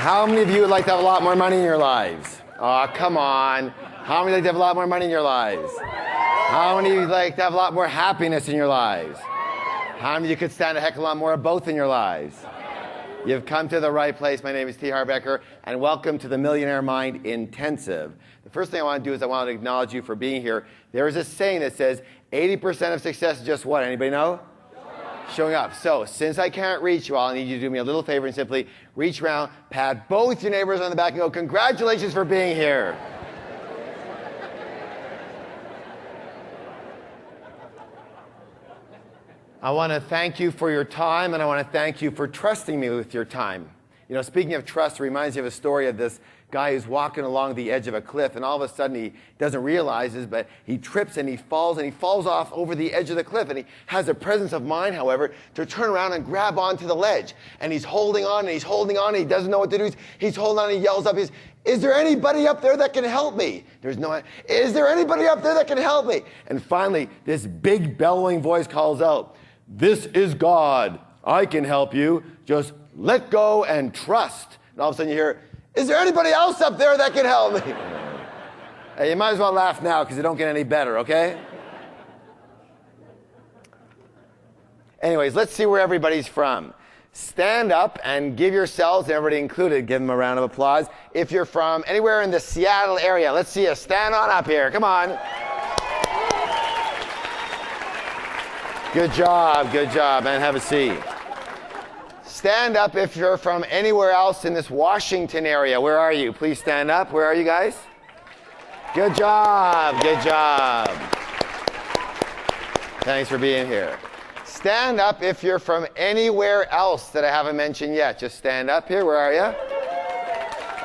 How many of you would like to have a lot more money in your lives? Oh, come on. How many would like to have a lot more money in your lives? How many would like to have a lot more happiness in your lives? How many of you could stand a heck of a lot more of both in your lives? You've come to the right place. My name is Harv Eker, and welcome to the Millionaire Mind Intensive. The first thing I want to do is I want to acknowledge you for being here. There is a saying that says 80% of success is just what? Anybody know? Showing up. So, since I can't reach you all, I need you to do me a little favor and simply reach around, pat both your neighbors on the back and go, congratulations for being here. I want to thank you for your time, and I want to thank you for trusting me with your time. You know, speaking of trust, it reminds me of a story of this guy who's walking along the edge of a cliff, and all of a sudden he doesn't realize it, but he trips and he falls off over the edge of the cliff, and he has the presence of mind, however, to turn around and grab onto the ledge. And he's holding on, and he's holding on, and he doesn't know what to do. He's holding on, and he yells up, is there anybody up there that can help me? There's no, is there anybody up there that can help me? And finally, this big bellowing voice calls out, this is God. I can help you. Just let go and trust. And all of a sudden you hear, is there anybody else up there that can help me? Hey, you might as well laugh now because it don't get any better, okay? Anyways, let's see where everybody's from. Stand up and give yourselves, everybody included, give them a round of applause. If you're from anywhere in the Seattle area, let's see you stand on up here. Come on. Good job, and have a seat. Stand up if you're from anywhere else in this Washington area. Where are you? Please stand up. Where are you guys? Good job. Thanks for being here. Stand up if you're from anywhere else that I haven't mentioned yet. Just stand up here. Where are you?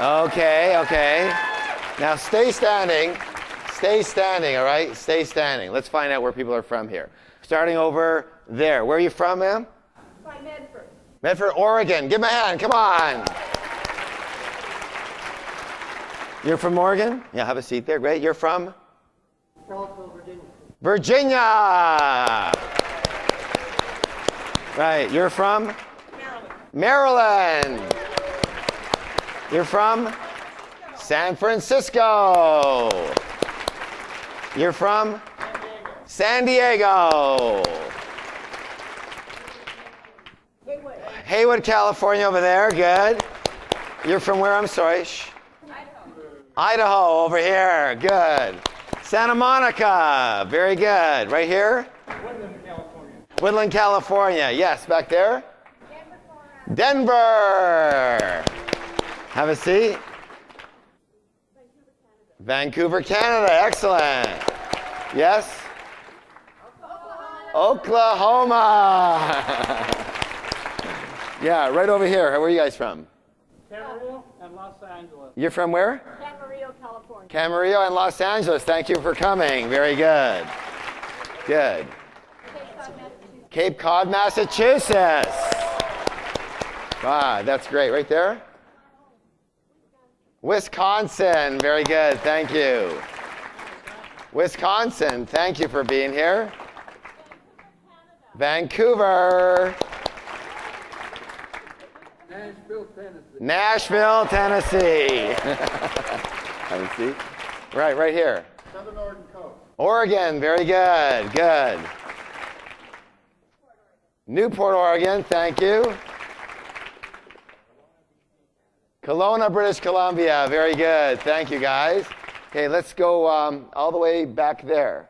Okay. Now stay standing, all right? Stay standing. Let's find out where people are from here. Starting over there. Where are you from, ma'am? By Medford. Medford, Oregon. Give me a hand. Come on. You're from Oregon? Yeah, have a seat there. Great. You're from? Charlottesville, Virginia. Virginia. Right. You're from? Maryland. You're from? San Francisco. You're from? San Diego. Haywood, California over there. Good. You're from where? I'm sorry. Idaho over here. Good. Santa Monica. Very good. Right here? Woodland, California. Yes, back there? Denver. Have a seat. Vancouver, Canada. Excellent. Yes? Oklahoma. Yeah, right over here. Where are you guys from? Camarillo and Los Angeles. You're from where? Camarillo, California. Camarillo and Los Angeles. Thank you for coming. Very good. Good. Cape Cod, Massachusetts. Wow, that's great. Right there? Wisconsin. Very good. Thank you. Wisconsin. Thank you for being here. Vancouver. Nashville, Tennessee. Have a seat. Right here. Southern Oregon Coast. Oregon, very good. Good. Newport, Oregon, thank you. Kelowna, British Columbia, very good. Thank you, guys. Okay, let's go all the way back there.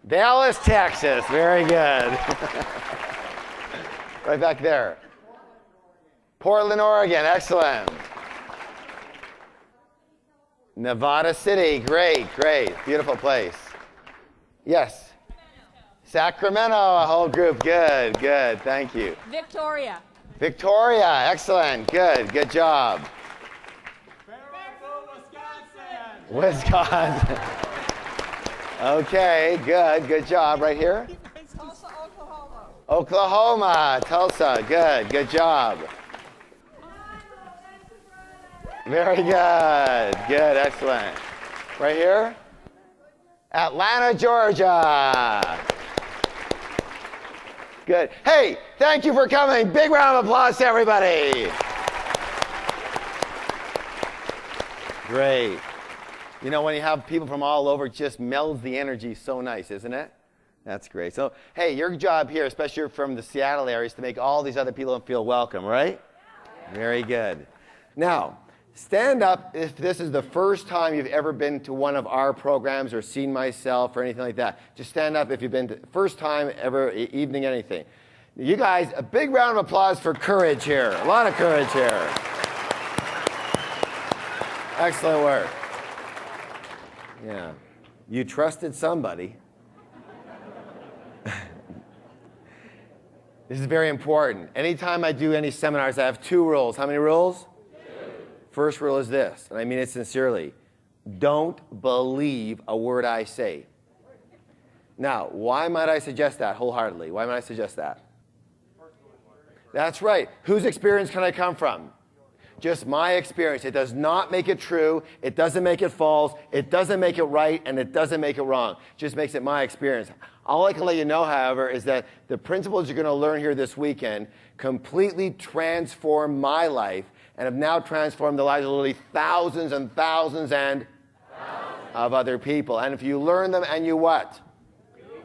Dallas, Texas, very good. Right back there. Portland, Oregon, excellent. Nevada City, great. Beautiful place. Yes. Sacramento, a whole group, good. Thank you. Victoria, excellent, good job. Wisconsin. Okay, good job. Right here? Tulsa, Oklahoma. Oklahoma, Tulsa, good job. Very good, excellent. Right here? Atlanta, Georgia. Good. Hey, thank you for coming. Big round of applause to everybody. Great. You know, when you have people from all over, it just melds the energy so nice, isn't it? That's great. So, hey, your job here, especially from the Seattle area, is to make all these other people feel welcome, right? Very good. Now, stand up if this is the first time you've ever been to one of our programs or seen myself or anything like that. Just stand up if you've been to first time ever, evening, anything. You guys, a big round of applause for courage here. A lot of courage here. Excellent work. Yeah. You trusted somebody. This is very important. Anytime I do any seminars, I have 2 rules. How many rules? 2. First rule is this, and I mean it sincerely. Don't believe a word I say. Now, why might I suggest that wholeheartedly? Why might I suggest that? That's right. Whose experience can I come from? Just my experience. It does not make it true. It doesn't make it false. It doesn't make it right, and it doesn't make it wrong. It just makes it my experience. All I can let you know, however, is that the principles you're going to learn here this weekend completely transform my life and have now transformed the lives of literally thousands and thousands of other people. And if you learn them and you what?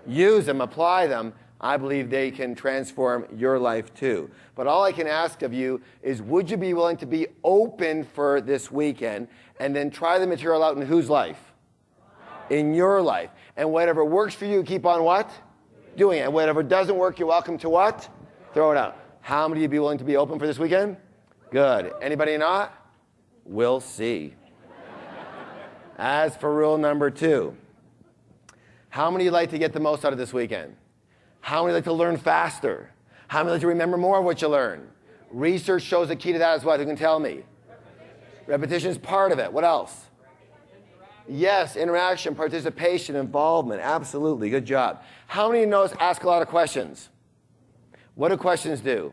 Use them, apply them, I believe they can transform your life too. But all I can ask of you is, would you be willing to be open for this weekend and then try the material out in whose life? In your life. And whatever works for you, keep on what? Doing it. And whatever doesn't work, you're welcome to what? Throw it out. How many of you be willing to be open for this weekend? Good. Anybody not? We'll see. As for rule number 2, how many like to get the most out of this weekend? How many like to learn faster? How many like to remember more of what you learn? Research shows the key to that is what? Who can tell me? Repetition is part of it. What else? Yes, interaction, participation, involvement. Absolutely. Good job. How many know ask a lot of questions? What do questions do?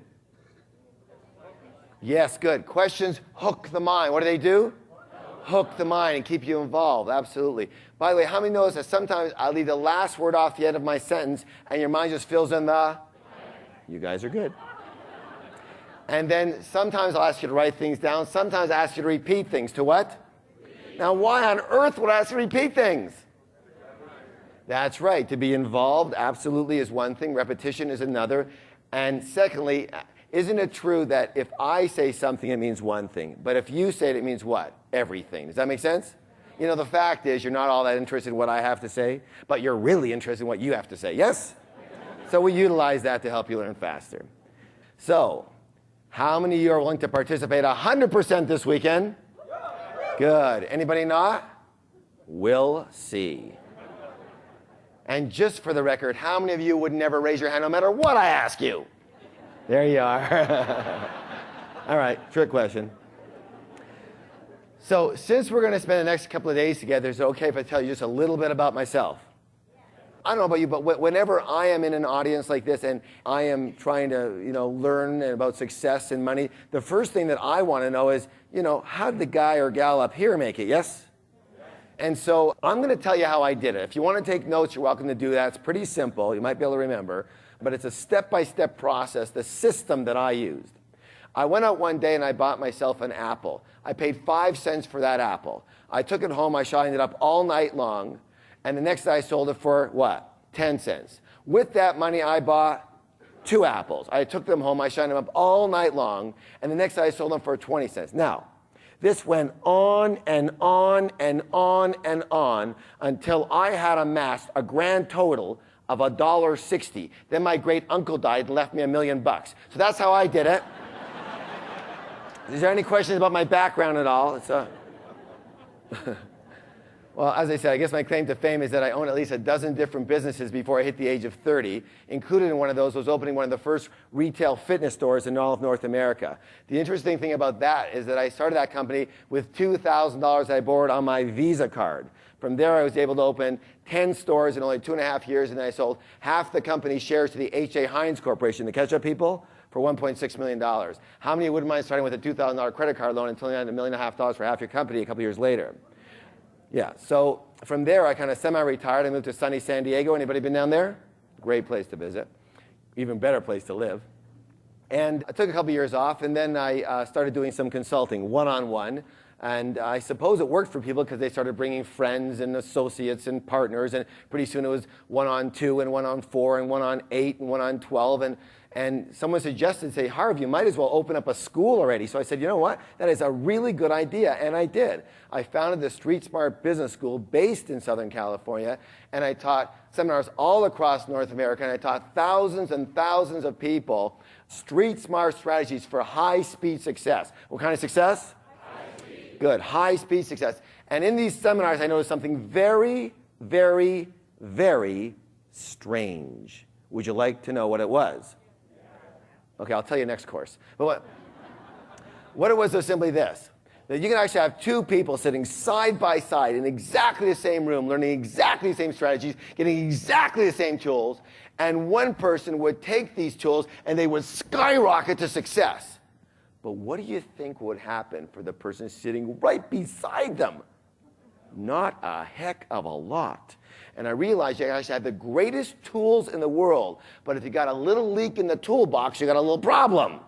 Yes, good. Questions hook the mind. What do? Hook the mind and keep you involved. Absolutely. By the way, how many knows that sometimes I leave the last word off the end of my sentence and your mind just fills in the? You guys are good. And then sometimes I'll ask you to write things down. Sometimes I ask you to repeat things. To what? Now, why on earth would I ask you to repeat things? That's right. To be involved absolutely is one thing. Repetition is another. And secondly, isn't it true that if I say something, it means one thing, but if you say it, it means what? Everything. Does that make sense? You know, the fact is you're not all that interested in what I have to say, but you're really interested in what you have to say. Yes? So we utilize that to help you learn faster. So, how many of you are willing to participate 100% this weekend? Good. Anybody not? We'll see. And just for the record, how many of you would never raise your hand no matter what I ask you? There you are. All right, trick question. So since we're going to spend the next couple of days together, is it okay if I tell you just a little bit about myself? I don't know about you, but whenever I am in an audience like this and I am trying to, learn about success and money, the first thing that I want to know is, how did the guy or gal up here make it? Yes? And so I'm going to tell you how I did it. If you want to take notes, you're welcome to do that. It's pretty simple. You might be able to remember. But it's a step-by-step process, the system that I used. I went out one day and I bought myself an apple. I paid 5 cents for that apple. I took it home. I shined it up all night long. And the next day I sold it for what? 10 cents. With that money, I bought 2 apples. I took them home. I shined them up all night long. And the next day I sold them for 20 cents. Now, this went on and on and on and on until I had amassed a grand total of $1.60. Then my great uncle died and left me $1 million. So that's how I did it. Is there any questions about my background at all? Well, as I said, I guess my claim to fame is that I own at least a dozen different businesses before I hit the age of 30. Included in one of those was opening one of the first retail fitness stores in all of North America. The interesting thing about that is that I started that company with $2,000 I borrowed on my Visa card. From there, I was able to open 10 stores in only 2.5 years, and then I sold half the company's shares to the H.A. Heinz Corporation, the ketchup people, for $1.6 million. How many wouldn't mind starting with a $2,000 credit card loan until you had $1.5 million for half your company a couple years later? Yeah, so from there, I kind of semi-retired. I moved to sunny San Diego. Anybody been down there? Great place to visit. Even better place to live. And I took a couple years off, and then I started doing some consulting, one-on-one, And I suppose it worked for people because they started bringing friends and associates and partners, and pretty soon it was 1 on 2 and 1 on 4 and 1 on 8 and 1 on 12. And someone suggested, say, Harv, you might as well open up a school already. So I said, you know what? That is a really good idea. And I did. I founded the Street Smart Business School based in Southern California. And I taught seminars all across North America. And I taught thousands and thousands of people street smart strategies for high-speed success. What kind of success? High-speed. Good. High-speed success. And in these seminars, I noticed something very, very, very strange. Would you like to know what it was? Okay, I'll tell you next course. But what it was simply this, that you can actually have 2 people sitting side by side in exactly the same room, learning exactly the same strategies, getting exactly the same tools, and one person would take these tools and they would skyrocket to success. But what do you think would happen for the person sitting right beside them? Not a heck of a lot. And I realized you actually have the greatest tools in the world, but if you got a little leak in the toolbox, you got a little problem.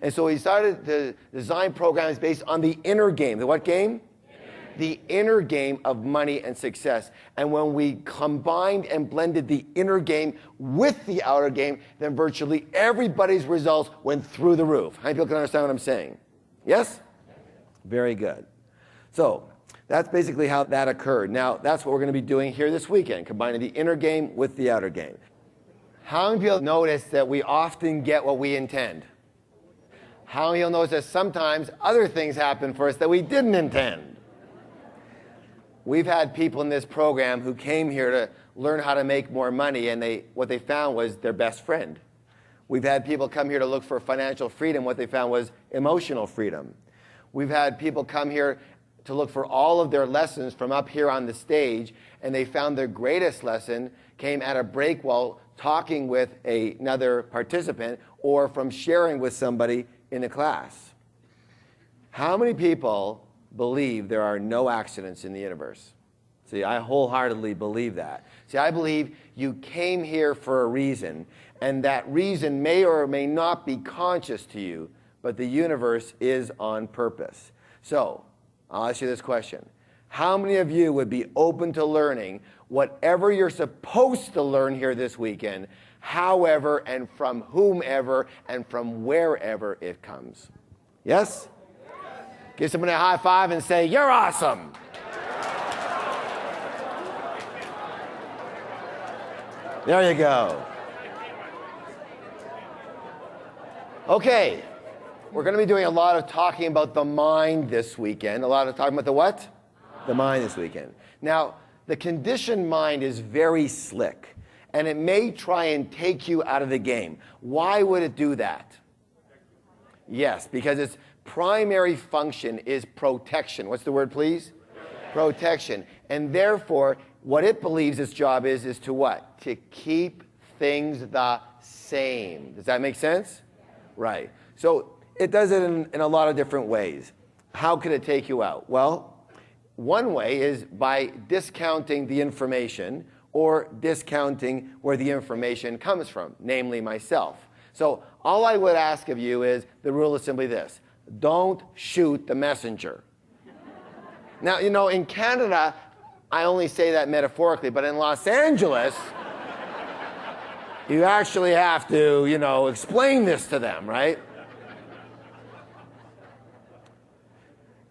And so he started to design programs based on the inner game. The what game? The inner game of money and success. And when we combined and blended the inner game with the outer game, then virtually everybody's results went through the roof. How many people can understand what I'm saying? Yes? Very good. So that's basically how that occurred. Now, that's what we're going to be doing here this weekend, combining the inner game with the outer game. How many people notice that we often get what we intend? How many people notice that sometimes other things happen for us that we didn't intend? We've had people in this program who came here to learn how to make more money, and what they found was their best friend. We've had people come here to look for financial freedom. What they found was emotional freedom. We've had people come here to look for all of their lessons from up here on the stage, and they found their greatest lesson came at a break while talking with another participant or from sharing with somebody in a class. How many people believe there are no accidents in the universe? See, I wholeheartedly believe that. See, I believe you came here for a reason, and that reason may or may not be conscious to you, but the universe is on purpose. So, I'll ask you this question. How many of you would be open to learning whatever you're supposed to learn here this weekend, however and from whomever and from wherever it comes? Yes? Give somebody a high five and say, you're awesome. There you go. Okay. We're going to be doing a lot of talking about the mind this weekend. A lot of talking about the what? The mind this weekend. Now, the conditioned mind is very slick, and it may try and take you out of the game. Why would it do that? Yes, because its primary function is protection. What's the word, please? Protection. And therefore, what it believes its job is to what? To keep things the same. Does that make sense? Right. So it does it in a lot of different ways. How could it take you out? Well, one way is by discounting the information or discounting where the information comes from, namely myself. So all I would ask of you is, the rule is simply this: don't shoot the messenger. Now, you know, in Canada, I only say that metaphorically, but in Los Angeles, you actually have to, you know, explain this to them, right?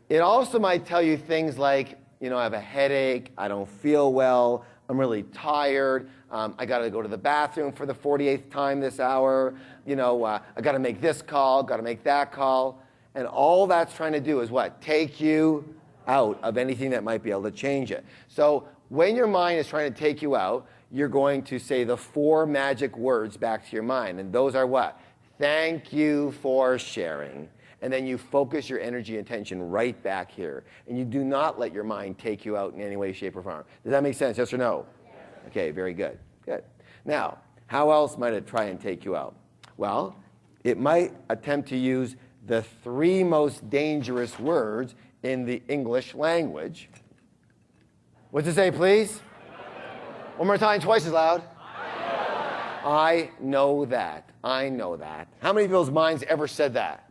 It also might tell you things like, you know, I have a headache, I don't feel well, I'm really tired, I got to go to the bathroom for the 48th time this hour, you know, I got to make this call, got to make that call. And all that's trying to do is what? Take you out of anything that might be able to change it. So when your mind is trying to take you out, you're going to say the 4 magic words back to your mind. And those are what? Thank you for sharing. And then you focus your energy and attention right back here. And you do not let your mind take you out in any way, shape, or form. Does that make sense? Yes or no? Yes. Okay, very good. Good. Now, how else might it try and take you out? Well, it might attempt to use the 3 most dangerous words in the English language. What's it say, please? One more time, twice as loud. I know that. I know that. How many people's minds ever said that?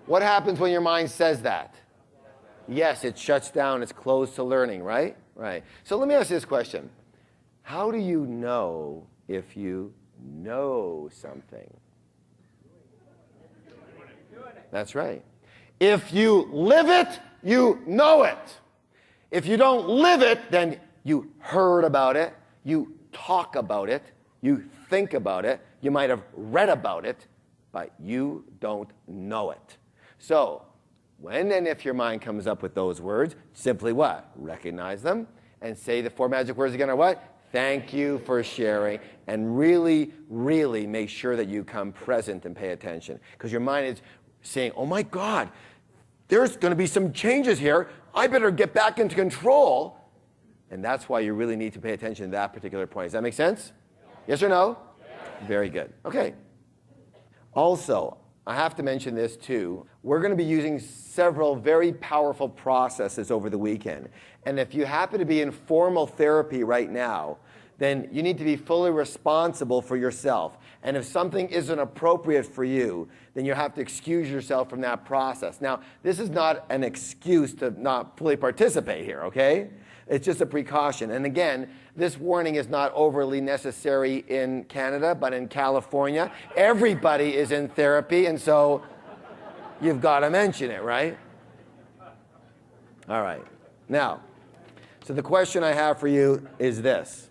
What happens when your mind says that? Yes, it shuts down. It's closed to learning, right? Right. So let me ask you this question. How do you know if you know something? That's right. If you live it, you know it. If you don't live it, then you heard about it, you talk about it, you think about it, you might have read about it, but you don't know it. So, when and if your mind comes up with those words, simply what? Recognize them and say the 4 magic words again are what? Thank you for sharing, and really, really make sure that you come present and pay attention. Because your mind is saying, oh my God, there's going to be some changes here. I better get back into control. And that's why you really need to pay attention to that particular point. Does that make sense? Yes or no? Very good. Okay. Also, I have to mention this too. We're going to be using several very powerful processes over the weekend. And if you happen to be in formal therapy right now, then you need to be fully responsible for yourself. And if something isn't appropriate for you, then you have to excuse yourself from that process. Now, this is not an excuse to not fully participate here, okay? It's just a precaution. And again, this warning is not overly necessary in Canada, but in California, everybody is in therapy, and so you've got to mention it, right? All right. Now, so the question I have for you is this.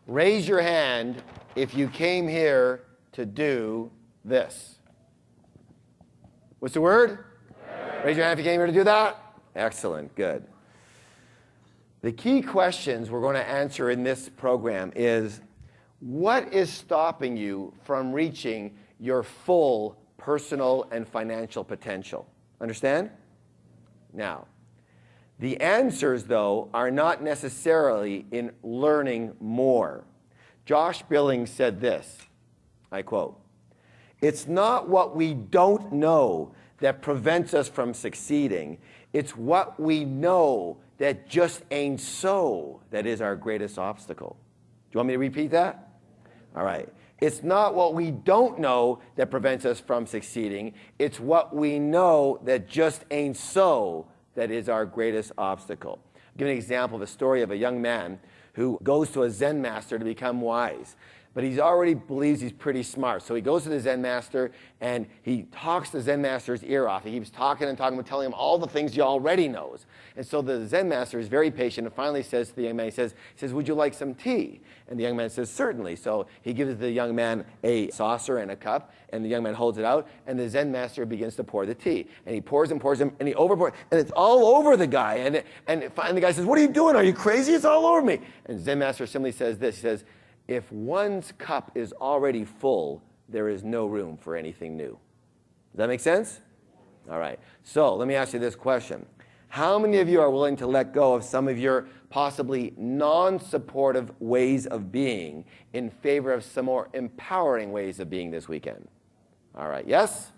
Raise your hand if you came here to do this. What's the word? Raise your hand if you came here to do that. Excellent. Good. The key questions we're going to answer in this program is, what is stopping you from reaching your full personal and financial potential? Understand? Now, the answers, though, are not necessarily in learning more. Josh Billings said this, I quote, "It's not what we don't know that prevents us from succeeding. It's what we know that just ain't so that is our greatest obstacle." Do you want me to repeat that? All right. It's not what we don't know that prevents us from succeeding. It's what we know that just ain't so that is our greatest obstacle. I'll give an example of a story of a young man who goes to a Zen master to become wise. But he already believes he's pretty smart. So he goes to the Zen master and he talks the Zen master's ear off. He keeps talking and talking, telling him all the things he already knows. And so the Zen master is very patient and finally says to the young man, he says, would you like some tea? And the young man says, certainly. So he gives the young man a saucer and a cup, and the young man holds it out, and the Zen master begins to pour the tea. And he pours and pours, and he overpours, and it's all over the guy. And finally the guy says, what are you doing? Are you crazy? It's all over me. And the Zen master simply says this, he says, if one's cup is already full, there is no room for anything new. Does that make sense? All right. So let me ask you this question. How many of you are willing to let go of some of your possibly non-supportive ways of being in favor of some more empowering ways of being this weekend? All right. Yes?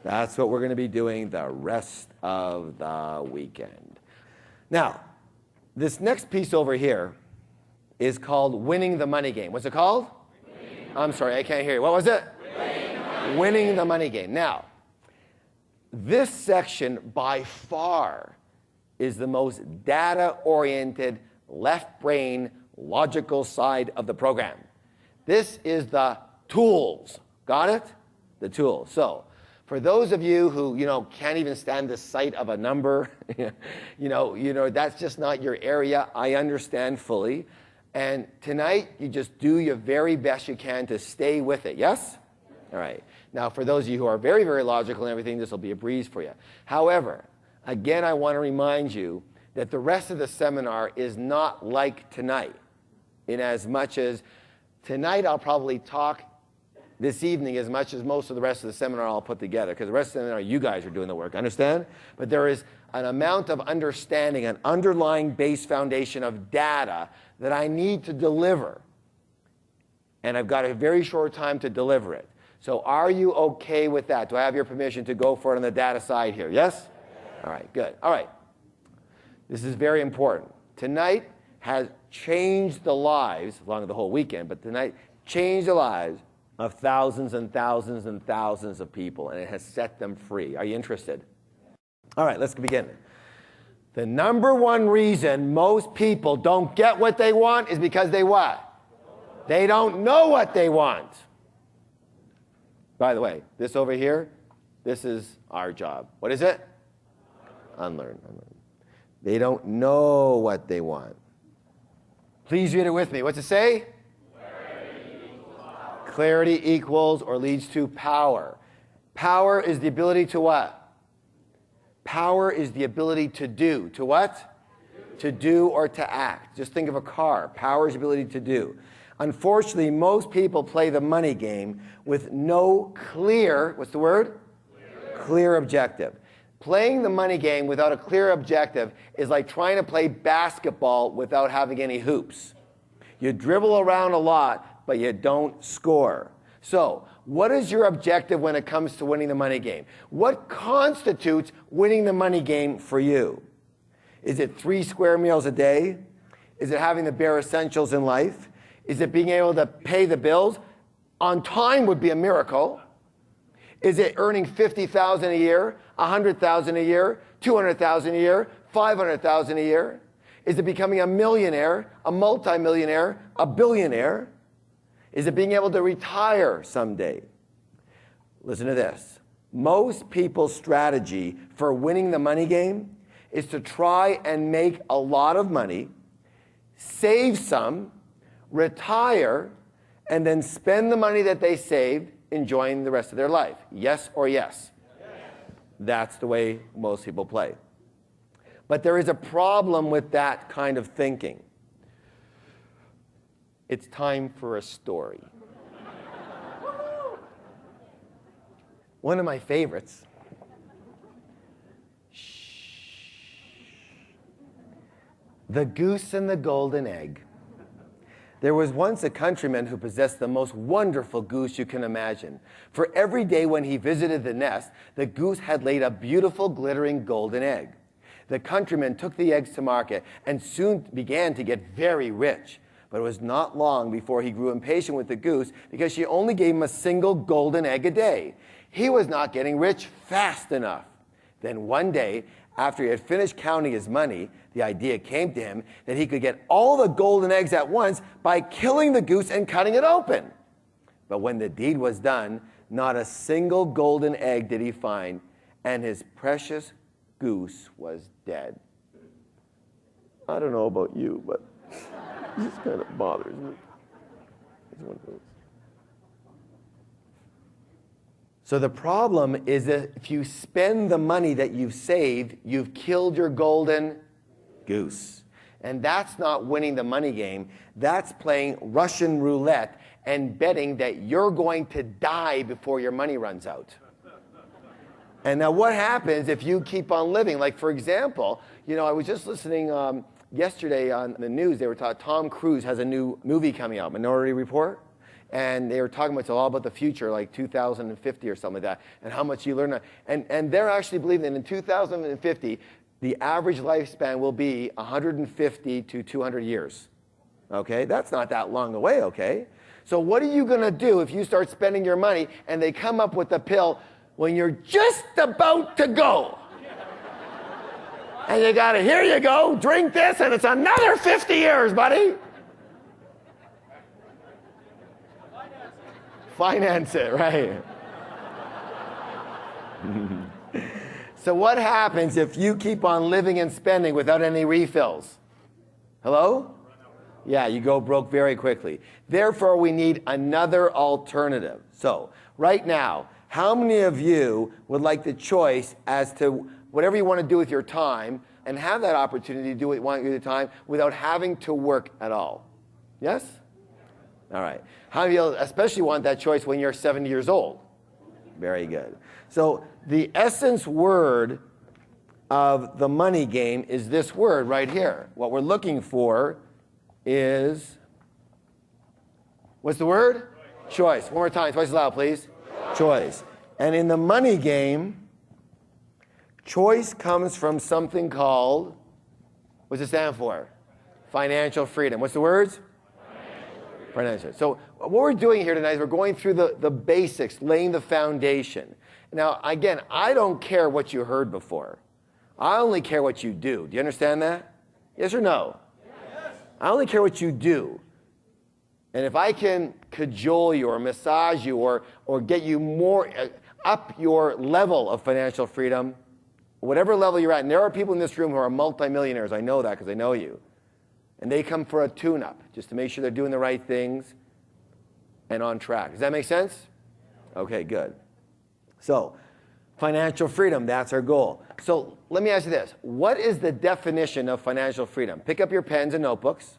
That's what we're going to be doing the rest of the weekend. Now, this next piece over here is called Winning the Money Game. What's it called? I'm sorry, I can't hear you. What was it? Winning the Money Game. Now, this section by far is the most data-oriented, left-brain, logical side of the program. This is the tools. Got it? The tools. So, for those of you who, can't even stand the sight of a number, that's just not your area, I understand fully. And tonight, you just do your very best you can to stay with it. Yes? All right. Now, for those of you who are very, very logical and everything, this will be a breeze for you. However, again, I want to remind you that the rest of the seminar is not like tonight, in as much as tonight I'll probably talk this evening as much as most of the rest of the seminar I'll put together, because the rest of the seminar, you guys are doing the work. Understand? But there is an amount of understanding, an underlying base foundation of data that I need to deliver. And I've got a very short time to deliver it. So are you okay with that? Do I have your permission to go for it on the data side here? Yes? All right, good. All right. This is very important. Tonight has changed the lives, along the whole weekend, but tonight changed the lives of thousands and thousands and thousands of people, and it has set them free. Are you interested? All right, let's begin. The number one reason most people don't get what they want is because they what? They don't know what they want. By the way, this over here, this is our job. What is it? Unlearn. They don't know what they want. Please read it with me. What's it say? Clarity equals or leads to power. Power is the ability to what? Power is the ability to do. To what? To do or to act. Just think of a car. Power is the ability to do. Unfortunately, most people play the money game with no clear, what's the word? Clear objective. Playing the money game without a clear objective is like trying to play basketball without having any hoops. You dribble around a lot, but you don't score. So, what is your objective when it comes to winning the money game? What constitutes winning the money game for you? Is it 3 square meals a day? Is it having the bare essentials in life? Is it being able to pay the bills? On time would be a miracle. Is it earning $50,000 a year, $100,000 a year, $200,000 a year, $500,000 a year? Is it becoming a millionaire, a multimillionaire, a billionaire? Is it being able to retire someday? Listen to this. Most people's strategy for winning the money game is to try and make a lot of money, save some, retire, and then spend the money that they saved enjoying the rest of their life. Yes or yes? Yes. That's the way most people play. But there is a problem with that kind of thinking. It's time for a story. One of my favorites. The Goose and the Golden Egg. There was once a countryman who possessed the most wonderful goose you can imagine. For every day when he visited the nest, the goose had laid a beautiful, glittering golden egg. The countryman took the eggs to market and soon began to get very rich. But it was not long before he grew impatient with the goose because she only gave him a single golden egg a day. He was not getting rich fast enough. Then one day, after he had finished counting his money, the idea came to him that he could get all the golden eggs at once by killing the goose and cutting it open. But when the deed was done, not a single golden egg did he find, and his precious goose was dead. I don't know about you, but this kind of bothers me. It's one of those. So the problem is that if you spend the money that you've saved, you've killed your golden goose. And that's not winning the money game. That's playing Russian roulette and betting that you're going to die before your money runs out. And now what happens if you keep on living? Like, for example, I was just listening yesterday on the news. They were talking, Tom Cruise has a new movie coming out, Minority Report. And they were talking about it's all about the future, like 2050 or something like that, and how much you learn. And they're actually believing that in 2050, the average lifespan will be 150 to 200 years. Okay? That's not that long away, okay? So what are you going to do if you start spending your money and they come up with a pill when you're just about to go? And you got to, here you go, drink this, and it's another 50 years, buddy. Finance it, right? So what happens if you keep on living and spending without any refills? Hello? Yeah, you go broke very quickly. Therefore, we need another alternative. So, right now, how many of you would like the choice as to whatever you want to do with your time and have that opportunity to do what you want with your time without having to work at all? Yes? All right. How many of you especially want that choice when you're 70 years old? Very good. So the essence word of the money game is this word right here. What we're looking for is, what's the word? Choice. One more time, twice as loud, please. Choice. And in the money game, choice comes from something called, what's it stand for? Financial freedom. What's the words? Financial. So what we're doing here tonight is we're going through the basics, laying the foundation. Now, again, I don't care what you heard before. I only care what you do. Do you understand that? Yes or no? Yes. I only care what you do. And if I can cajole you or massage you or get you more up your level of financial freedom, whatever level you're at, and there are people in this room who are multimillionaires. I know that because I know you. And they come for a tune-up just to make sure they're doing the right things and on track. Does that make sense? Okay, good. So, financial freedom, that's our goal. So, let me ask you this. What is the definition of financial freedom? Pick up your pens and notebooks.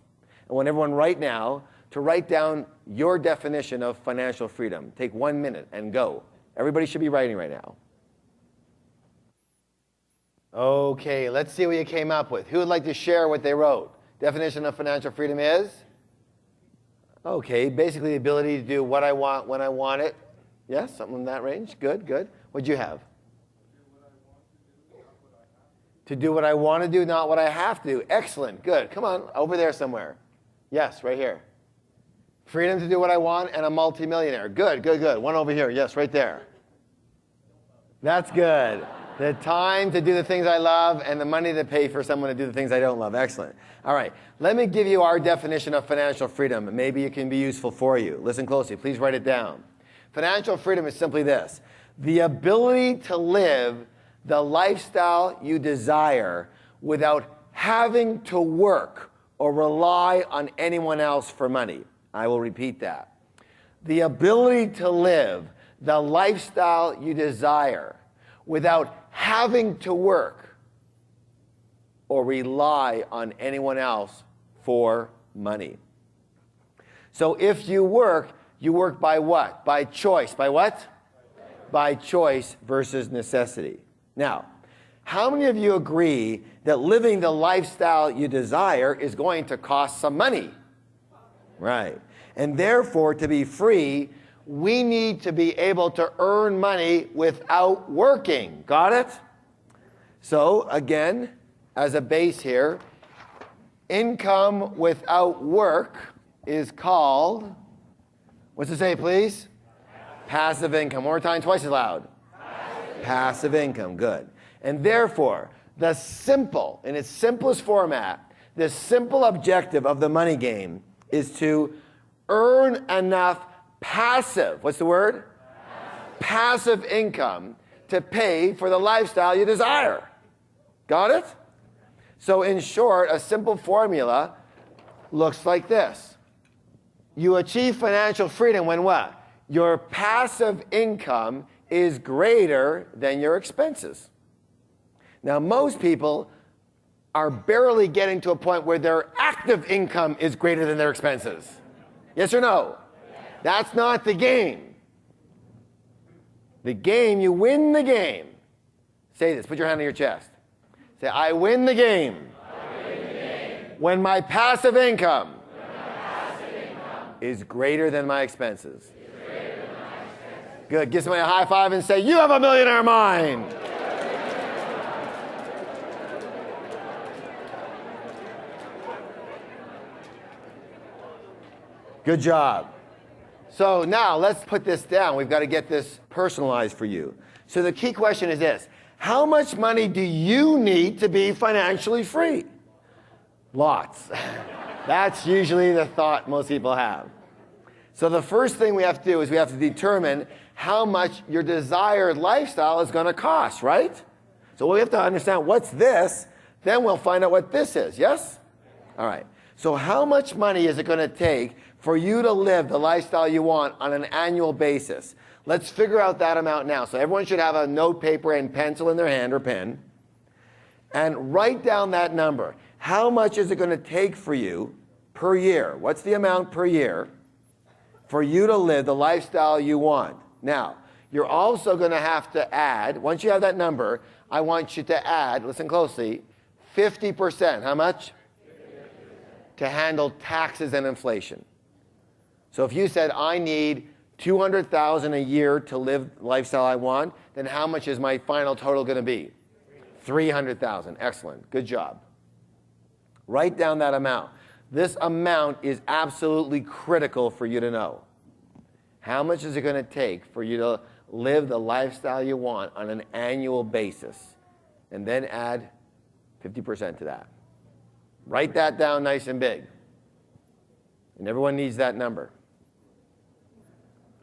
I want everyone right now to write down your definition of financial freedom. Take 1 minute and go. Everybody should be writing right now. Okay, let's see what you came up with. Who would like to share what they wrote? Definition of financial freedom is? Okay, basically the ability to do what I want when I want it. Yes, something in that range. Good, good. What'd you have? To do what I want to do, not what I have to do. Excellent, good. Come on, over there somewhere. Yes, right here. Freedom to do what I want and a multimillionaire. Good, good, good. One over here. Yes, right there. That's good. The time to do the things I love and the money to pay for someone to do the things I don't love. Excellent. All right. Let me give you our definition of financial freedom. Maybe it can be useful for you. Listen closely. Please write it down. Financial freedom is simply this: the ability to live the lifestyle you desire without having to work or rely on anyone else for money. I will repeat that. The ability to live the lifestyle you desire without having to work or rely on anyone else for money. So if you work by what? By choice. By what? By choice versus necessity. Now, how many of you agree that living the lifestyle you desire is going to cost some money? Right. And therefore, to be free, we need to be able to earn money without working. Got it? So, again, as a base here, income without work is called, what's it say, please? Passive income. One more time, twice as loud. Passive income, good. And therefore, the simple, in its simplest format, the simple objective of the money game is to earn enough passive, what's the word? Passive income to pay for the lifestyle you desire. Got it? So in short, a simple formula looks like this. You achieve financial freedom when what? Your passive income is greater than your expenses. Now, most people are barely getting to a point where their active income is greater than their expenses. Yes or no? That's not the game. The game, you win the game. Say this, put your hand on your chest. Say, I win the game. I win the game. When my passive income, is greater than my expenses. Good, give somebody a high five and say, you have a millionaire mind. Good job. So now let's put this down. We've got to get this personalized for you. So the key question is this: how much money do you need to be financially free? Lots. That's usually the thought most people have. So the first thing we have to do is we have to determine how much your desired lifestyle is going to cost, right? So we have to understand what's this, then we'll find out what this is, yes? All right. So how much money is it going to take for you to live the lifestyle you want on an annual basis? Let's figure out that amount now. So everyone should have a note, paper, and pencil in their hand or pen. And write down that number. How much is it going to take for you per year? What's the amount per year for you to live the lifestyle you want? Now, you're also going to have to add, once you have that number, I want you to add, listen closely, 50%. How much? 50%. To handle taxes and inflation. So if you said, I need $200,000 a year to live the lifestyle I want, then how much is my final total going to be? $300,000. Excellent. Good job. Write down that amount. This amount is absolutely critical for you to know. How much is it going to take for you to live the lifestyle you want on an annual basis? and then add 50% to that. Write that down nice and big. And everyone needs that number.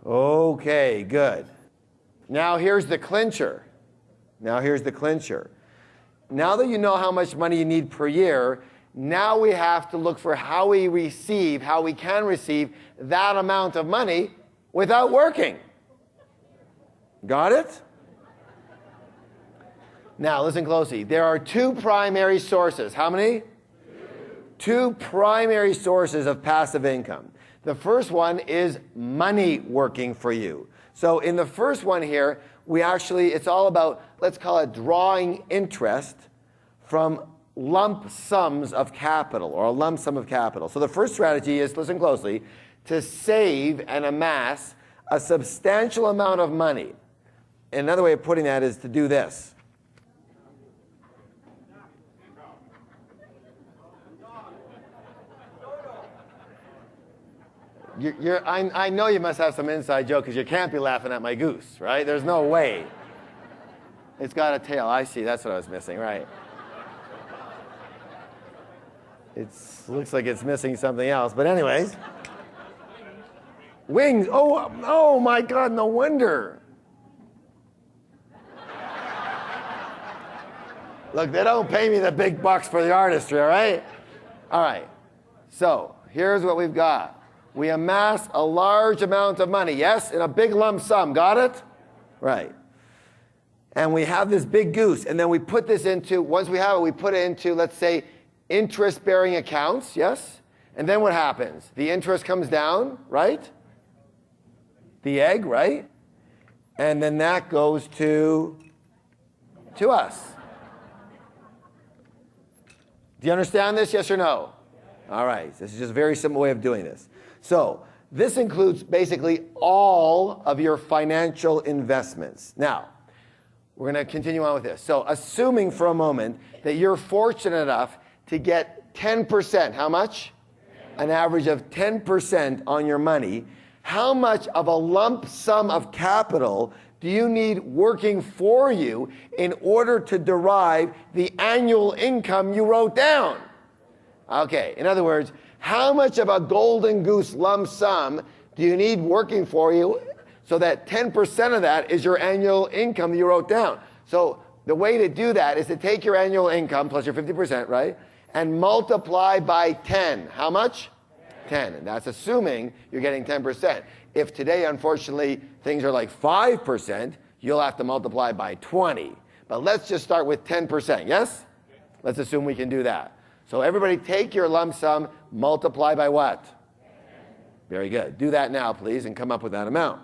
Okay, good. Now here's the clincher. Now that you know how much money you need per year, now we have to look for how we can receive that amount of money without working. Got it? Now listen closely. There are two primary sources. How many? Two primary sources of passive income. The first one is money working for you. So in the first one here, it's all about, let's call it drawing interest from lump sums of capital, or a lump sum of capital. So the first strategy is, listen closely, to save and amass a substantial amount of money. Another way of putting that is to do this. I know you must have some inside joke because you can't be laughing at my goose, right? There's no way. It's got a tail. I see. That's what I was missing, right? It looks like it's missing something else. But anyways. Wings. Oh my God, no wonder. Look, they don't pay me the big bucks for the artistry, all right? All right. So here's what we've got. We amass a large amount of money, yes, in a big lump sum. Got it? Right. And we have this big goose, and then we put this into, once we have it, we put it into, let's say, interest-bearing accounts, yes? And then what happens? The interest comes down, right? The egg, right? And then that goes to us. Do you understand this, yes or no? All right, this is just a very simple way of doing this. So this includes basically all of your financial investments. Now, we're going to continue on with this. So assuming for a moment that you're fortunate enough to get 10%, how much? An average of 10% on your money. How much of a lump sum of capital do you need working for you in order to derive the annual income you wrote down? Okay, in other words, how much of a golden goose lump sum do you need working for you so that 10% of that is your annual income that you wrote down? So the way to do that is to take your annual income plus your 50%, right? And multiply by 10. How much? 10. And that's assuming you're getting 10%. If today, unfortunately, things are like 5%, you'll have to multiply by 20. But let's just start with 10%, yes? Let's assume we can do that. So everybody take your lump sum, multiply by what? Very good. Do that now, please, and come up with that amount.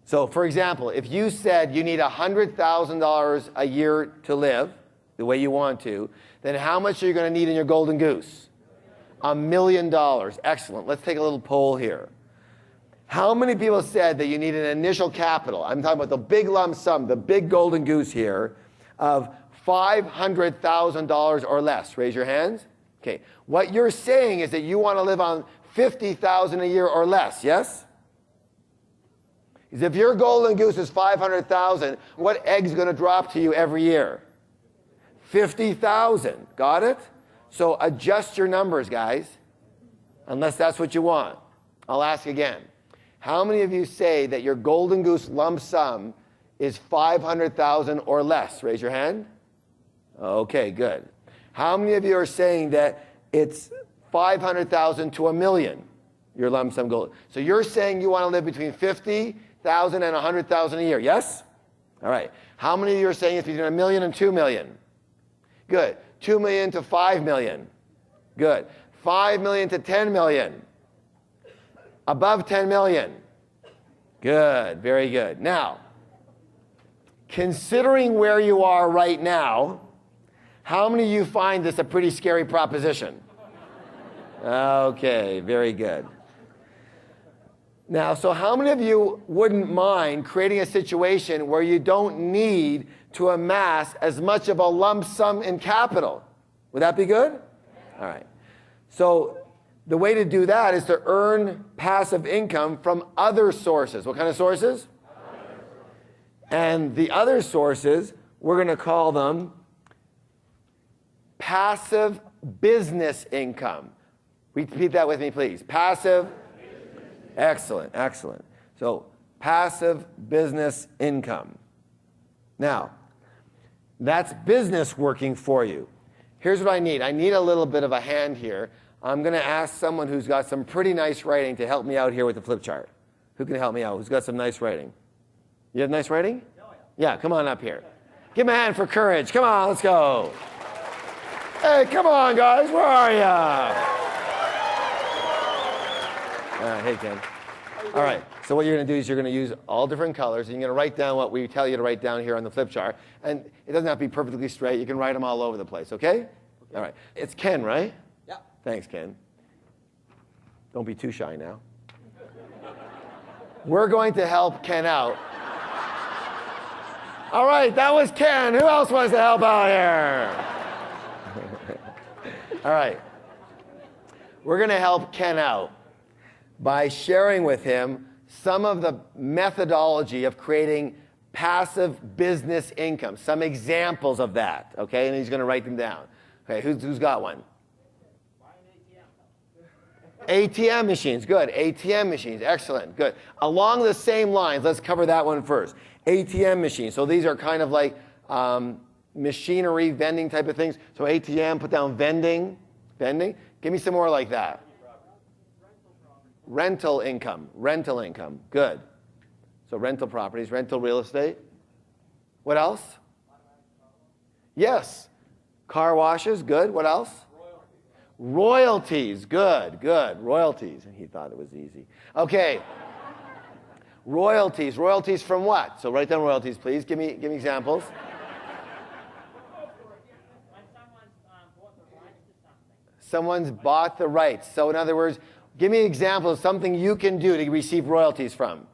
So, for example, if you said you need $100,000 a year to live the way you want to, then how much are you going to need in your golden goose? $1 million. Excellent. Let's take a little poll here. How many people said that you need an initial capital? I'm talking about the big lump sum, the big golden goose here, of $500,000 or less. Raise your hands. Okay. What you're saying is that you want to live on $50,000 a year or less, yes? Because if your golden goose is $500,000, what egg's going to drop to you every year? 50,000. Got it? So adjust your numbers, guys, unless that's what you want. I'll ask again. How many of you say that your golden goose lump sum is $500,000 or less? Raise your hand. Okay, good. How many of you are saying that it's $500,000 to $1 million, your lump sum goal? So you're saying you want to live between $50,000 and $100,000 a year, yes? All right. How many of you are saying it's between $1 million and $2 million? Good. $2 million to $5 million. Good. $5 million to $10 million. Above $10 million. Good. Very good. Now, considering where you are right now, how many of you find this a pretty scary proposition? Okay, very good. Now, so how many of you wouldn't mind creating a situation where you don't need to amass as much of a lump sum in capital? Would that be good? All right. So the way to do that is to earn passive income from other sources. What kind of sources? And the other sources, we're going to call them passive business income. Repeat that with me, please. Passive. Excellent, excellent. So passive business income. Now, that's business working for you. Here's what I need. I need a little bit of a hand here. I'm going to ask someone who's got some pretty nice writing to help me out here with the flip chart. Who can help me out? Who's got some nice writing? You have nice writing? Yeah, come on up here. Give him a hand for courage. Come on, let's go. Hey, come on, guys. Where are you? Hey, Ken. All right. So what you're going to do is you're going to use all different colors, and you're going to write down what we tell you to write down here on the flip chart. And it doesn't have to be perfectly straight. You can write them all over the place, okay? All right. It's Ken, right? Yeah. Thanks, Ken. Don't be too shy now. We're going to help Ken out. All right, that was Ken. Who else wants to help out here? All right. We're going to help Ken out by sharing with him some of the methodology of creating passive business income, some examples of that, okay? And he's going to write them down. Okay, who's got one? ATM machines, good. ATM machines, excellent, good. Along the same lines, let's cover that one first. ATM machines, so these are kind of like machinery, vending type of things. So ATM, put down vending. Give me some more like that. Rental income, good. So rental properties, rental real estate. What else? Yes. Car washes, good. What else? Royalties, good. Royalties. He thought it was easy. Okay. Royalties from what? So write down royalties, please. Give me examples. Someone's bought the rights. So in other words, give me an example of something you can do to receive royalties from.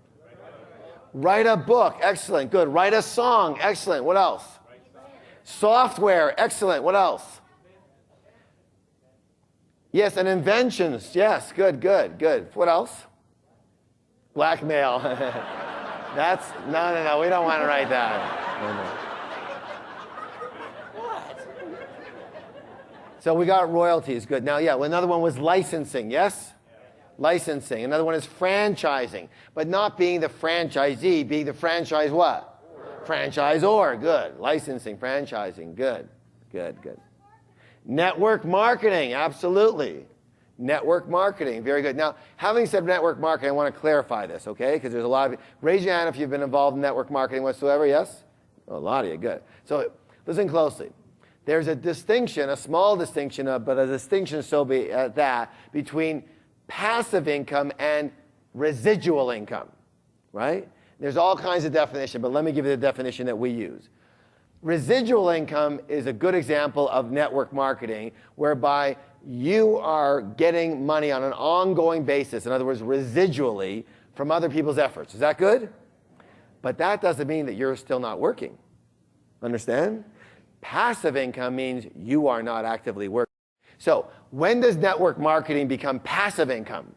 Write a book, excellent, good. Write a song, excellent. What else? Software, excellent. What else? Yes, and inventions. Yes, good. What else? Blackmail. That's, no, we don't want to write that. No. What? So we got royalties, good. Now, yeah, another one was licensing, yes? Licensing. Another one is franchising, but not being the franchisee, being the franchise what? Franchisor, good. Licensing, franchising, good. Network marketing, absolutely. Network marketing, very good. Now, having said network marketing, I want to clarify this, okay? Because there's a lot of, raise your hand if you've been involved in network marketing whatsoever, yes? A lot of you, good. So listen closely. There's a distinction, a small distinction, but a distinction so be that, between passive income and residual income, right? There's all kinds of definition, but let me give you the definition that we use. Residual income is a good example of network marketing, whereby you are getting money on an ongoing basis, in other words, residually, from other people's efforts. Is that good? But that doesn't mean that you're still not working. Understand? Passive income means you are not actively working. So when does network marketing become passive income?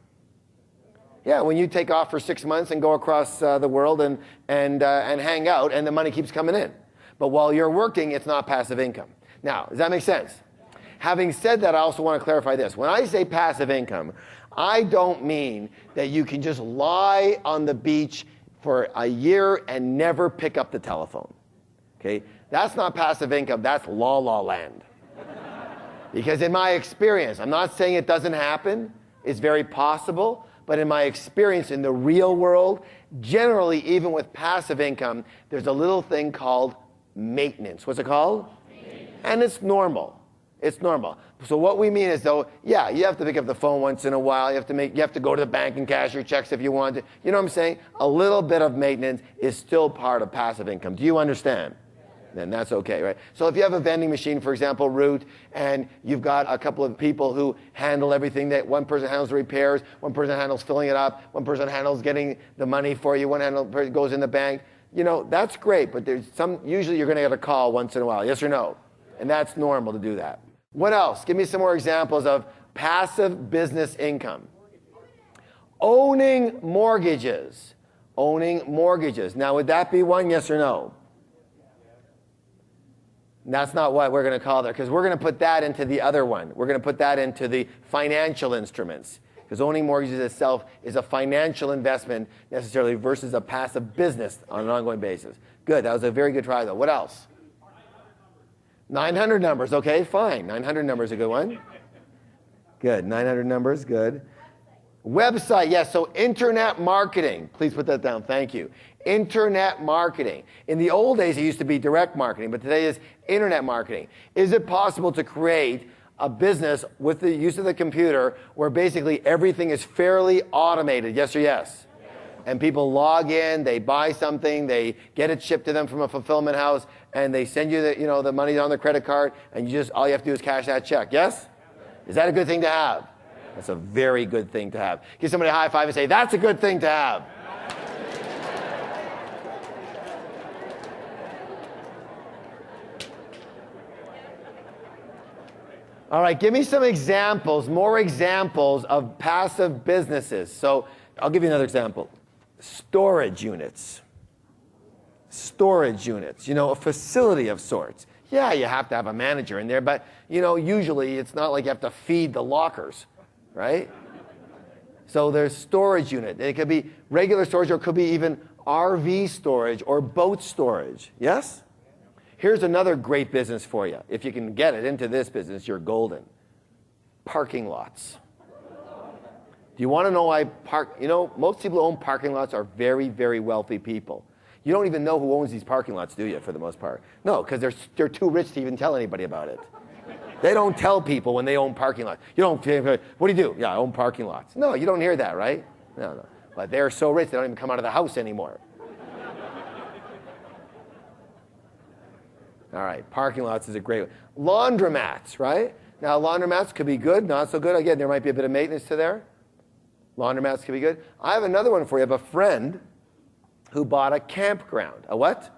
Yeah, when you take off for 6 months and go across the world and hang out, and the money keeps coming in. But while you're working, it's not passive income. Now, does that make sense? Having said that, I also want to clarify this. When I say passive income, I don't mean that you can just lie on the beach for a year and never pick up the telephone. Okay? That's not passive income. That's la land. Because in my experience, I'm not saying it doesn't happen. It's very possible. But in my experience in the real world, generally, even with passive income, there's a little thing called maintenance. What's it called? Maintenance. And it's normal. It's normal. So what we mean is, though, yeah, you have to pick up the phone once in a while. You have to go to the bank and cash your checks if you want to. You know what I'm saying? A little bit of maintenance is still part of passive income. Do you understand? Then that's okay, right? So if you have a vending machine, for example, Root, and you've got a couple of people who handle everything, that one person handles the repairs, one person handles filling it up, one person handles getting the money for you, one person goes in the bank, you know, that's great, but usually you're going to get a call once in a while, yes or no? And that's normal to do that. What else? Give me some more examples of passive business income. Owning mortgages. Owning mortgages. Now, would that be one, yes or no? That's not what we're going to call there, because we're going to put that into the other one. We're going to put that into the financial instruments, because owning mortgages itself is a financial investment necessarily versus a passive business on an ongoing basis. Good. That was a very good try, though. What else? 900 numbers. Okay, fine. 900 numbers is a good one. Good. 900 numbers. Good. Website. Yes, so internet marketing. Please put that down. Thank you. Internet marketing. In the old days, it used to be direct marketing, but today is internet marketing. Is it possible to create a business with the use of the computer where basically everything is fairly automated? Yes or yes? And people log in, they buy something, they get it shipped to them from a fulfillment house, and they send you the money on the credit card, and all you have to do is cash that check. Yes? Is that a good thing to have? That's a very good thing to have. Give somebody a high five and say, that's a good thing to have. All right, give me some examples, more examples of passive businesses. So I'll give you another example. Storage units. Storage units, a facility of sorts. Yeah, you have to have a manager in there, but, usually it's not like you have to feed the lockers, right? So there's storage unit. It could be regular storage, or it could be even RV storage or boat storage. Yes? Here's another great business for you. If you can get it into this business, you're golden. Parking lots. Do you want to know why most people who own parking lots are very, very wealthy people. You don't even know who owns these parking lots, do you, for the most part? No, because they're too rich to even tell anybody about it. They don't tell people when they own parking lots. You don't, what do you do? Yeah, I own parking lots. No, you don't hear that, right? No. But they're so rich, they don't even come out of the house anymore. All right, parking lots is a great one. Laundromats, right? Now, laundromats could be good, not so good. Again, there might be a bit of maintenance to there. Laundromats could be good. I have another one for you. I have a friend who bought a campground. A what?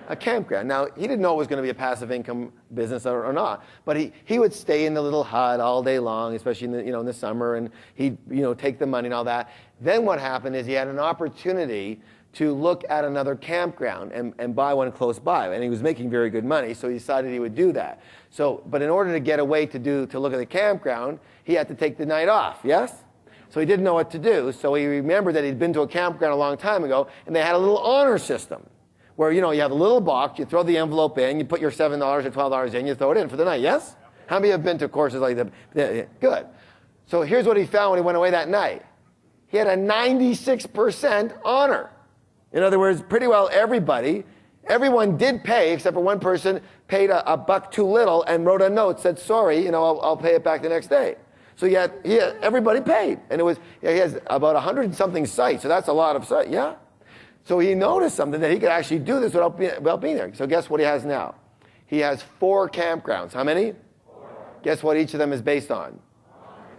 A campground. Now, he didn't know it was going to be a passive income business or not, but he would stay in the little hut all day long, especially in the summer, and he'd take the money and all that. Then what happened is he had an opportunity to look at another campground and buy one close by, and he was making very good money, so he decided he would do that. But in order to get away to look at the campground, he had to take the night off. Yes? So he didn't know what to do, so he remembered that he'd been to a campground a long time ago, and they had a little honor system where, you have a little box, you throw the envelope in, you put your $7 or $12 in, you throw it in for the night, yes? How many have been to courses like that? Good. So here's what he found when he went away that night. He had a 96% honor. In other words, pretty well everyone did pay, except for one person paid a buck too little and wrote a note, said, sorry, I'll pay it back the next day. So everybody paid. And he has about 100 and something sites, so that's a lot of sites, yeah? So he noticed something, that he could actually do this without being there. So guess what he has now? He has 4 campgrounds. How many? 4. Guess what each of them is based on?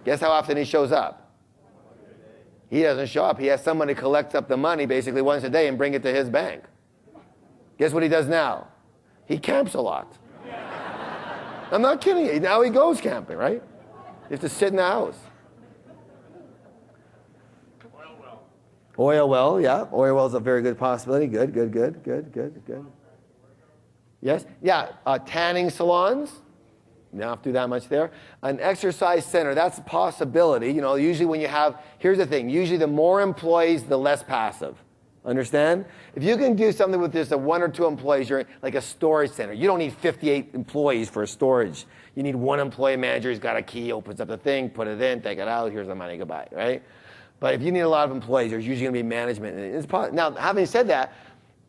Guess how often he shows up? He doesn't show up. He has someone who collects up the money basically once a day and bring it to his bank. Guess what he does now? He camps a lot. I'm not kidding you. Now he goes camping, right? You have to sit in the house. Oil well, yeah. Oil well is a very good possibility. Good. Yes? Yeah, tanning salons. You don't have to do that much there. An exercise center, that's a possibility. Usually when you have, here's the thing, usually the more employees, the less passive. Understand? If you can do something with just 1 or 2 employees, you're like a storage center. You don't need 58 employees for a storage. You need 1 employee manager who's got a key, opens up the thing, put it in, take it out, here's the money, goodbye, right? But if you need a lot of employees, there's usually going to be management. Now, having said that,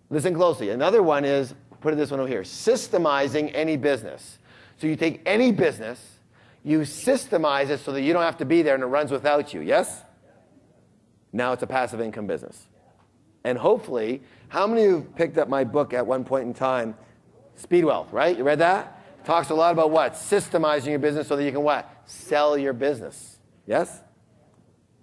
listen closely. Another one is, put this one over here, systemizing any business. So you take any business, you systemize it so that you don't have to be there and it runs without you, yes? Now it's a passive income business. And hopefully, how many of you picked up my book at one point in time, Speed Wealth, right? You read that? It talks a lot about what? Systemizing your business so that you can what? Sell your business, yes?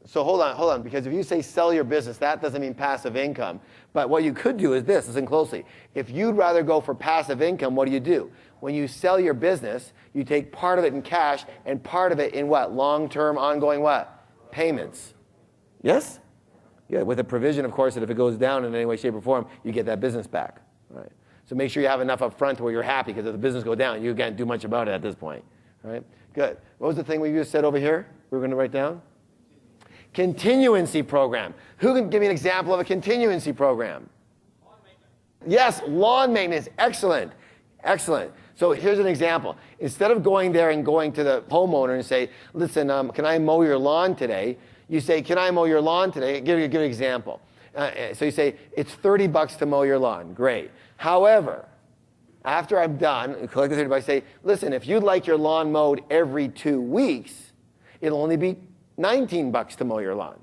So hold on, because if you say sell your business, that doesn't mean passive income. But what you could do is this, listen closely. If you'd rather go for passive income, what do? When you sell your business, you take part of it in cash and part of it in what? Long-term, ongoing what? Payments. Yes? Yeah, with a provision, of course, that if it goes down in any way, shape, or form, you get that business back. All right. So make sure you have enough up front to where you're happy, because if the business goes down, you can't do much about it at this point. All right. Good. What was the thing we just said over here? We were going to write down? Continuancy program. Who can give me an example of a continuancy program? Lawn maintenance. Yes, lawn maintenance. Excellent. Excellent. So here's an example. Instead of going there and going to the homeowner and say, listen, can I mow your lawn today? You say, can I mow your lawn today? Give you a good example. So you say, it's $30 to mow your lawn. Great. However, after I'm done, collect the $30, I say, listen, if you'd like your lawn mowed every 2 weeks, it'll only be $19 to mow your lawn.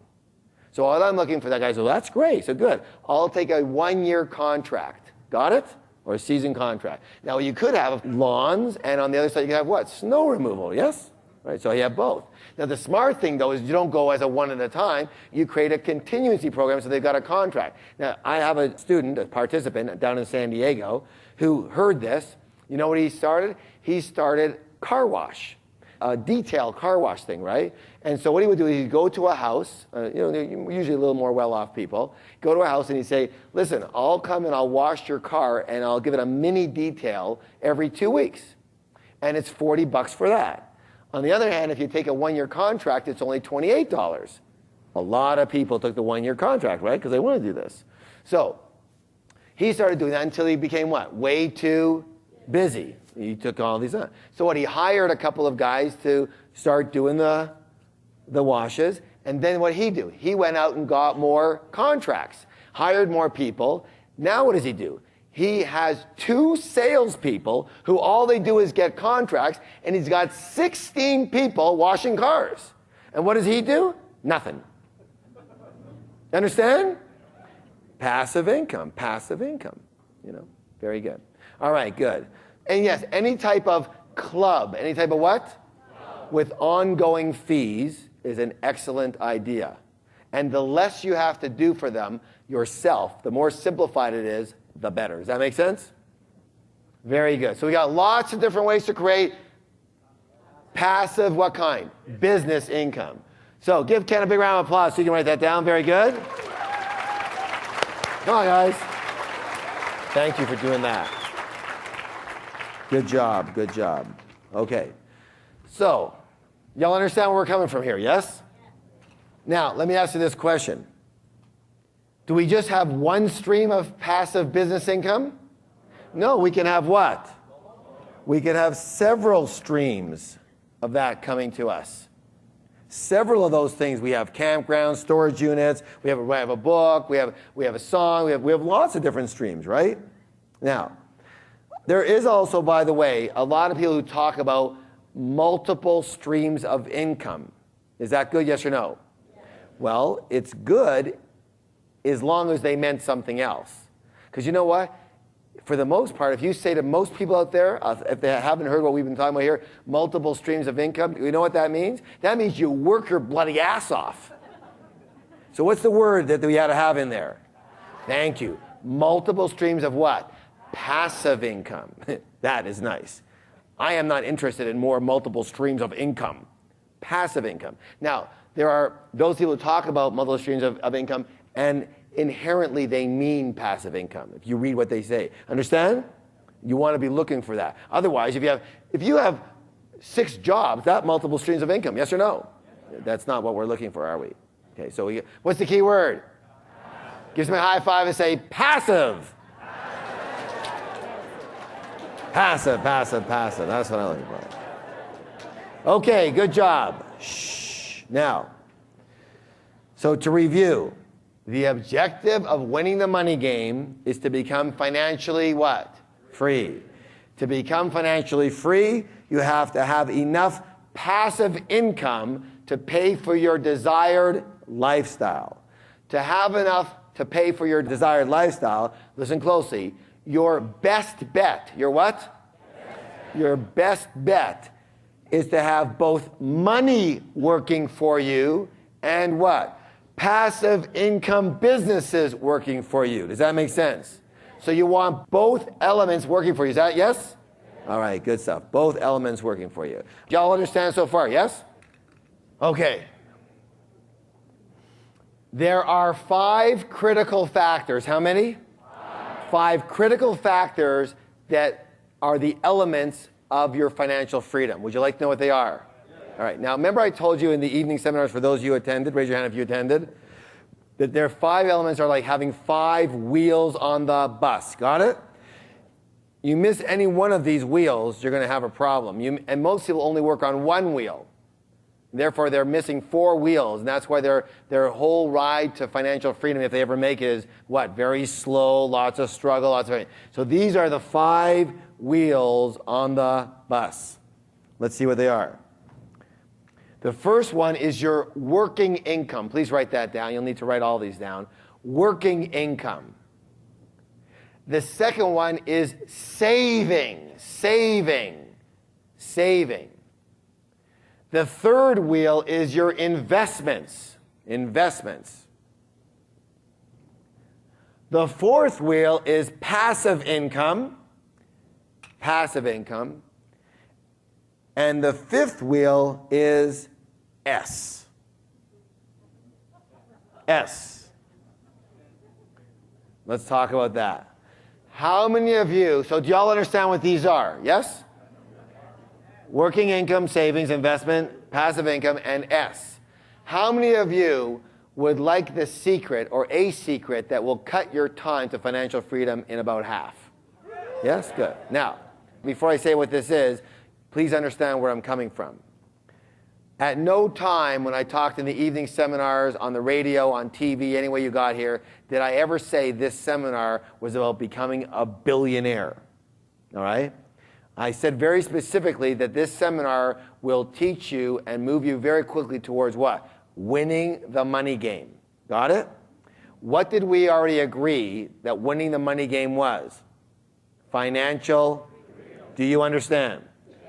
So all I'm looking for, that guy says, well, that's great, so good. I'll take a 1-year contract. Got it? Or a season contract. Now you could have lawns, and on the other side you could have what? Snow removal, yes? Right, so you have both. Now the smart thing though is you don't go as a one at a time, you create a continuancy program so they've got a contract. Now I have a student, a participant down in San Diego who heard this. You know what he started? He started car wash, detail car wash thing, right? And so what he would do is he'd go to a house, they're usually a little more well-off people, go to a house and he'd say, listen, I'll come and I'll wash your car and I'll give it a mini detail every 2 weeks. And it's $40 for that. On the other hand, if you take a 1-year contract, it's only $28. A lot of people took the 1-year contract, right? Because they want to do this. So he started doing that until he became what? Way too busy. He took all these on. So what? He hired a couple of guys to start doing the washes. And then what did he do? He went out and got more contracts, hired more people. Now what does he do? He has 2 salespeople who all they do is get contracts, and he's got 16 people washing cars. And what does he do? Nothing. Understand? Passive income, very good. All right, good. And yes, any type of club, any type of what? Club. With ongoing fees is an excellent idea. And the less you have to do for them yourself, the more simplified it is, the better. Does that make sense? Very good. So we got lots of different ways to create passive, what kind? Business income. So give Ken a big round of applause so you can write that down. Very good. Come on, guys. Thank you for doing that. Good job, good job. Okay. So, y'all understand where we're coming from here, yes? Now, let me ask you this question. Do we just have one stream of passive business income? No, we can have what? We can have several streams of that coming to us. Several of those things. We have campgrounds, storage units, we have a book, we have a song, we have lots of different streams, right? Now, there is also, by the way, a lot of people who talk about multiple streams of income. Is that good, yes or no? Yes. Well, it's good as long as they meant something else. Because you know what? For the most part, if you say to most people out there, if they haven't heard what we've been talking about here, multiple streams of income, you know what that means? That means you work your bloody ass off. So what's the word that we ought to have in there? Thank you. Multiple streams of what? Passive income. That is nice. I am not interested in more multiple streams of income. Passive income. Now, there are those people who talk about multiple streams of income, and inherently they mean passive income, if you read what they say. Understand? You want to be looking for that. Otherwise, if you have 6 jobs, that's multiple streams of income, yes or no? That's not what we're looking for, are we? Okay, so what's the key word? Give me a high five and say passive. Passive. That's what I'm looking for. Okay, good job. Shh. Now, so to review, the objective of winning the money game is to become financially what? Free. To become financially free, you have to have enough passive income to pay for your desired lifestyle. To have enough to pay for your desired lifestyle, listen closely, your best bet, your what? Your best bet is to have both money working for you and what? Passive income businesses working for you. Does that make sense? So you want both elements working for you. Is that yes? All right, good stuff. Both elements working for you. Y'all understand so far, yes? Okay. There are 5 critical factors. How many? 5 critical factors that are the elements of your financial freedom. Would you like to know what they are? All right. Now, remember I told you in the evening seminars, for those of you who attended, raise your hand if you attended, that there are 5 elements are like having 5 wheels on the bus. Got it? You miss any one of these wheels, you're going to have a problem. And most people only work on one wheel. Therefore, they're missing 4 wheels, and that's why their whole ride to financial freedom, if they ever make it, is what? Very slow, lots of struggle, lots of... So these are the 5 wheels on the bus. Let's see what they are. The first one is your working income. Please write that down. You'll need to write all these down. Working income. The second one is saving. The third wheel is your investments. The fourth wheel is passive income. And the fifth wheel is S. Let's talk about that. How many of you, so do y'all understand what these are? Yes? Working income, savings, investment, passive income, and S. How many of you would like the secret or a secret that will cut your time to financial freedom in about half? Yes? Good. Now, before I say what this is, please understand where I'm coming from. At no time when I talked in the evening seminars, on the radio, on TV, any way you got here, did I ever say this seminar was about becoming a billionaire. All right? I said very specifically that this seminar will teach you and move you very quickly towards what? Winning the money game. Got it? What did we already agree that winning the money game was? Financial. Do you understand?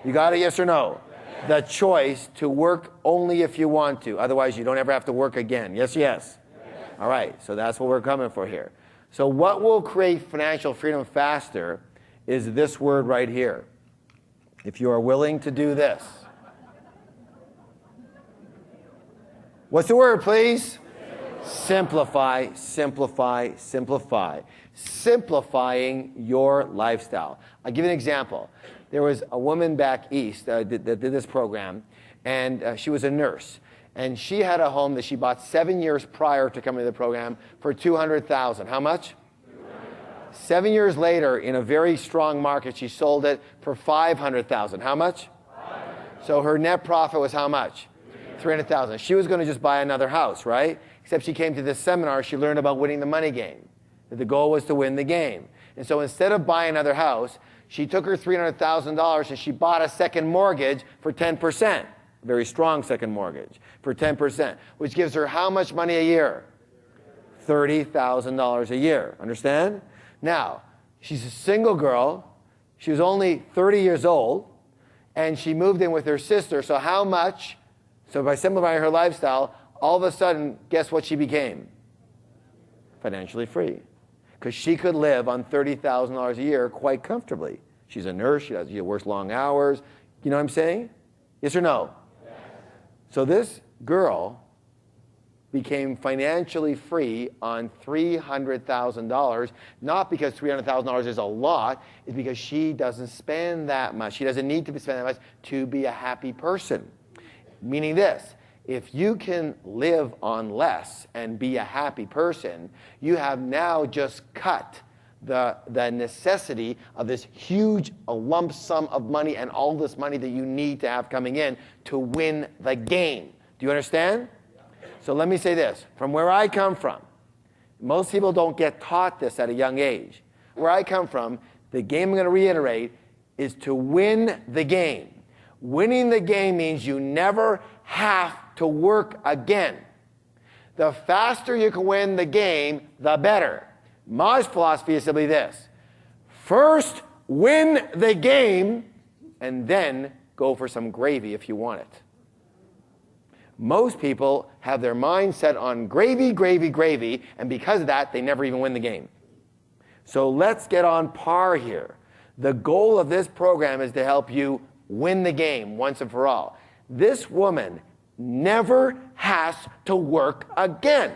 You got it, yes or no? The choice to work only if you want to. Otherwise, you don't ever have to work again. Yes? All right, so that's what we're coming for here. So what will create financial freedom faster is this word right here. If you are willing to do this. What's the word, please? Simplify. Simplifying your lifestyle. I'll give you an example. There was a woman back east that did this program, and she was a nurse. And she had a home that she bought 7 years prior to coming to the program for $200,000. How much? 7 years later, in a very strong market, she sold it for $500,000. How much? So her net profit was how much? $300,000. She was going to just buy another house, right? Except she came to this seminar, she learned about winning the money game. That the goal was to win the game. And so instead of buying another house, she took her $300,000 and she bought a second mortgage for 10%. A very strong second mortgage for 10%, which gives her how much money a year? $30,000 a year. Understand? Now, she's a single girl. She was only 30 years old, and she moved in with her sister. So how much? So by simplifying her lifestyle, all of a sudden, guess what she became? Financially free. Because she could live on $30,000 a year quite comfortably. She's a nurse. She works long hours. You know what I'm saying? Yes or no? Yes. So this girl became financially free on $300,000, not because $300,000 is a lot, it's because she doesn't spend that much. She doesn't need to spend that much to be a happy person. Meaning this, if you can live on less and be a happy person, you have now just cut the necessity of this huge lump sum of money and all this money that you need to have coming in to win the game. Do you understand? So let me say this. From where I come from, most people don't get taught this at a young age. Where I come from, the game I'm going to reiterate is to win the game. Winning the game means you never have to work again. The faster you can win the game, the better. My philosophy is simply this. First, win the game, and then go for some gravy if you want it. Most people have their mind set on gravy, and because of that, they never even win the game. So let's get on par here. The goal of this program is to help you win the game once and for all. This woman never has to work again.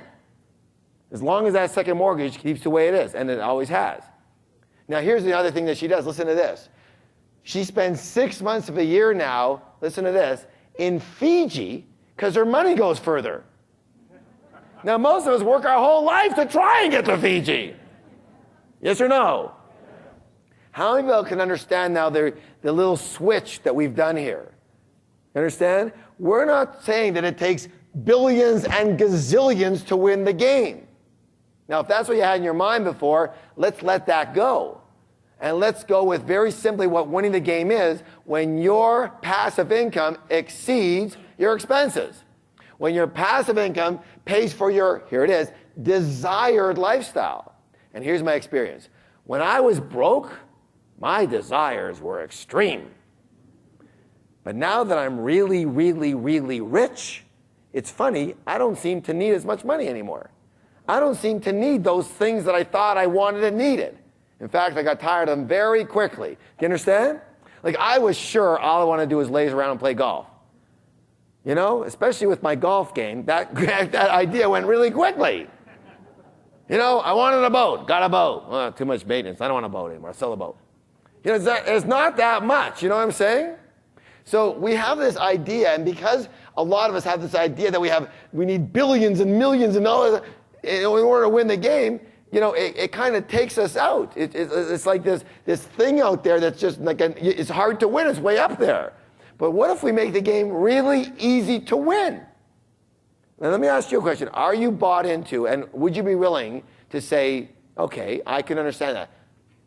As long as that second mortgage keeps the way it is, and it always has. Now, here's the other thing that she does. Listen to this. She spends 6 months of a year now, listen to this, in Fiji because her money goes further. Now, most of us work our whole life to try and get to Fiji. Yes or no? How many people can understand now the little switch that we've done here? You understand? We're not saying that it takes billions and gazillions to win the game. Now, if that's what you had in your mind before, let's let that go. And let's go with very simply what winning the game is when your passive income exceeds your expenses. When your passive income pays for your, here it is, desired lifestyle. And here's my experience. When I was broke, my desires were extreme. But now that I'm really, really, really rich, it's funny, I don't seem to need as much money anymore. I don't seem to need those things that I thought I wanted and needed. In fact, I got tired of them very quickly. Do you understand? Like, I was sure all I want to do is laze around and play golf. You know, especially with my golf game, that idea went really quickly. You know, I wanted a boat, got a boat. Well, too much maintenance, I don't want a boat anymore, I'll sell a boat. You know, it's not that much, you know what I'm saying? So we have this idea, and because a lot of us have this idea that we need billions and millions of dollars in order to win the game, you know, it kind of takes us out. It's like this thing out there that's just like, it's hard to win, it's way up there. But what if we make the game really easy to win? Now let me ask you a question. Are you bought into, and would you be willing to say, okay, I can understand that.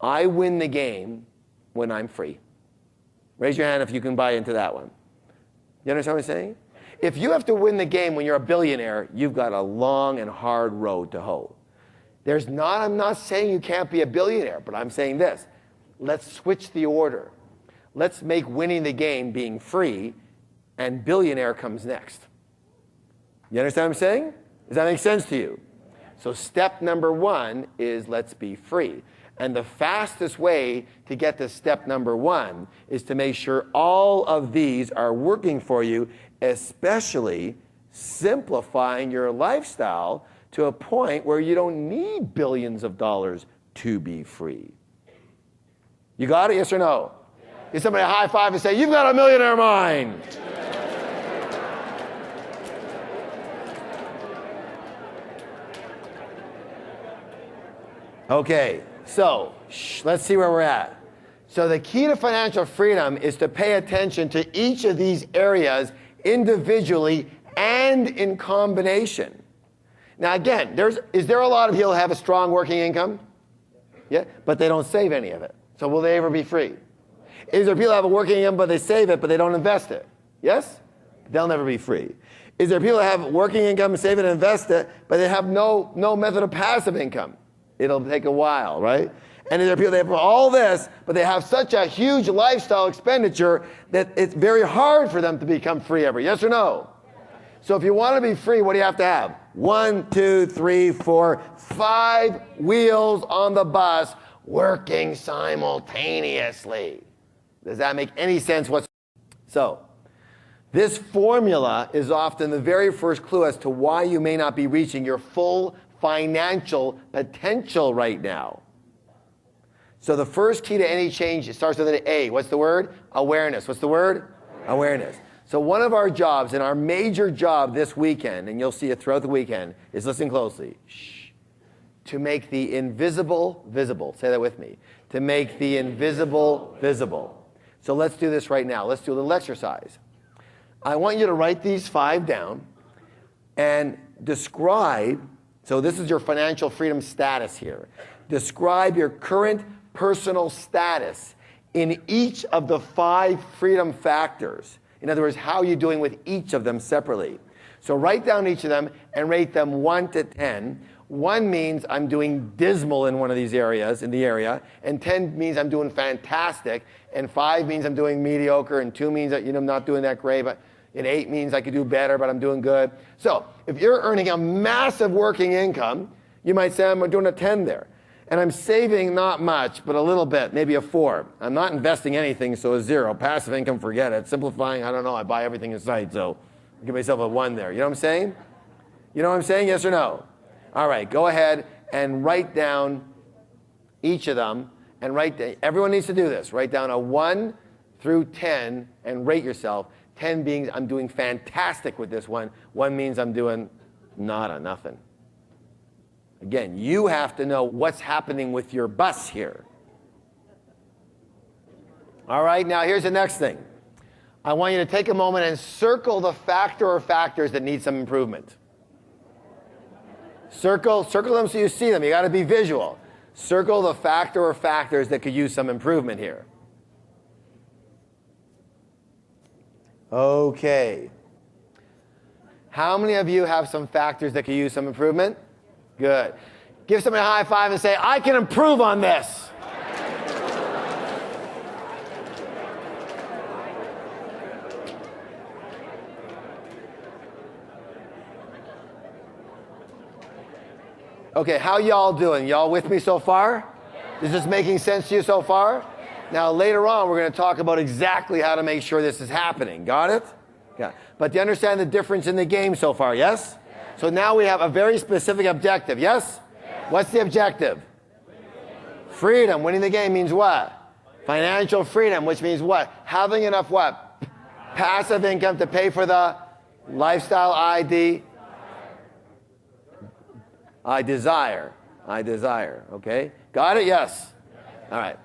I win the game when I'm free. Raise your hand if you can buy into that one. You understand what I'm saying? If you have to win the game when you're a billionaire, you've got a long and hard road to hoe. I'm not saying you can't be a billionaire, but I'm saying this. Let's switch the order. Let's make winning the game being free, and billionaire comes next. You understand what I'm saying? Does that make sense to you? So step number 1 is let's be free. And the fastest way to get to step number 1 is to make sure all of these are working for you, especially simplifying your lifestyle to a point where you don't need billions of dollars to be free. You got it, yes or no? Give somebody a high five and say, you've got a millionaire mind. Okay, so let's see where we're at. So the key to financial freedom is to pay attention to each of these areas individually and in combination. Now again, is there a lot of people who have a strong working income? Yeah, but they don't save any of it. So will they ever be free? Is there people who have a working income but they save it but they don't invest it? Yes? They'll never be free. Is there people who have working income, save it and invest it, but they have no method of passive income? It'll take a while, right? And is there people that have all this, but they have such a huge lifestyle expenditure that it's very hard for them to become free ever? Yes or no? So if you want to be free, what do you have to have? 1, 2, 3, 4, 5 wheels on the bus working simultaneously. Does that make any sense whatsoever? So, this formula is often the very first clue as to why you may not be reaching your full financial potential right now. So the first key to any change, it starts with an A. What's the word? Awareness. What's the word? Awareness. So one of our jobs, and our major job this weekend, and you'll see it throughout the weekend, is listen closely. Shh. To make the invisible visible. Say that with me. To make the invisible visible. So let's do this right now. Let's do a little exercise. I want you to write these 5 down and describe, so this is your financial freedom status here. Describe your current personal status in each of the 5 freedom factors. In other words, how are you doing with each of them separately? So write down each of them and rate them 1 to 10. 1 means I'm doing dismal in one of these areas, in the area, and 10 means I'm doing fantastic, and 5 means I'm doing mediocre, and 2 means that I'm not doing that great, and 8 means I could do better, but I'm doing good. So if you're earning a massive working income, you might say I'm doing a 10 there. And I'm saving not much, but a little bit, maybe a 4. I'm not investing anything, so a 0. Passive income, forget it. Simplifying, I don't know, I buy everything in sight, so I give myself a 1 there. You know what I'm saying? You know what I'm saying, yes or no? All right, go ahead and write down each of them. And everyone needs to do this. Write down a 1 through 10 and rate yourself. 10 being I'm doing fantastic with this one. 1 means I'm doing nada, nothing. Again, you have to know what's happening with your bus here. All right, now here's the next thing. I want you to take a moment and circle the factor or factors that need some improvement. Circle them so you see them. You got to be visual. Circle the factor or factors that could use some improvement here. Okay. How many of you have some factors that could use some improvement? Good. Give somebody a high five and say, I can improve on this. Okay, how y'all doing? Y'all with me so far? Is this making sense to you so far? Now, later on, we're going to talk about exactly how to make sure this is happening. Got it? Yeah. But do you understand the difference in the game so far, yes? So now we have a very specific objective, yes? What's the objective? Freedom. Winning the game means what? Financial freedom, which means what? Having enough what? Passive income to pay for the lifestyle I desire. Okay? Got it? Yes? All right.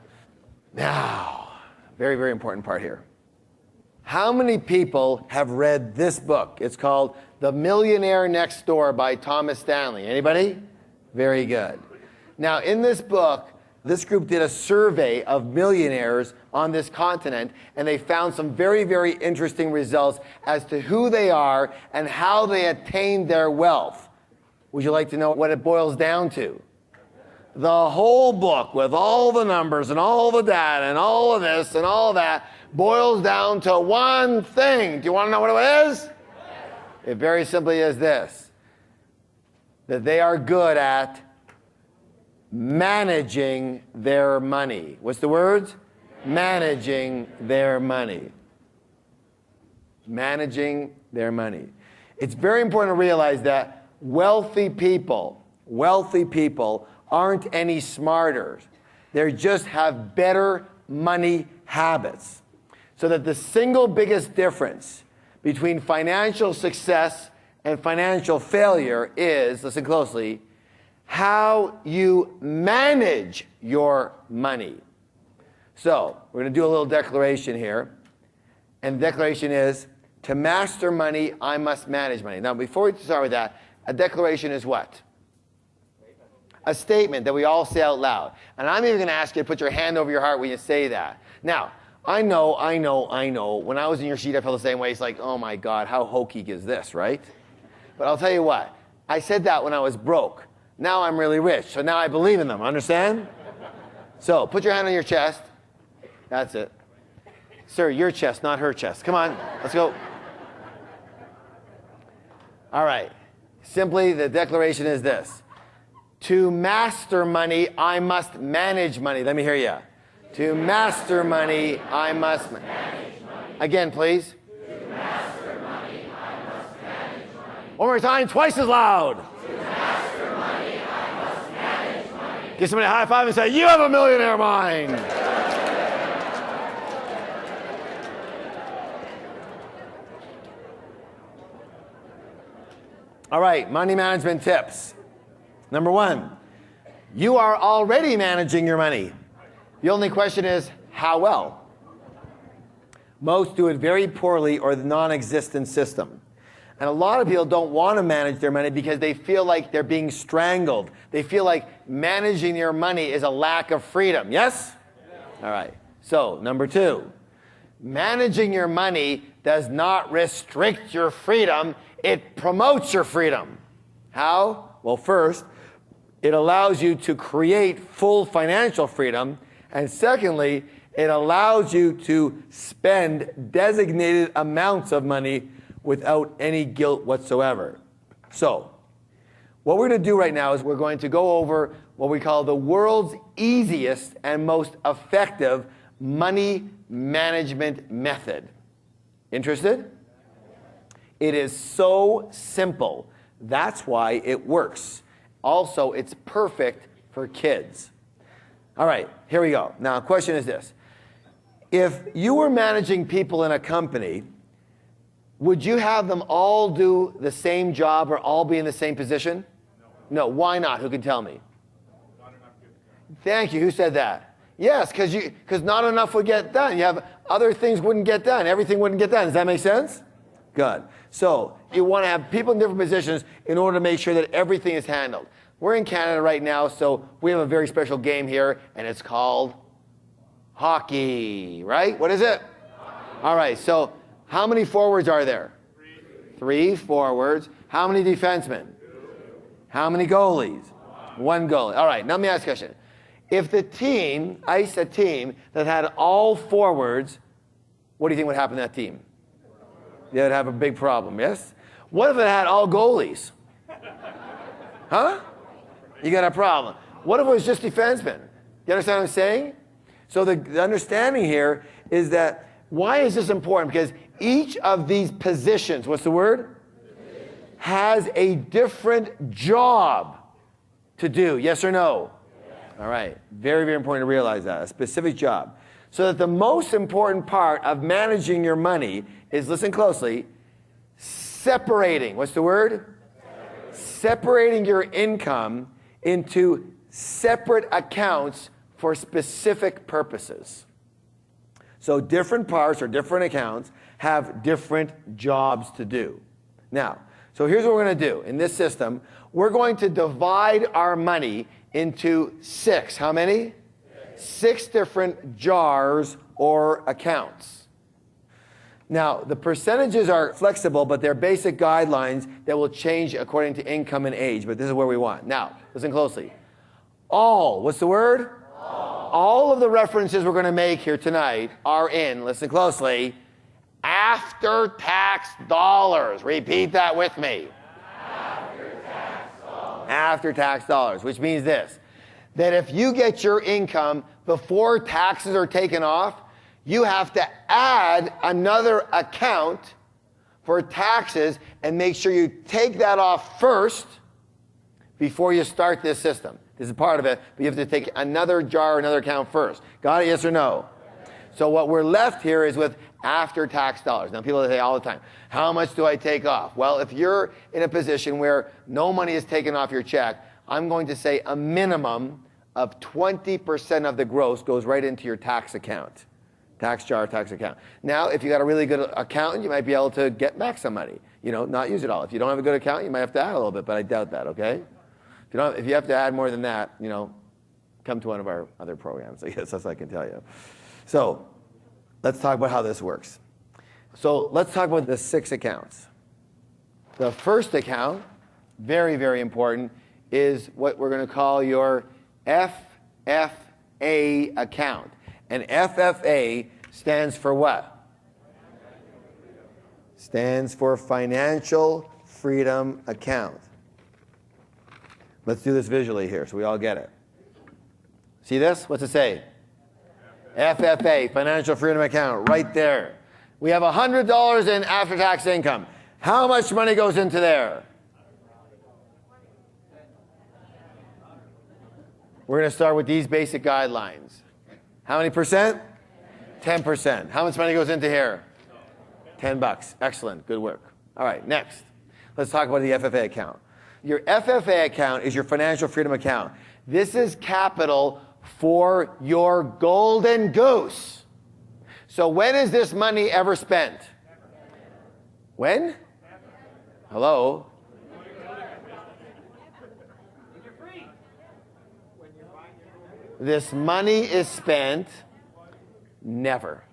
Now, very, very important part here. How many people have read this book? It's called The Millionaire Next Door by Thomas Stanley. Anybody? Very good. Now, in this book, this group did a survey of millionaires on this continent, and they found some very, very interesting results as to who they are and how they attained their wealth. Would you like to know what it boils down to? The whole book, with all the numbers and all the data and all of this and all that, boils down to one thing. Do you want to know what it is? It very simply is this: that they are good at managing their money. What's the words? Managing their money. Managing their money. It's very important to realize that wealthy people aren't any smarter. They just have better money habits. So that the single biggest difference between financial success and financial failure is, listen closely, how you manage your money. So, we're going to do a little declaration here. And the declaration is, to master money, I must manage money. Now, before we start with that, a declaration is what? A statement that we all say out loud. And I'm even going to ask you to put your hand over your heart when you say that. Now, I know. When I was in your seat, I felt the same way. It's like, oh my God, how hokey is this, right? But I'll tell you what. I said that when I was broke. Now I'm really rich. So now I believe in them. Understand? So put your hand on your chest. That's it. Sir, your chest, not her chest. Come on. Let's go. All right. Simply, the declaration is this. To master money, I must manage money. Let me hear you. To master money, I must manage money. Again, please. To master money, I must manage money. One more time, twice as loud. To master money, I must manage money. Give somebody a high five and say, you have a millionaire mind. All right, money management tips. Number 1, you are already managing your money. The only question is, how well? Most do it very poorly or the non-existent system. And a lot of people don't want to manage their money because they feel like they're being strangled. They feel like managing your money is a lack of freedom. Yes? All right. So, number 2, managing your money does not restrict your freedom. It promotes your freedom. How? Well, first, it allows you to create full financial freedom. And secondly, it allows you to spend designated amounts of money without any guilt whatsoever. So, what we're going to do right now is we're going to go over what we call the world's easiest and most effective money management method. Interested? It is so simple. That's why it works. Also, it's perfect for kids. All right, here we go. Now, the question is this. If you were managing people in a company, would you have them all do the same job or all be in the same position? No. Why not? Who can tell me? Thank you. Who said that? Yes, because not enough would get done. You have other things wouldn't get done. Everything wouldn't get done. Does that make sense? Good. So you want to have people in different positions in order to make sure that everything is handled. We're in Canada right now, so we have a very special game here, and it's called hockey, right? What is it? All right, so how many forwards are there? 3 forwards. How many defensemen? 2. How many goalies? 1 goalie. All right, now let me ask a question. If the team, iced a team that had all forwards, what do you think would happen to that team? They would have a big problem, yes? What if it had all goalies? Huh? You got a problem. What if it was just defensemen? You understand what I'm saying? So the understanding here is that, why is this important? Because each of these positions, what's the word? Has a different job to do. Yes or no? All right. Very, very important to realize that. A specific job. So that the most important part of managing your money is, listen closely, separating. What's the word? Separating your income into separate accounts for specific purposes. So different parts or different accounts have different jobs to do. Now, so here's what we're going to do. In this system, we're going to divide our money into 6. How many? 6 different jars or accounts. Now, the percentages are flexible, but they're basic guidelines that will change according to income and age, but this is where we want. Now, listen closely. All, what's the word? All of the references we're going to make here tonight are in, listen closely, after-tax dollars. Repeat that with me. After-tax dollars. After-tax dollars, which means this, that if you get your income before taxes are taken off, you have to add another account for taxes and make sure you take that off first before you start this system. This is part of it, but you have to take another jar, another account first. Got it? Yes or no? So what we're left here is with after-tax dollars. Now people say all the time, how much do I take off? Well, if you're in a position where no money is taken off your check, I'm going to say a minimum of 20% of the gross goes right into your tax account. Tax jar, tax account. Now, if you got a really good accountant, you might be able to get back some money. You know, not use it all. If you don't have a good accountant, you might have to add a little bit, but I doubt that, okay? If you have to add more than that, you know, come to one of our other programs. I guess that's what I can tell you. So, let's talk about how this works. So, let's talk about the 6 accounts. The first account, very, very important, is what we're going to call your FFA account. And FFA stands for what? Stands for Financial Freedom Account. Let's do this visually here so we all get it. See this? What's it say? FFA, Financial Freedom Account, right there. We have $100 in after-tax income. How much money goes into there? We're going to start with these basic guidelines. How many percent? 10%. How much money goes into here? $10. Excellent. Good work. All right, next. Let's talk about the FFA account. Your FFA account is your financial freedom account. This is capital for your golden goose. So when is this money ever spent? When? Hello? This money is spent never.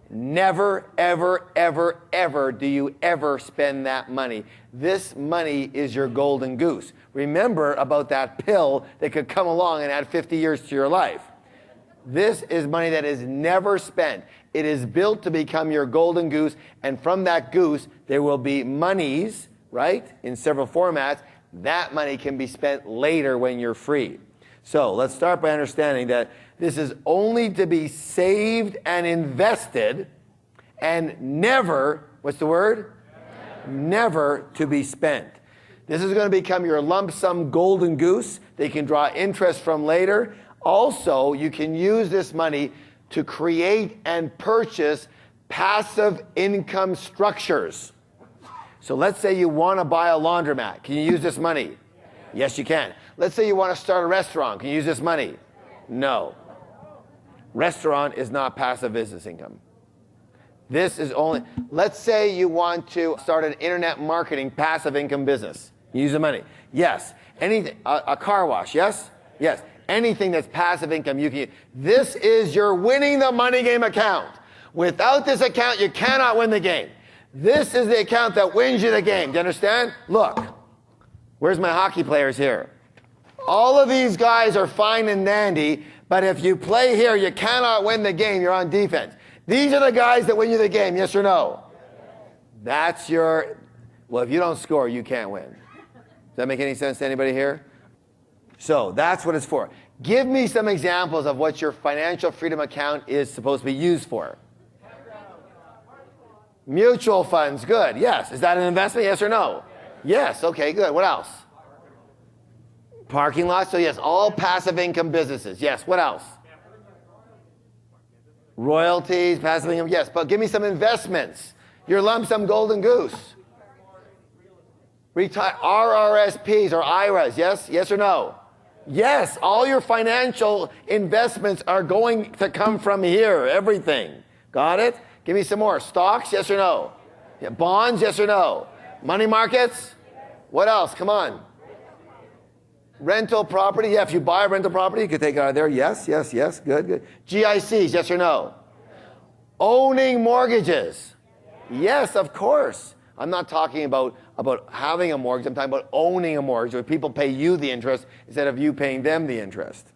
Never, ever, ever, ever do you ever spend that money. This money is your golden goose. Remember about that pill that could come along and add 50 years to your life. This is money that is never spent. It is built to become your golden goose, and from that goose, there will be monies, right, in several formats. That money can be spent later when you're free. So let's start by understanding that this is only to be saved and invested and never, what's the word? Never to be spent. This is going to become your lump sum golden goose that you can draw interest from later. Also, you can use this money to create and purchase passive income structures. So let's say you want to buy a laundromat. Can you use this money? Yes, you can. Let's say you want to start a restaurant. Can you use this money? No. Restaurant is not passive business income. This is only, let's say you want to start an internet marketing passive income business. You use the money. Yes. Anything, a car wash, yes? Yes. Anything that's passive income, you can. This is your winning the money game account. Without this account, you cannot win the game. This is the account that wins you the game. Do you understand? Look, where's my hockey players here? All of these guys are fine and dandy, but if you play here, you cannot win the game. You're on defense. These are the guys that win you the game, yes or no? That's your, well, if you don't score, you can't win. Does that make any sense to anybody here? So that's what it's for. Give me some examples of what your financial freedom account is supposed to be used for. Mutual funds, good, yes. Is that an investment, yes or no? Yes, okay, good. What else? Parking lots, so yes, all passive income businesses. Yes, what else? Royalties, passive income, yes. But give me some investments. Your lump sum golden goose. RRSPs or IRAs, yes? Yes or no? Yes, all your financial investments are going to come from here, everything. Got it? Give me some more. Stocks, yes or no? Yeah, bonds, yes or no? Money markets? What else? Come on. Rental property, yeah, if you buy a rental property, you could take it out of there. Yes, yes, yes, good, good. GICs, yes or no? Owning mortgages. Yes, of course. I'm not talking about having a mortgage. I'm talking about owning a mortgage where people pay you the interest instead of you paying them the interest.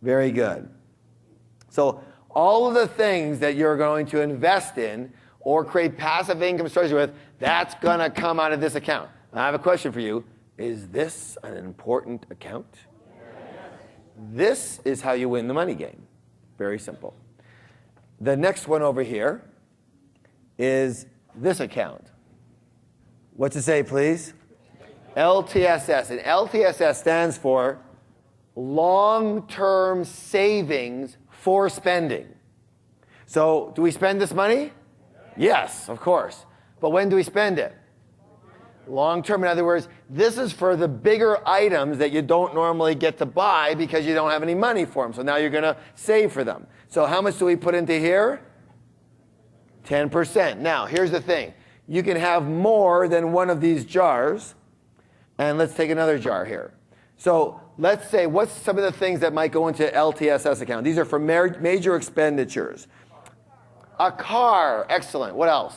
Very good. So all of the things that you're going to invest in or create passive income structures with, that's going to come out of this account. I have a question for you. Is this an important account? This is how you win the money game. Very simple. The next one over here is this account. What's it say, please? LTSS. And LTSS stands for long-term savings for spending. So do we spend this money? Yes, of course. But when do we spend it? Long-term, in other words, this is for the bigger items that you don't normally get to buy because you don't have any money for them. So now you're going to save for them. So how much do we put into here? 10%. Now, here's the thing. You can have more than one of these jars. And let's take another jar here. So let's say, what's some of the things that might go into LTSS account? These are for major expenditures. A car, excellent. What else?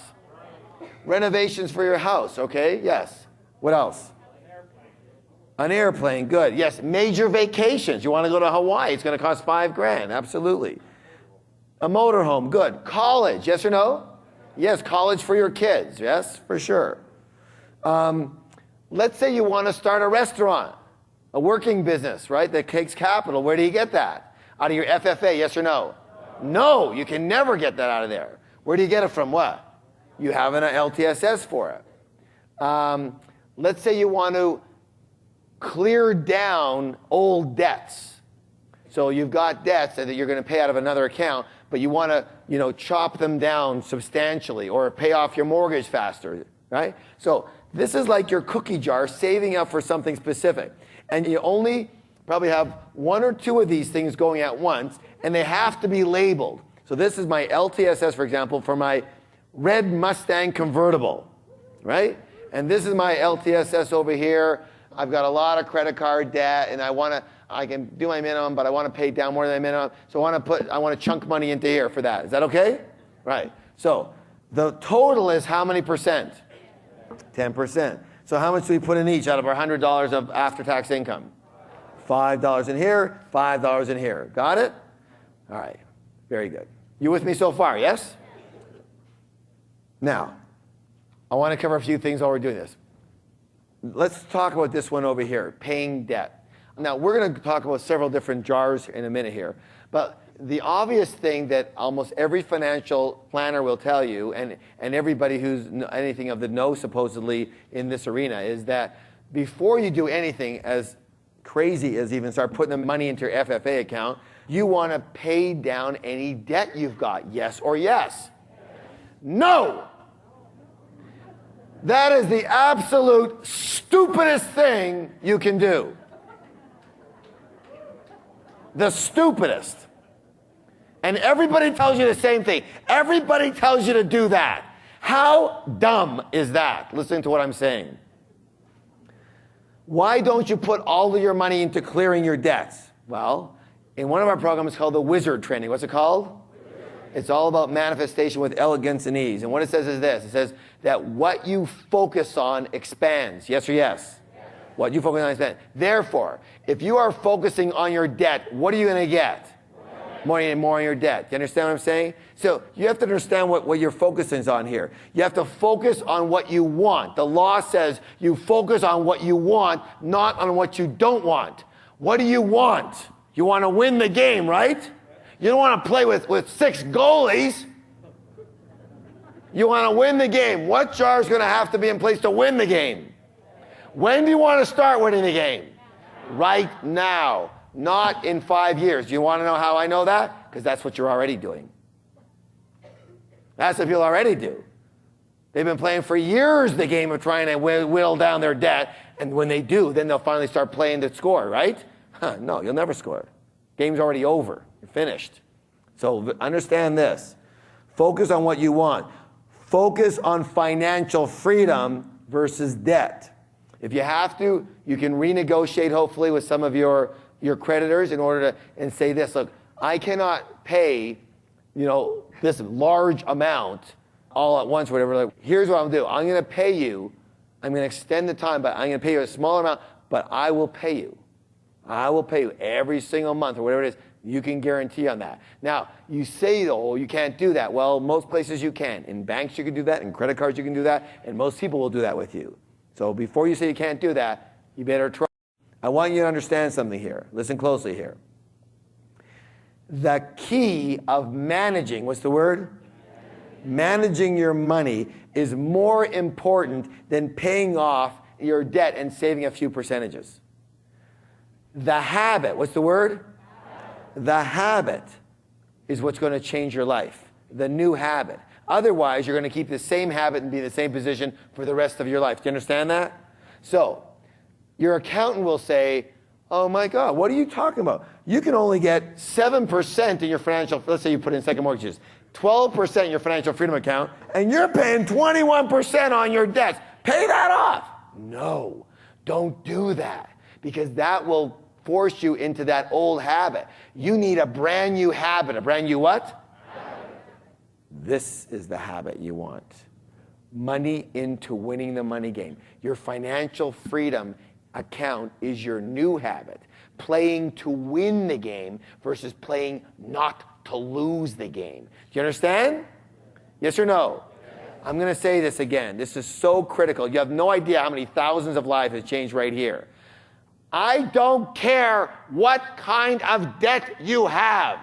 Renovations for your house, okay? Yes. What else? An airplane, good. Yes, major vacations. You want to go to Hawaii, it's going to cost $5,000, absolutely. A motorhome, good. College, yes or no? Yes, college for your kids, yes, for sure. Let's say you want to start a restaurant, a working business, right, that takes capital. Where do you get that? Out of your FFA, yes or no? No, you can never get that out of there. Where do you get it from? What? You have an LTSS for it. Let's say you want to clear down old debts. So you've got debts that you're going to pay out of another account, but you want to, chop them down substantially or pay off your mortgage faster, right? So this is like your cookie jar, saving up for something specific. And you only probably have one or two of these things going at once, and they have to be labeled. So this is my LTSS, for example, for my red Mustang convertible, right? And this is my LTSS over here. I've got a lot of credit card debt, and I can do my minimum, but I want to pay down more than my minimum. So I want to chunk money into here for that. Is that okay? Right. So the total is how many percent? 10%. So how much do we put in each out of our $100 of after-tax income? $5 in here, $5 in here. Got it? All right. Very good. You with me so far, yes? Now, I want to cover a few things while we're doing this. Let's talk about this one over here, paying debt. Now, we're going to talk about several different jars in a minute here. But the obvious thing that almost every financial planner will tell you, and everybody who's anything of the know supposedly in this arena, is that before you do anything as crazy as even start putting the money into your FFA account, you want to pay down any debt you've got. Yes or yes? No! That is the absolute stupidest thing you can do. The stupidest. And everybody tells you the same thing. Everybody tells you to do that. How dumb is that? Listen to what I'm saying. Why don't you put all of your money into clearing your debts? Well, in one of our programs called the Wizard Training. What's it called? It's all about manifestation with elegance and ease. And what it says is this. It says that what you focus on expands. Yes or yes? What you focus on expands. Therefore, if you are focusing on your debt, what are you going to get? More on your debt. Do you understand what I'm saying? So you have to understand what you're focusing on here. You have to focus on what you want. The law says you focus on what you want, not on what you don't want. What do you want? You want to win the game, right? You don't want to play with 6 goalies. You want to win the game. What jar is going to have to be in place to win the game? When do you want to start winning the game? Right now. Not in 5 years. Do you want to know how I know that? Because that's what you're already doing. That's what people already do. They've been playing for years the game of trying to whittle down their debt, and when they do, then they'll finally start playing to score, right? No, you'll never score. Game's already over. You're finished. So understand this. Focus on what you want. Focus on financial freedom versus debt. If you have to, you can renegotiate, hopefully, with some of your creditors in order to, and say this, look, I cannot pay, this large amount all at once, whatever. Like, here's what I'm going to do. I'm going to pay you. I'm going to extend the time, but I'm going to pay you a smaller amount, but I will pay you. I will pay you every single month or whatever it is. You can guarantee on that. Now, you say, oh, you can't do that. Well, most places you can. In banks you can do that. In credit cards you can do that. And most people will do that with you. So before you say you can't do that, you better try. I want you to understand something here. Listen closely here. The key of managing, what's the word? Managing your money is more important than paying off your debt and saving a few percentages. The habit, what's the word? The habit is what's going to change your life. The new habit. Otherwise, you're going to keep the same habit and be in the same position for the rest of your life. Do you understand that? So, your accountant will say, oh my God, what are you talking about? You can only get 7% in your financial, let's say you put in second mortgages, 12% in your financial freedom account, and you're paying 21% on your debts. Pay that off. No, don't do that, because that will force you into that old habit. You need a brand new habit. A brand new what? Habit. This is the habit you want. Money into winning the money game. Your financial freedom account is your new habit. Playing to win the game versus playing not to lose the game. Do you understand? Yes or no? I'm going to say this again. This is so critical. You have no idea how many thousands of lives have changed right here. I don't care what kind of debt you have.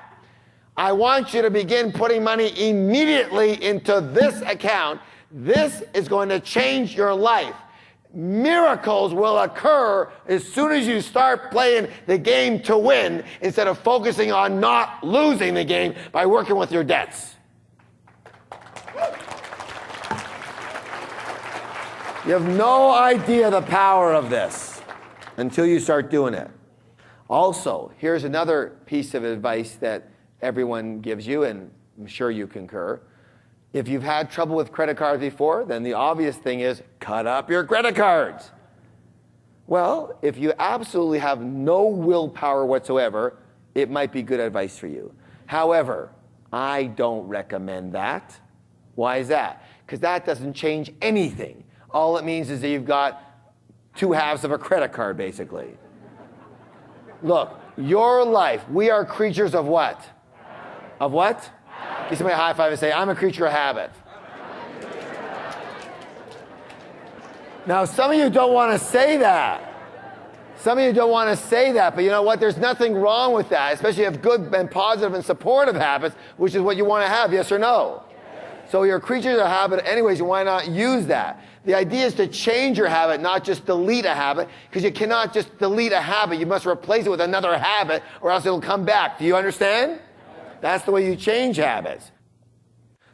I want you to begin putting money immediately into this account. This is going to change your life. Miracles will occur as soon as you start playing the game to win instead of focusing on not losing the game by working with your debts. You have no idea the power of this until you start doing it. Also, here's another piece of advice that everyone gives you, and I'm sure you concur. If you've had trouble with credit cards before, then the obvious thing is cut up your credit cards. Well, if you absolutely have no willpower whatsoever, it might be good advice for you. However, I don't recommend that. Why is that? Because that doesn't change anything. All it means is that you've got 2 halves of a credit card, basically. Look, your life, we are creatures of what? Of what? Give somebody a high five and say, I'm a creature of habit. Now, some of you don't want to say that. Some of you don't want to say that, but you know what? There's nothing wrong with that, especially if you have good and positive and supportive habits, which is what you want to have, yes or no? So you're creatures of habit anyways, why not use that? The idea is to change your habit, not just delete a habit, because you cannot just delete a habit. You must replace it with another habit, or else it'll come back. Do you understand? That's the way you change habits.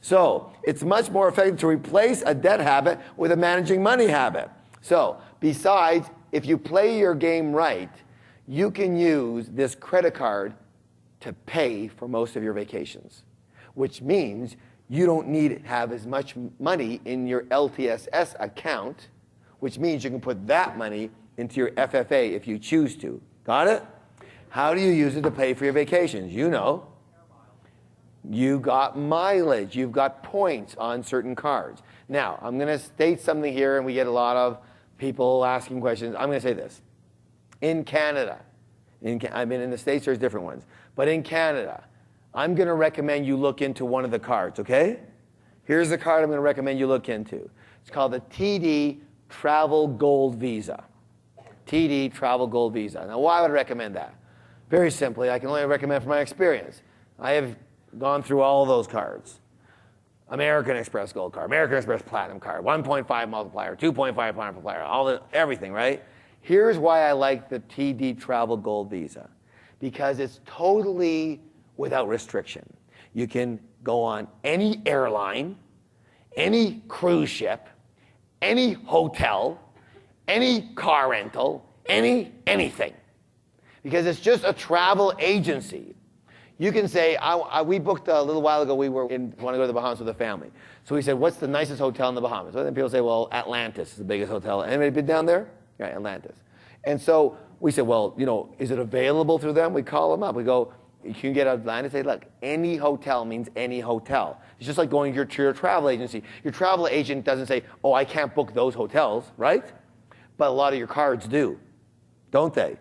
So it's much more effective to replace a debt habit with a managing money habit. So besides, if you play your game right, you can use this credit card to pay for most of your vacations, which means you don't need to have as much money in your LTSS account, which means you can put that money into your FFA if you choose to. Got it? How do you use it to pay for your vacations? You know. You got mileage. You've got points on certain cards. Now, I'm going to state something here, and we get a lot of people asking questions. I'm going to say this. In Canada, I mean, in the States, there's different ones. But in Canada, I'm going to recommend you look into one of the cards, okay? Here's the card I'm going to recommend you look into. It's called the TD Travel Gold Visa. TD Travel Gold Visa. Now, why would I recommend that? Very simply, I can only recommend from my experience. I have gone through all of those cards. American Express Gold Card, American Express Platinum Card, 1.5 multiplier, 2.5 multiplier, everything, right? Here's why I like the TD Travel Gold Visa. Because it's totally without restriction. You can go on any airline, any cruise ship, any hotel, any car rental, anything. Because it's just a travel agency. You can say, we booked a little while ago, want to go to the Bahamas with a family. So we said, what's the nicest hotel in the Bahamas? Well, then people say, well, Atlantis is the biggest hotel. Anybody been down there? Yeah, Atlantis. And so we said, well, is it available through them? We call them up. We go, you can get Atlantis. Say, look, any hotel means any hotel. It's just like going to your travel agency. Your travel agent doesn't say, oh, I can't book those hotels, right? But a lot of your cards do, don't they?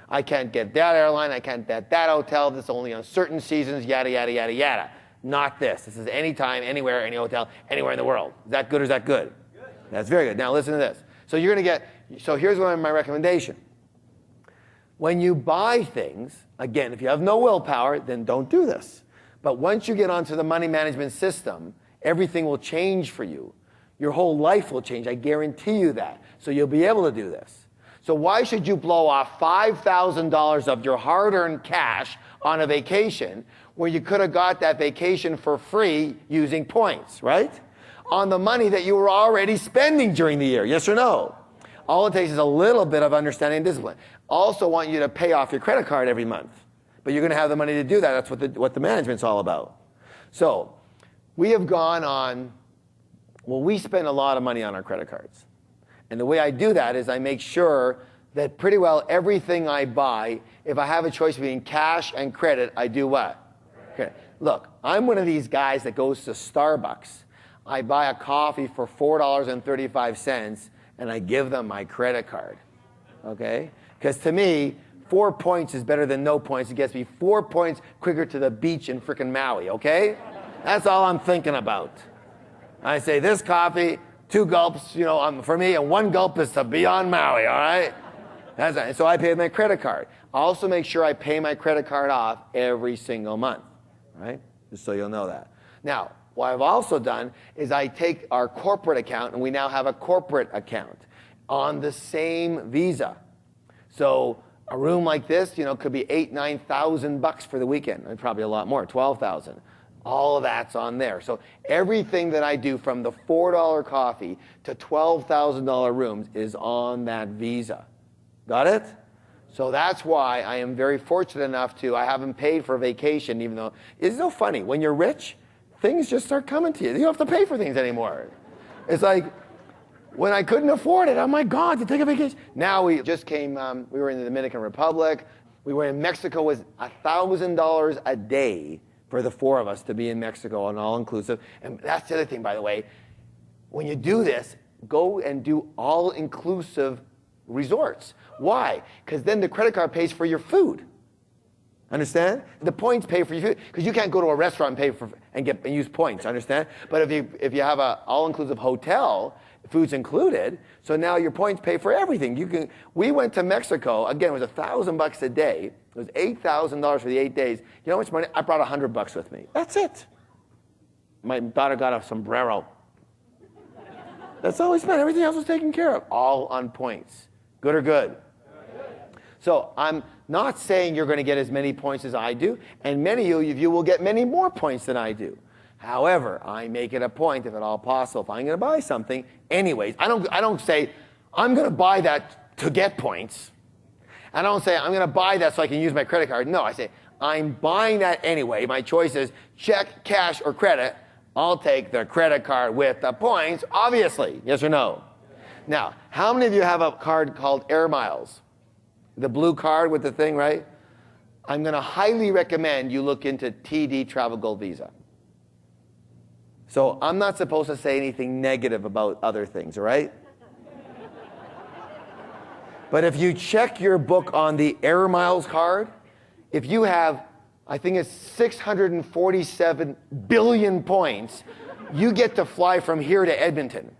I can't get that airline, I can't get that hotel, this is only on certain seasons, yada, yada, yada, yada. Not this. This is anytime, anywhere, any hotel, anywhere in the world. Is that good or is that good? Good. That's very good. Now listen to this. So here's my recommendation. When you buy things, again, if you have no willpower, then don't do this. But once you get onto the money management system, everything will change for you. Your whole life will change. I guarantee you that. So you'll be able to do this. So why should you blow off $5,000 of your hard-earned cash on a vacation where you could have got that vacation for free using points, right? On the money that you were already spending during the year, yes or no? All it takes is a little bit of understanding and discipline. Also want you to pay off your credit card every month. But you're going to have the money to do that. That's what the management's all about. So we have gone on, we spend a lot of money on our credit cards. And the way I do that is I make sure that pretty well everything I buy, if I have a choice between cash and credit, I do what? Okay. Look, I'm one of these guys that goes to Starbucks. I buy a coffee for $4.35 and I give them my credit card. Okay? Because to me, 4 points is better than no points. It gets me 4 points quicker to the beach in frickin' Maui, okay? That's all I'm thinking about. I say this coffee, 2 gulps, for me, and 1 gulp is to be on Maui, all right? So I pay with my credit card. I also make sure I pay my credit card off every single month, right? Just so you'll know that. Now, what I've also done is I take our corporate account, and we now have a corporate account on the same Visa. So a room like this, could be $8,000-9,000 for the weekend, and probably a lot more, $12,000. All of that's on there. So everything that I do from the $4 coffee to $12,000 rooms is on that Visa. Got it? So that's why I am very fortunate enough I haven't paid for vacation, even though, it's so funny. When you're rich, things just start coming to you. You don't have to pay for things anymore. It's like, when I couldn't afford it, oh my God, to take a vacation. Now we just came, we were in the Dominican Republic. We were in Mexico, was $1,000 a day for the 4 of us to be in Mexico on all-inclusive. And that's the other thing, by the way. When you do this, go and do all-inclusive resorts. Why? Because then the credit card pays for your food. Understand? The points pay for your food. Because you can't go to a restaurant and pay for and use points. Understand? But if you have an all-inclusive hotel, food's included. So now your points pay for everything. We went to Mexico. Again, it was $1,000 a day. It was $8,000 for the 8 days. You know how much money? I brought $100 with me. That's it. my daughter got a sombrero. That's all we spent. Everything else was taken care of. All on points. Good or good? So I'm not saying you're going to get as many points as I do, and many of you will get many more points than I do. However, I make it a point, if at all possible, if I'm going to buy something, anyways, I don't say, I'm going to buy that to get points. I don't say, I'm going to buy that so I can use my credit card. No, I say, I'm buying that anyway. My choice is check, cash, or credit. I'll take the credit card with the points, obviously. Yes or no? Now, how many of you have a card called Air Miles? The blue card with the thing, right? I'm going to highly recommend you look into TD Travel Gold Visa. So I'm not supposed to say anything negative about other things, all right? But if you check your book on the Air Miles card, if you have, I think it's 647 billion points, you get to fly from here to Edmonton.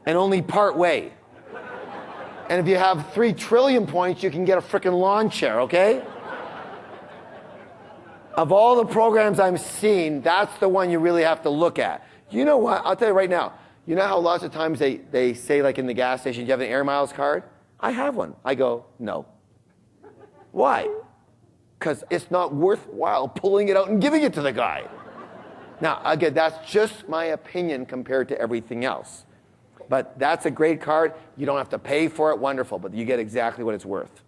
And only part way. And if you have 3 trillion points, you can get a frickin' lawn chair, okay? Of all the programs I'm seeing, that's the one you really have to look at. You know what? I'll tell you right now. You know how lots of times they say, like in the gas station, you have an Air Miles card? I have one. I go, no. Why? Because it's not worthwhile pulling it out and giving it to the guy. Now, again, that's just my opinion compared to everything else. But that's a great card. You don't have to pay for it. Wonderful. But you get exactly what it's worth.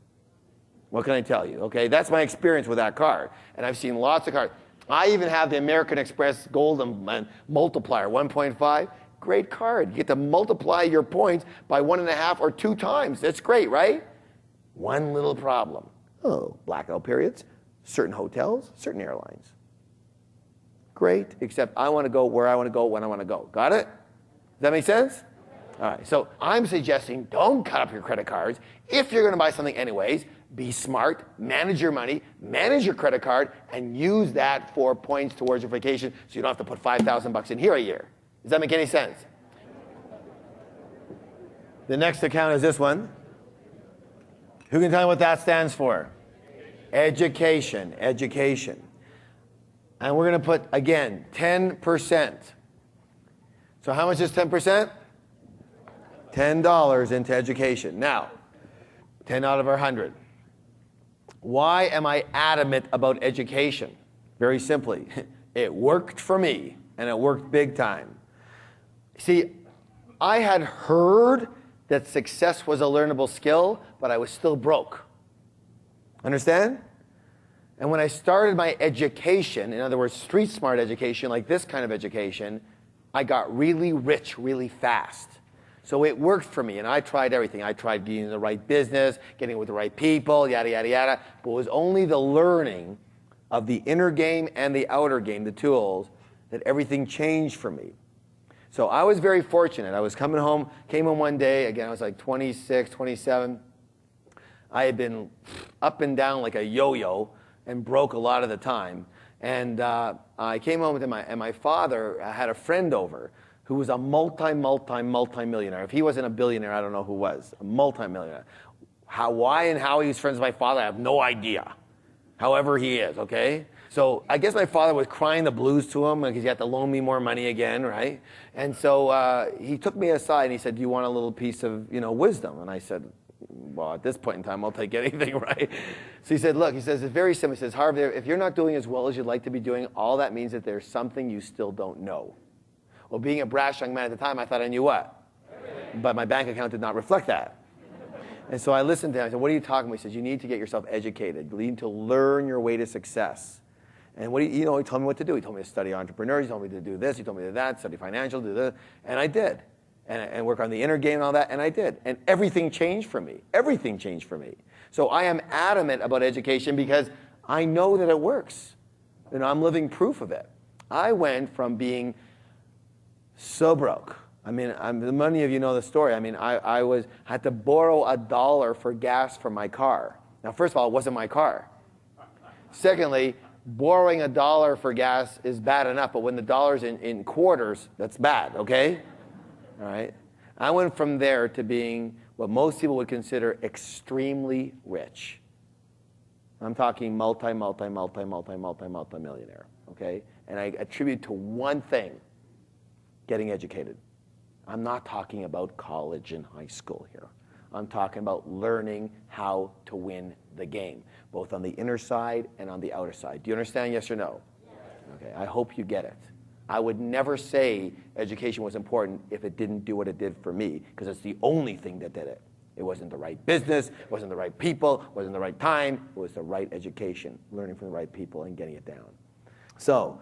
What can I tell you? Okay, that's my experience with that card. And I've seen lots of cards. I even have the American Express Gold and Multiplier 1.5. Great card. You get to multiply your points by 1.5 or 2 times. That's great, right? One little problem. Oh, blackout periods, certain hotels, certain airlines. Great, except I want to go where I want to go when I want to go. Got it? Does that make sense? All right, so I'm suggesting don't cut up your credit cards. If you're going to buy something anyways, be smart, manage your money, manage your credit card, and use that for points towards your vacation so you don't have to put $5,000 in here a year. Does that make any sense? The next account is this one. Who can tell me what that stands for? Education. Education. And we're going to put, again, 10%. So how much is 10%? $10 into education. Now, 10 out of our 100. Why am I adamant about education? Very simply, it worked for me, and it worked big time. See, I had heard that success was a learnable skill, but I was still broke. Understand? And when I started my education, in other words, street smart education, like this kind of education, I got really rich really fast. So it worked for me, and I tried everything. I tried getting in the right business, getting with the right people, yada, yada, yada. But it was only the learning of the inner game and the outer game, the tools, that everything changed for me. So I was very fortunate. I was came home one day, again, I was like 26, 27. I had been up and down like a yo-yo and broke a lot of the time. And I came home with him, and my father had a friend over who was a multi-millionaire. If he wasn't a billionaire, I don't know who was. A multi-millionaire. Why and how he was friends with my father, I have no idea. However he is, okay? So I guess my father was crying the blues to him because he had to loan me more money again, right? And so he took me aside and he said, do you want a little piece of, wisdom? And I said, well, at this point in time, I'll take anything, right? So he said, look, he says, it's very simple. He says, Harv, if you're not doing as well as you'd like to be doing, all that means that there's something you still don't know. Well, being a brash young man at the time, I thought I knew what? But my bank account did not reflect that. And so I listened to him. I said, what are you talking about? He says, you need to get yourself educated. You need to learn your way to success. And he told me what to do. He told me to study entrepreneurs. He told me to do this. He told me to do that, study financial, do this. And I did. And work on the inner game and all that. And I did. And everything changed for me. Everything changed for me. So I am adamant about education because I know that it works. I'm living proof of it. I went from being so broke. Many of you know the story. I had to borrow $1 for gas for my car. Now, first of all, it wasn't my car. Secondly, borrowing $1 for gas is bad enough, but when the dollar's in quarters, that's bad, okay? All right? I went from there to being what most people would consider extremely rich. I'm talking multi-millionaire, okay? And I attribute to one thing, getting educated. I'm not talking about college and high school here. I'm talking about learning how to win the game, both on the inner side and on the outer side. Do you understand, yes or no? Yes. Okay, I hope you get it. I would never say education was important if it didn't do what it did for me, because it's the only thing that did it. It wasn't the right business, it wasn't the right people, it wasn't the right time, it was the right education, learning from the right people and getting it down. So,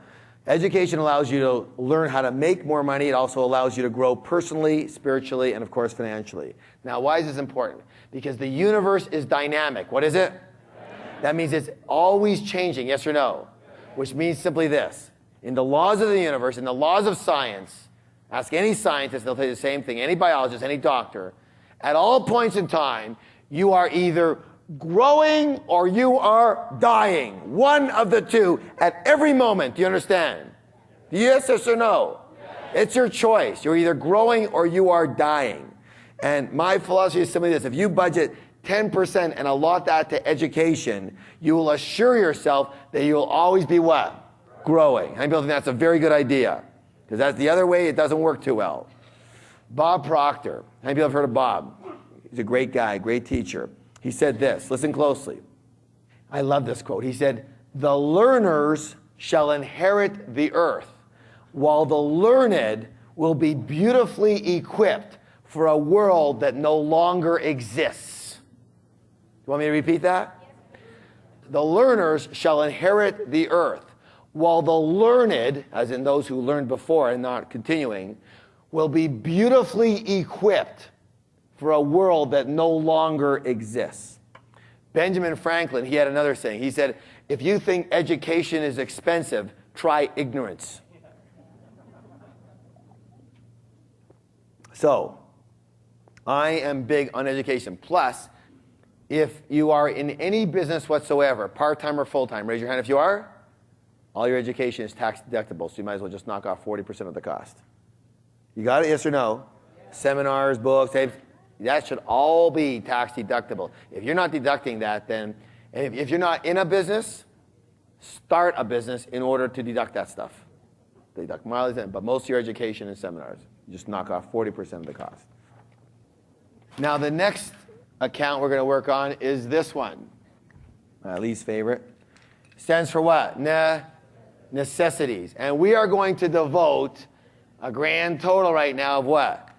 education allows you to learn how to make more money. It also allows you to grow personally, spiritually, and of course financially. Now, why is this important? Because the universe is dynamic. What is it? That means it's always changing, yes or no? Which means simply this. In the laws of the universe, in the laws of science, ask any scientist, they'll tell you the same thing, any biologist, any doctor, at all points in time, you are either growing or you are dying. One of the two at every moment. Do you understand? Yes or no? It's your choice. You're either growing or you are dying. And my philosophy is simply this. If you budget 10% and allot that to education, you will assure yourself that you will always be what? Growing. How many people think that's a very good idea? Because that's the other way, it doesn't work too well. Bob Proctor. How many people have heard of Bob? He's a great guy, great teacher. He said this, listen closely. I love this quote. He said, "The learners shall inherit the earth, while the learned will be beautifully equipped for a world that no longer exists." You want me to repeat that? The learners shall inherit the earth, while the learned, as in those who learned before and not continuing, will be beautifully equipped for a world that no longer exists. Benjamin Franklin, he had another saying. He said, if you think education is expensive, try ignorance. So, I am big on education. Plus, if you are in any business whatsoever, part-time or full-time, raise your hand if you are. All your education is tax deductible, so you might as well just knock off 40% of the cost. You got it, yes or no? Yes. Seminars, books, tapes, that should all be tax deductible. If you're not deducting that, then, and if you're not in a business, start a business in order to deduct that stuff. Deduct mileage, but most of your education is seminars. You just knock off 40% of the cost. Now, the next account we're going to work on is this one. My least favorite. Stands for what? Necessities. And we are going to devote a grand total right now of what?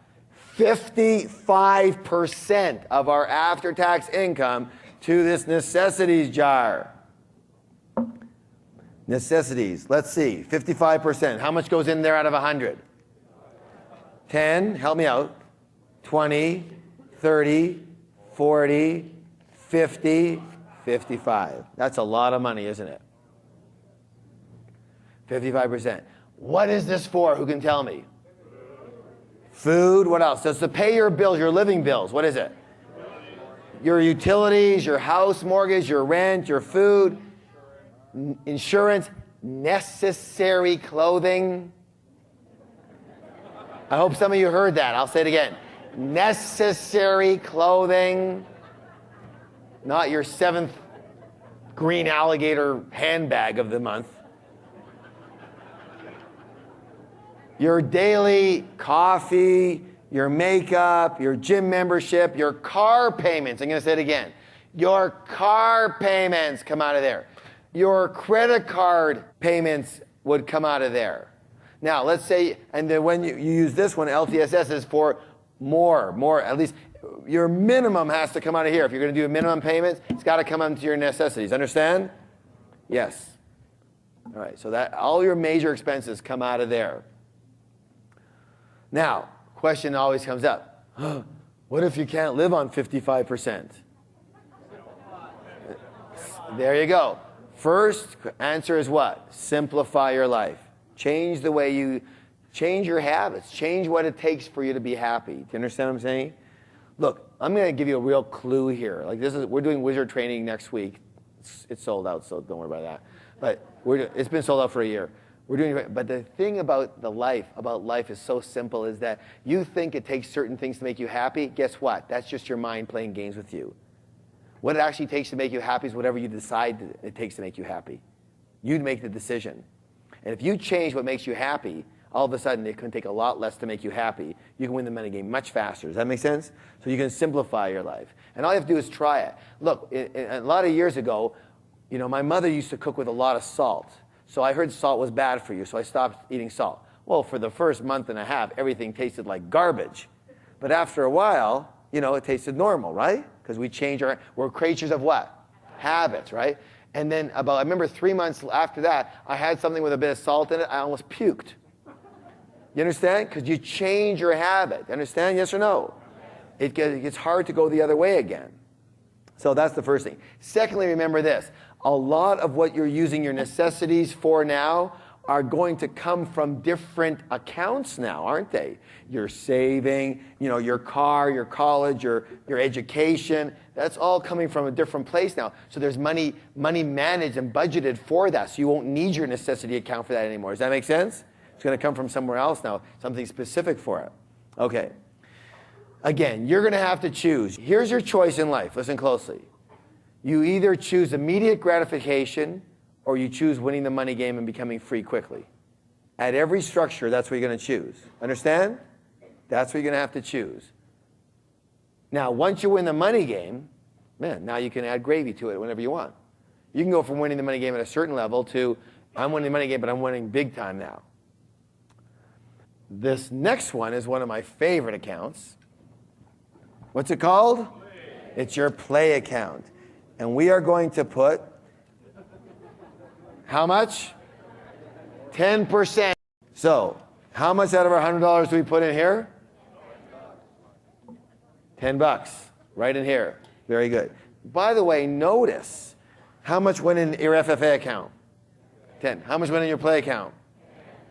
55% of our after-tax income to this necessities jar. Necessities. Let's see. 55%. How much goes in there out of 100? 10. Help me out. 20, 30, 40, 50, 55. That's a lot of money, isn't it? 55%. What is this for? Who can tell me? Food. What else? Does to pay your bills, your living bills. What is it? Your utilities, your house mortgage, your rent, your food, insurance, necessary clothing. I hope some of you heard that. I'll say it again. Necessary clothing. Not your 7th green alligator handbag of the month. Your daily coffee, your makeup, your gym membership, your car payments. I'm going to say it again. Your car payments come out of there. Your credit card payments would come out of there. Now, let's say, and then when you use this one, LTSS is for more, at least your minimum has to come out of here. If you're going to do a minimum payments, it's got to come into your necessities. Understand? Yes. All right, so that all your major expenses come out of there. Now, question always comes up. What if you can't live on 55%? There you go. First answer is what? Simplify your life. Change the way you, change your habits. Change what it takes for you to be happy. Do you understand what I'm saying? Look, I'm going to give you a real clue here. Like we're doing wizard training next week. It's sold out, so don't worry about that. But it's been sold out for a year. We're doing it, but the thing about life is so simple, is that you think it takes certain things to make you happy. Guess what? That's just your mind playing games with you. What it actually takes to make you happy is whatever you decide it takes to make you happy. You make the decision. And if you change what makes you happy, all of a sudden it can take a lot less to make you happy. You can win the money game much faster. Does that make sense? So you can simplify your life. And all you have to do is try it. Look, a lot of years ago, my mother used to cook with a lot of salt. So I heard salt was bad for you, so I stopped eating salt. Well, for the first month and a half, everything tasted like garbage. But after a while, it tasted normal, right? Because we're creatures of what? Habits, right? And then I remember 3 months after that, I had something with a bit of salt in it. I almost puked. You understand? Because you change your habit. You understand? Yes or no? It gets hard to go the other way again. So that's the first thing. Secondly, remember this. A lot of what you're using your necessities for now are going to come from different accounts now, aren't they? Your saving, your car, your college, your education. That's all coming from a different place now. So there's money managed and budgeted for that. So you won't need your necessity account for that anymore. Does that make sense? It's going to come from somewhere else now, something specific for it. Okay. Again, you're going to have to choose. Here's your choice in life. Listen closely. You either choose immediate gratification or you choose winning the money game and becoming free quickly. At every structure, that's what you're going to choose. Understand? That's what you're going to have to choose. Now, once you win the money game, now you can add gravy to it whenever you want. You can go from winning the money game at a certain level to, I'm winning the money game, but I'm winning big time now. This next one is one of my favorite accounts. What's it called? It's your play account. And we are going to put, how much? 10%. So, how much out of our $100 do we put in here? $10. Right in here. Very good. By the way, notice how much went in your FFA account? 10. How much went in your play account?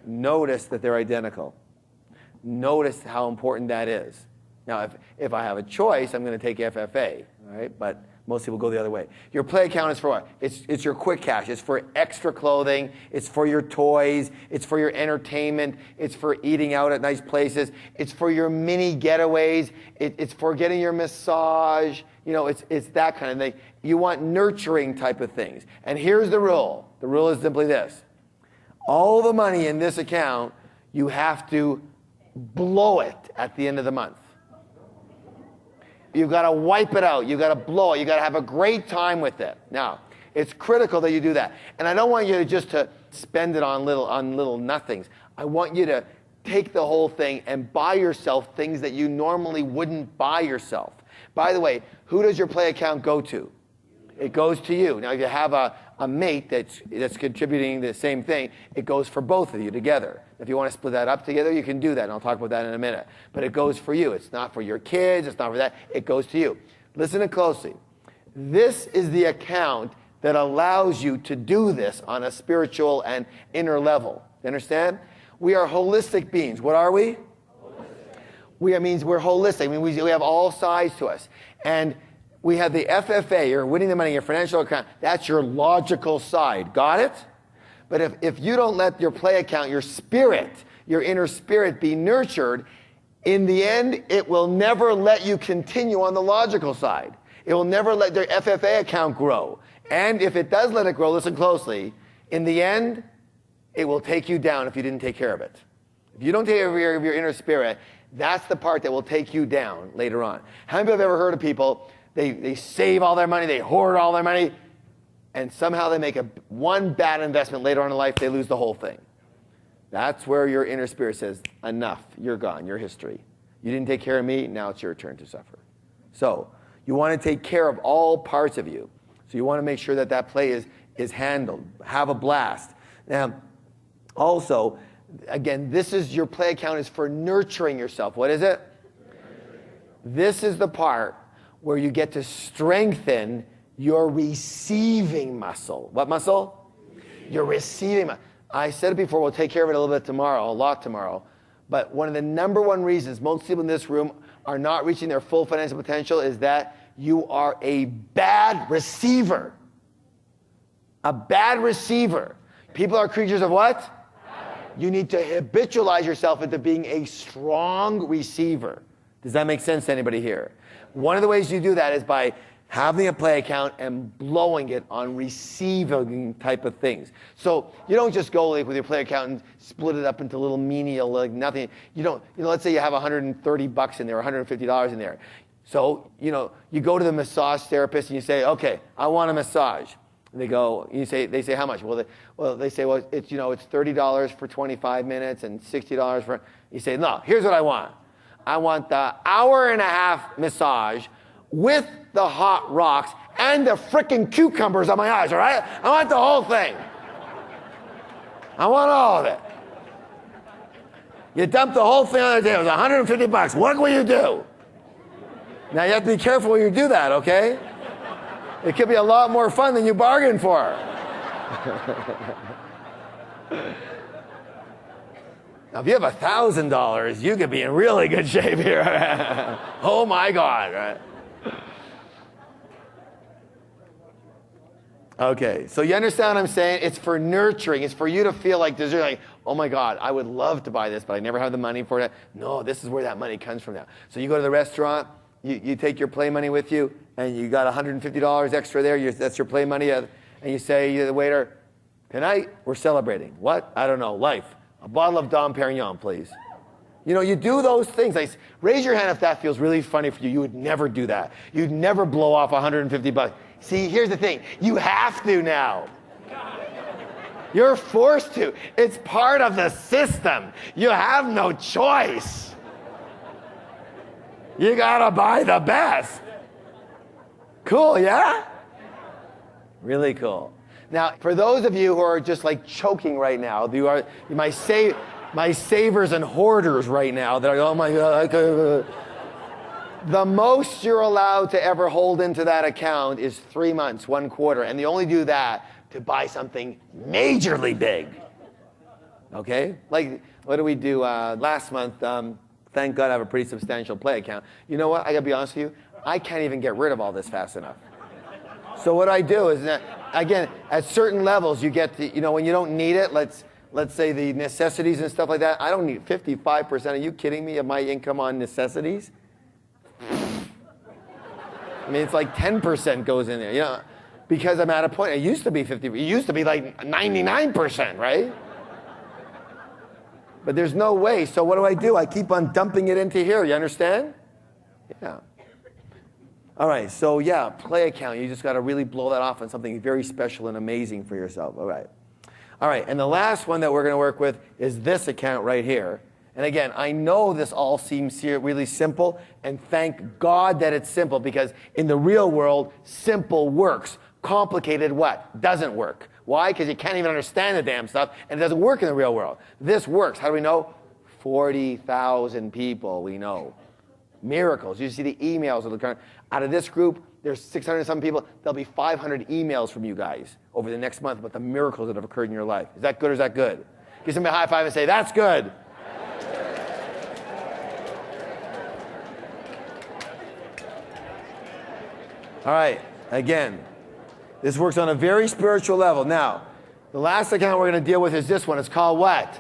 Notice that they're identical. Notice how important that is. Now, if I have a choice, I'm going to take FFA, all right? But most people go the other way. Your play account is for what? It's your quick cash. It's for extra clothing. It's for your toys. It's for your entertainment. It's for eating out at nice places. It's for your mini getaways. It's for getting your massage. It's that kind of thing. You want nurturing type of things. And here's the rule. The rule is simply this. All the money in this account, you have to blow it at the end of the month. You've got to wipe it out. You've got to blow it. You've got to have a great time with it. Now, it's critical that you do that. And I don't want you to spend it on little nothings. I want you to take the whole thing and buy yourself things that you normally wouldn't buy yourself. By the way, who does your play account go to? It goes to you. Now, if you have a mate that's contributing the same thing, it goes for both of you together. If you want to split that up together, you can do that, and I'll talk about that in a minute. But it goes for you. It's not for your kids. It's not for that. It goes to you. Listen to closely. This is the account that allows you to do this on a spiritual and inner level. You understand? We are holistic beings. What are we? Holistic. Means we're holistic. We have all sides to us. And we have the FFA, you're winning the money, your financial account. That's your logical side. Got it? But if you don't let your play account, your spirit, your inner spirit be nurtured, in the end, it will never let you continue on the logical side. It will never let their FFA account grow. And if it does let it grow, listen closely, in the end, it will take you down if you didn't take care of it. If you don't take care of your inner spirit, that's the part that will take you down later on. How many people have ever heard of people, they save all their money, they hoard all their money, and somehow they make one bad investment later on in life, they lose the whole thing. That's where your inner spirit says, enough, you're gone, you're history. You didn't take care of me, now it's your turn to suffer. So you want to take care of all parts of you. So you want to make sure that play is handled. Have a blast. Now, also, again, your play account is for nurturing yourself. What is it? This is the part where you get to strengthen your receiving muscle. What muscle? Your receiving muscle. I said it before, we'll take care of it a little bit tomorrow, a lot tomorrow. But one of the number one reasons most people in this room are not reaching their full financial potential is that you are a bad receiver. A bad receiver. People are creatures of what? You need to habitualize yourself into being a strong receiver. Does that make sense to anybody here? One of the ways you do that is by having a play account and blowing it on receiving type of things. So you don't just go like with your play account and split it up into little menial, like nothing. You don't, let's say you have $130 in there, or $150 in there. So, you go to the massage therapist and you say, okay, I want a massage. And they say how much? They say, it's $30 for 25 minutes and $60 for, you say, no, here's what I want. I want the hour-and-a-half massage with the hot rocks and the frickin' cucumbers on my eyes, all right? I want the whole thing. I want all of it. You dump the whole thing on the table. It's $150. What will you do? Now you have to be careful when you do that, okay? It could be a lot more fun than you bargained for. Now, if you have $1,000, you could be in really good shape here. Oh my God, right? Okay, so you understand what I'm saying? It's for nurturing. It's for you to feel like oh my God, I would love to buy this, but I never have the money for it. No, this is where that money comes from now. So you go to the restaurant, you take your play money with you, and you got $150 extra there. That's your play money, and you say to the waiter, tonight we're celebrating. What? I don't know. Life. A bottle of Dom Perignon, please. You do those things. Raise your hand if that feels really funny for you. You would never do that. You'd never blow off $150. See, here's the thing. You have to now. You're forced to. It's part of the system. You have no choice. You gotta buy the best. Cool, yeah? Really cool. Now, for those of you who are just like choking right now, you are my savers and hoarders right now. They're like, oh my God. The most you're allowed to ever hold into that account is 3 months, 1 quarter, and they only do that to buy something majorly big. Okay? Like, what do we do last month? Thank God I have a pretty substantial play account. You know what? I gotta be honest with you. I can't even get rid of all this fast enough. So what I do is that, again, at certain levels, you get to, when you don't need it, let's say the necessities and stuff like that. I don't need 55%. Are you kidding me of my income on necessities? I mean, it's like 10% goes in there, because I'm at a point. It used to be 50. It used to be like 99%, right? But there's no way. So what do? I keep on dumping it into here. You understand? Yeah. All right. So yeah, play account. You just got to really blow that off on something very special and amazing for yourself. All right. All right. And the last one that we're going to work with is this account right here. And again, I know this all seems really simple, and thank God that it's simple, because in the real world, simple works. Complicated what? Doesn't work. Why? Because you can't even understand the damn stuff, and it doesn't work in the real world. This works. How do we know? 40,000 people we know. Miracles. You see the emails of the current. Out of this group, there's 600 and some people. There'll be 500 emails from you guys over the next month about the miracles that have occurred in your life. Is that good or is that good? Give somebody a high five and say, that's good. All right, again, this works on a very spiritual level. Now, the last account we're going to deal with is this one. It's called what?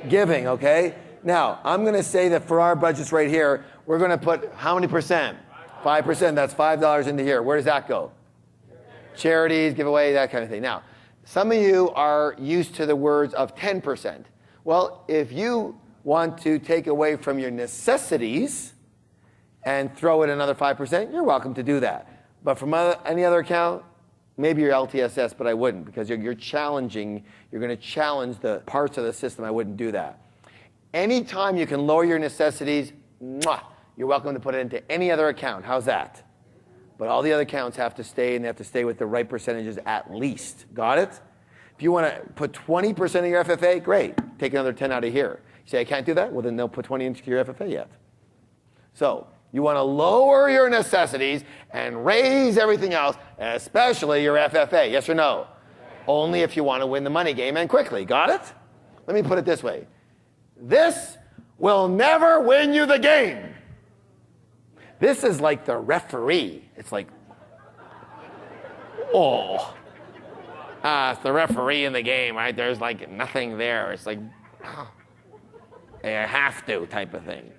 Giving, okay? Now, I'm going to say that for our budgets right here, we're going to put how many percent? 5%. That's $5 into here. Where does that go? Charities, giveaway, that kind of thing. Now, some of you are used to the words of 10%. Well, if you want to take away from your necessities and throw in another 5%, you're welcome to do that. But from any other account, maybe your LTSS, but I wouldn't, because you're going to challenge the parts of the system. I wouldn't do that. Anytime you can lower your necessities, you're welcome to put it into any other account. How's that? But all the other accounts have to stay, and they have to stay with the right percentages at least. Got it? If you want to put 20% of your FFA, great. Take another 10 out of here. You say, I can't do that? Well, then they'll put 20 into your FFA yet. So you want to lower your necessities and raise everything else, especially your FFA. Yes or no? Only if you want to win the money game, and quickly. Got it? Let me put it this way. This will never win you the game. This is like the referee. It's like, it's the referee in the game, right? There's like nothing there. It's like, I have to type of thing.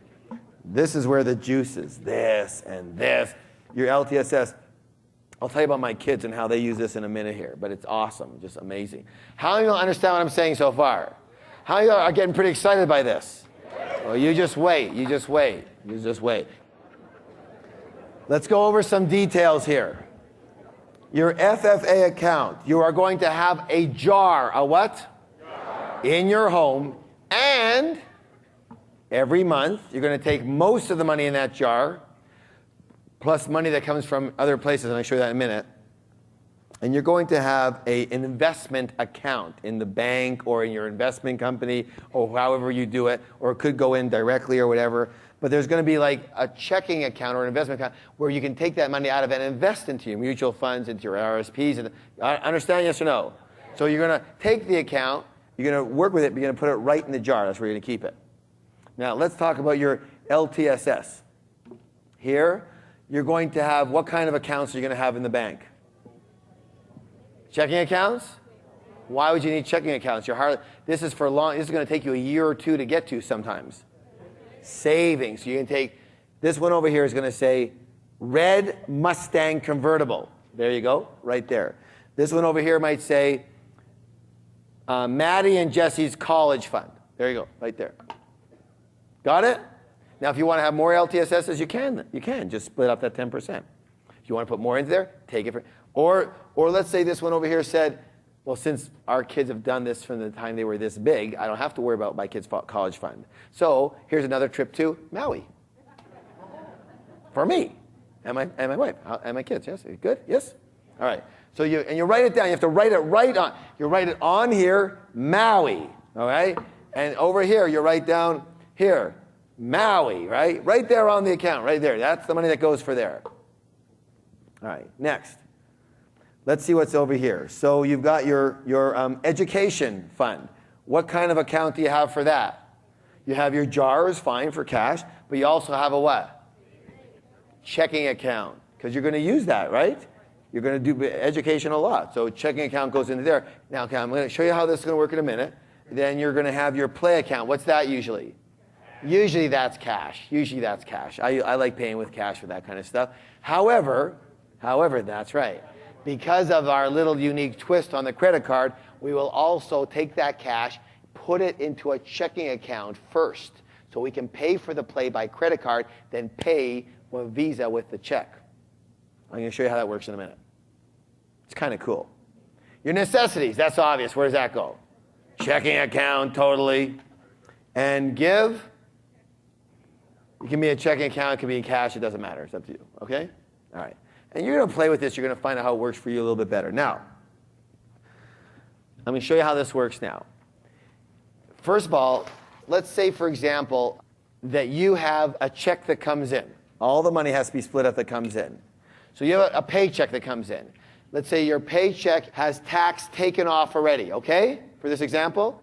This is where the juice is. This and this. Your LTSS, I'll tell you about my kids and how they use this in a minute here, but it's awesome, just amazing. How many of you understand what I'm saying so far? How many of you are getting pretty excited by this? Well, you just wait, you just wait, you just wait. Let's go over some details here. Your FFA account, you are going to have a jar, a what? Jar. In your home, and every month you're going to take most of the money in that jar, plus money that comes from other places, and I'll show you that in a minute. And you're going to have an investment account in the bank or in your investment company or however you do it, or it could go in directly or whatever. But there's going to be like a checking account or an investment account where you can take that money out of it and invest into your mutual funds, into your RSPs. And, understand, yes or no? So you're going to take the account, you're going to work with it, but you're going to put it right in the jar. That's where you're going to keep it. Now, let's talk about your LTSS. Here, you're going to have, what kind of accounts are you going to have in the bank? Checking accounts? Why would you need checking accounts? This is going to take you a year or two to get to sometimes. Savings. So you can take, this one over here is going to say Red Mustang Convertible. There you go, right there. This one over here might say Maddie and Jesse's College Fund. There you go, right there. Got it? Now, if you want to have more LTSSs, you can. You can. Just split up that 10%. If you want to put more into there, take it. Or let's say this one over here said, well, since our kids have done this from the time they were this big, I don't have to worry about my kids' college fund. So here's another trip to Maui. For me and my wife and my kids. Yes? Good? Yes? All right. So you write it down. You have to write it right on. You write it on here, Maui. All right? And over here, you write down here, Maui, right? Right there on the account, right there. That's the money that goes for there. All right, next. Let's see what's over here. So you've got your education fund. What kind of account do you have for that? You have your jar is fine for cash, but you also have a what? Checking account, because you're going to use that, right? You're going to do education a lot. So checking account goes into there. Now, okay, I'm going to show you how this is going to work in a minute. Then you're going to have your play account. What's that usually? Usually that's cash. Usually that's cash. I like paying with cash for that kind of stuff. However, that's right. Because of our little unique twist on the credit card, we will also take that cash, put it into a checking account first, so we can pay for the play by credit card, then pay with Visa with the check. I'm going to show you how that works in a minute. It's kind of cool. Your necessities, that's obvious. Where does that go? Checking account, totally. And give. It can be a checking account, it can be in cash, it doesn't matter. It's up to you, okay? All right. And you're going to play with this. You're going to find out how it works for you a little bit better. Now, let me show you how this works now. First of all, let's say, for example, that you have a check that comes in. All the money has to be split up that comes in. So you have a paycheck that comes in. Let's say your paycheck has tax taken off already, okay? For this example.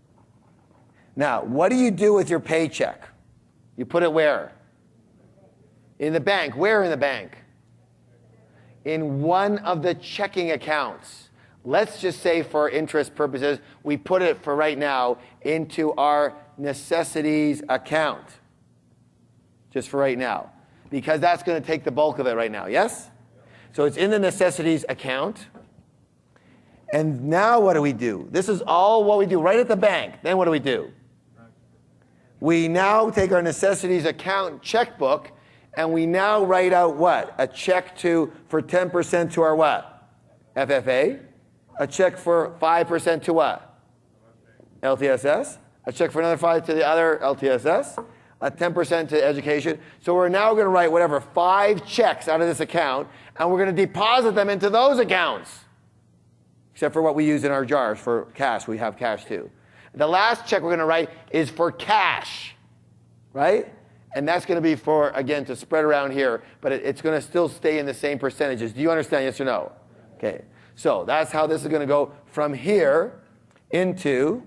Now, what do you do with your paycheck? You put it where? In the bank. Where in the bank? In one of the checking accounts. Let's just say for interest purposes, we put it for right now into our necessities account. Just for right now. Because that's going to take the bulk of it right now, yes? So it's in the necessities account. And now what do? This is all what we do right at the bank. Then what do? We now take our necessities account checkbook and we now write out what? A check for 10% to our what? FFA. A check for 5% to what? LTSS. A check for another 5 to the other LTSS. A 10% to education. So we're now going to write whatever 5 checks out of this account and we're going to deposit them into those accounts. Except for what we use in our jars for cash. We have cash too. The last check we're going to write is for cash, right? And that's going to be for, again, to spread around here, but it's going to still stay in the same percentages. Do you understand, yes or no? Okay, so that's how this is going to go from here into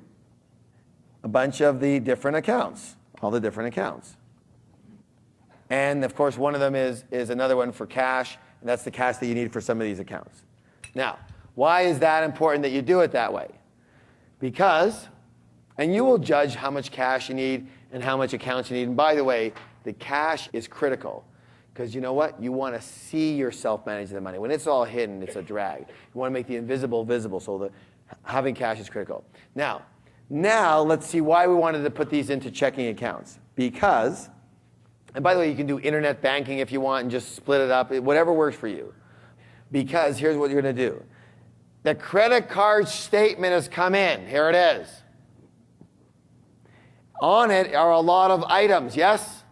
a bunch of the different accounts, all the different accounts. And, of course, one of them is another one for cash, and that's the cash that you need for some of these accounts. Now, why is that important that you do it that way? Because, and you will judge how much cash you need and how much accounts you need. And by the way, the cash is critical. Because you know what? You want to see yourself managing the money. When it's all hidden, it's a drag. You want to make the invisible visible, so having cash is critical. Now let's see why we wanted to put these into checking accounts. Because, and by the way, you can do internet banking if you want and just split it up, whatever works for you. Because here's what you're going to do. The credit card statement has come in. Here it is. On it are a lot of items, yes?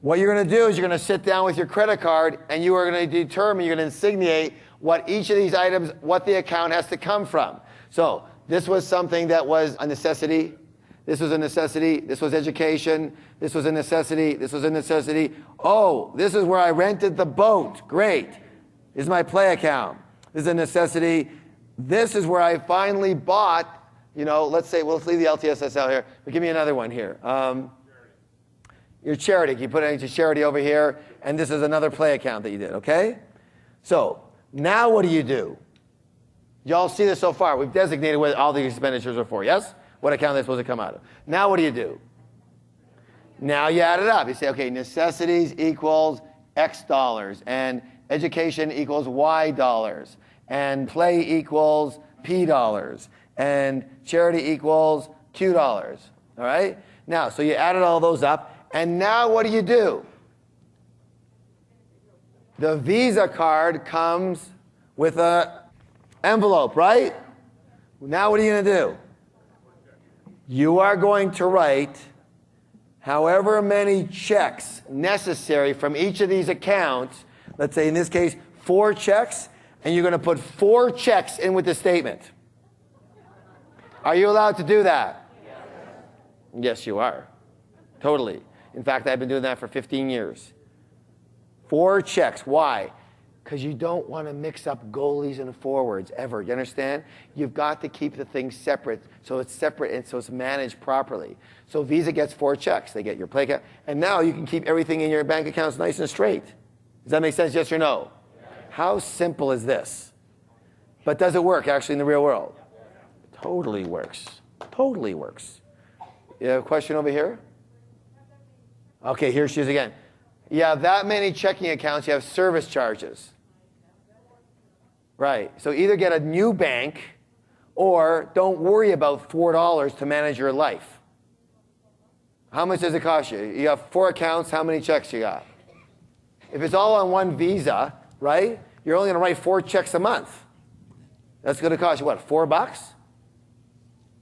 What you're going to do is you're going to sit down with your credit card and you are going to determine, you're going to insignate what each of these items, what the account has to come from. So this was something that was a necessity. This was a necessity. This was education. This was a necessity. This was a necessity. Oh, this is where I rented the boat. Great. This is my play account. This is a necessity. This is where I finally bought, let's say, let's leave the LTSS out here, but give me another one here. Your charity. You put it into charity over here, and this is another play account that you did, okay? So now what do? Y'all see this so far. We've designated what all the expenditures are for, yes? What account they're supposed to come out of. Now what do? Now you add it up. You say, okay, necessities equals X dollars, and education equals Y dollars, and play equals P dollars, and charity equals Q dollars, all right? Now, so you added all those up, and now what do? The Visa card comes with an envelope, right? Now what are you going to do? You are going to write however many checks necessary from each of these accounts. Let's say in this case 4 checks, and you're going to put 4 checks in with the statement. Are you allowed to do that? Yes, you are. Totally. In fact, I've been doing that for 15 years. 4 checks. Why? Because you don't want to mix up goalies and forwards ever. You understand? You've got to keep the things separate, so it's separate and so it's managed properly. So Visa gets 4 checks. They get your play account, and now you can keep everything in your bank accounts nice and straight. Does that make sense? Yes or no? How simple is this? But does it work actually in the real world? Totally works. Totally works. You have a question over here? Okay, here she is again. You have that many checking accounts, you have service charges. Right. So either get a new bank or don't worry about $4 to manage your life. How much does it cost you? You have 4 accounts, how many checks you got? If it's all on one Visa, right, you're only going to write 4 checks a month. That's going to cost you, what, $4?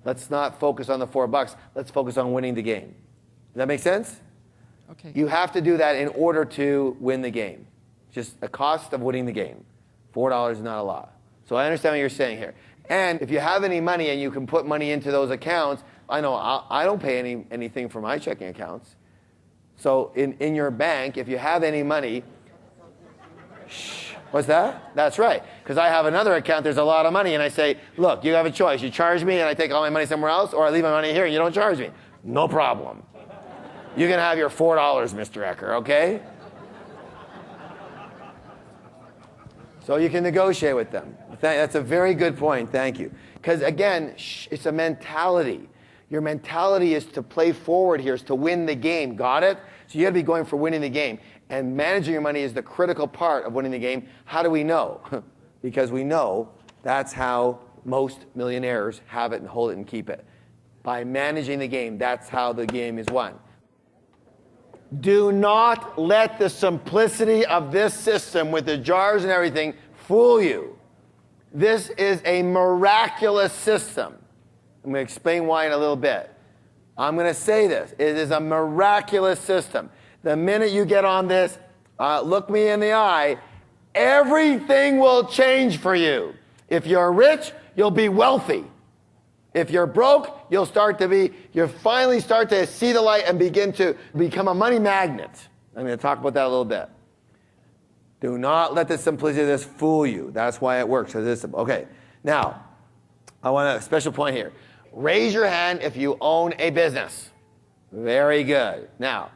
Let's not focus on the $4. Let's focus on winning the game. Does that make sense? Okay. You have to do that in order to win the game. Just the cost of winning the game. $4 is not a lot. So I understand what you're saying here. And if you have any money and you can put money into those accounts, I know I don't pay anything for my checking accounts. So in your bank, if you have any money, shh, what's that? That's right. Because I have another account, there's a lot of money, and I say, look, you have a choice. You charge me and I take all my money somewhere else, or I leave my money here and you don't charge me. No problem. You can have your $4, Mr. Eker, okay? So you can negotiate with them. That's a very good point, thank you. Because again, it's a mentality. Your mentality is to play forward here, is to win the game, got it? So you gotta be going for winning the game. And managing your money is the critical part of winning the game. How do we know? Because we know that's how most millionaires have it and hold it and keep it. By managing the game, that's how the game is won. Do not let the simplicity of this system with the jars and everything fool you. This is a miraculous system. I'm going to explain why in a little bit. I'm going to say this. It is a miraculous system. The minute you get on this, look me in the eye, everything will change for you. If you're rich, you'll be wealthy. If you're broke, you'll finally start to see the light and begin to become a money magnet. I'm going to talk about that a little bit. Do not let the simplicity of this fool you. That's why it works. Okay, now, I want a special point here. Raise your hand if you own a business. Very good. Now,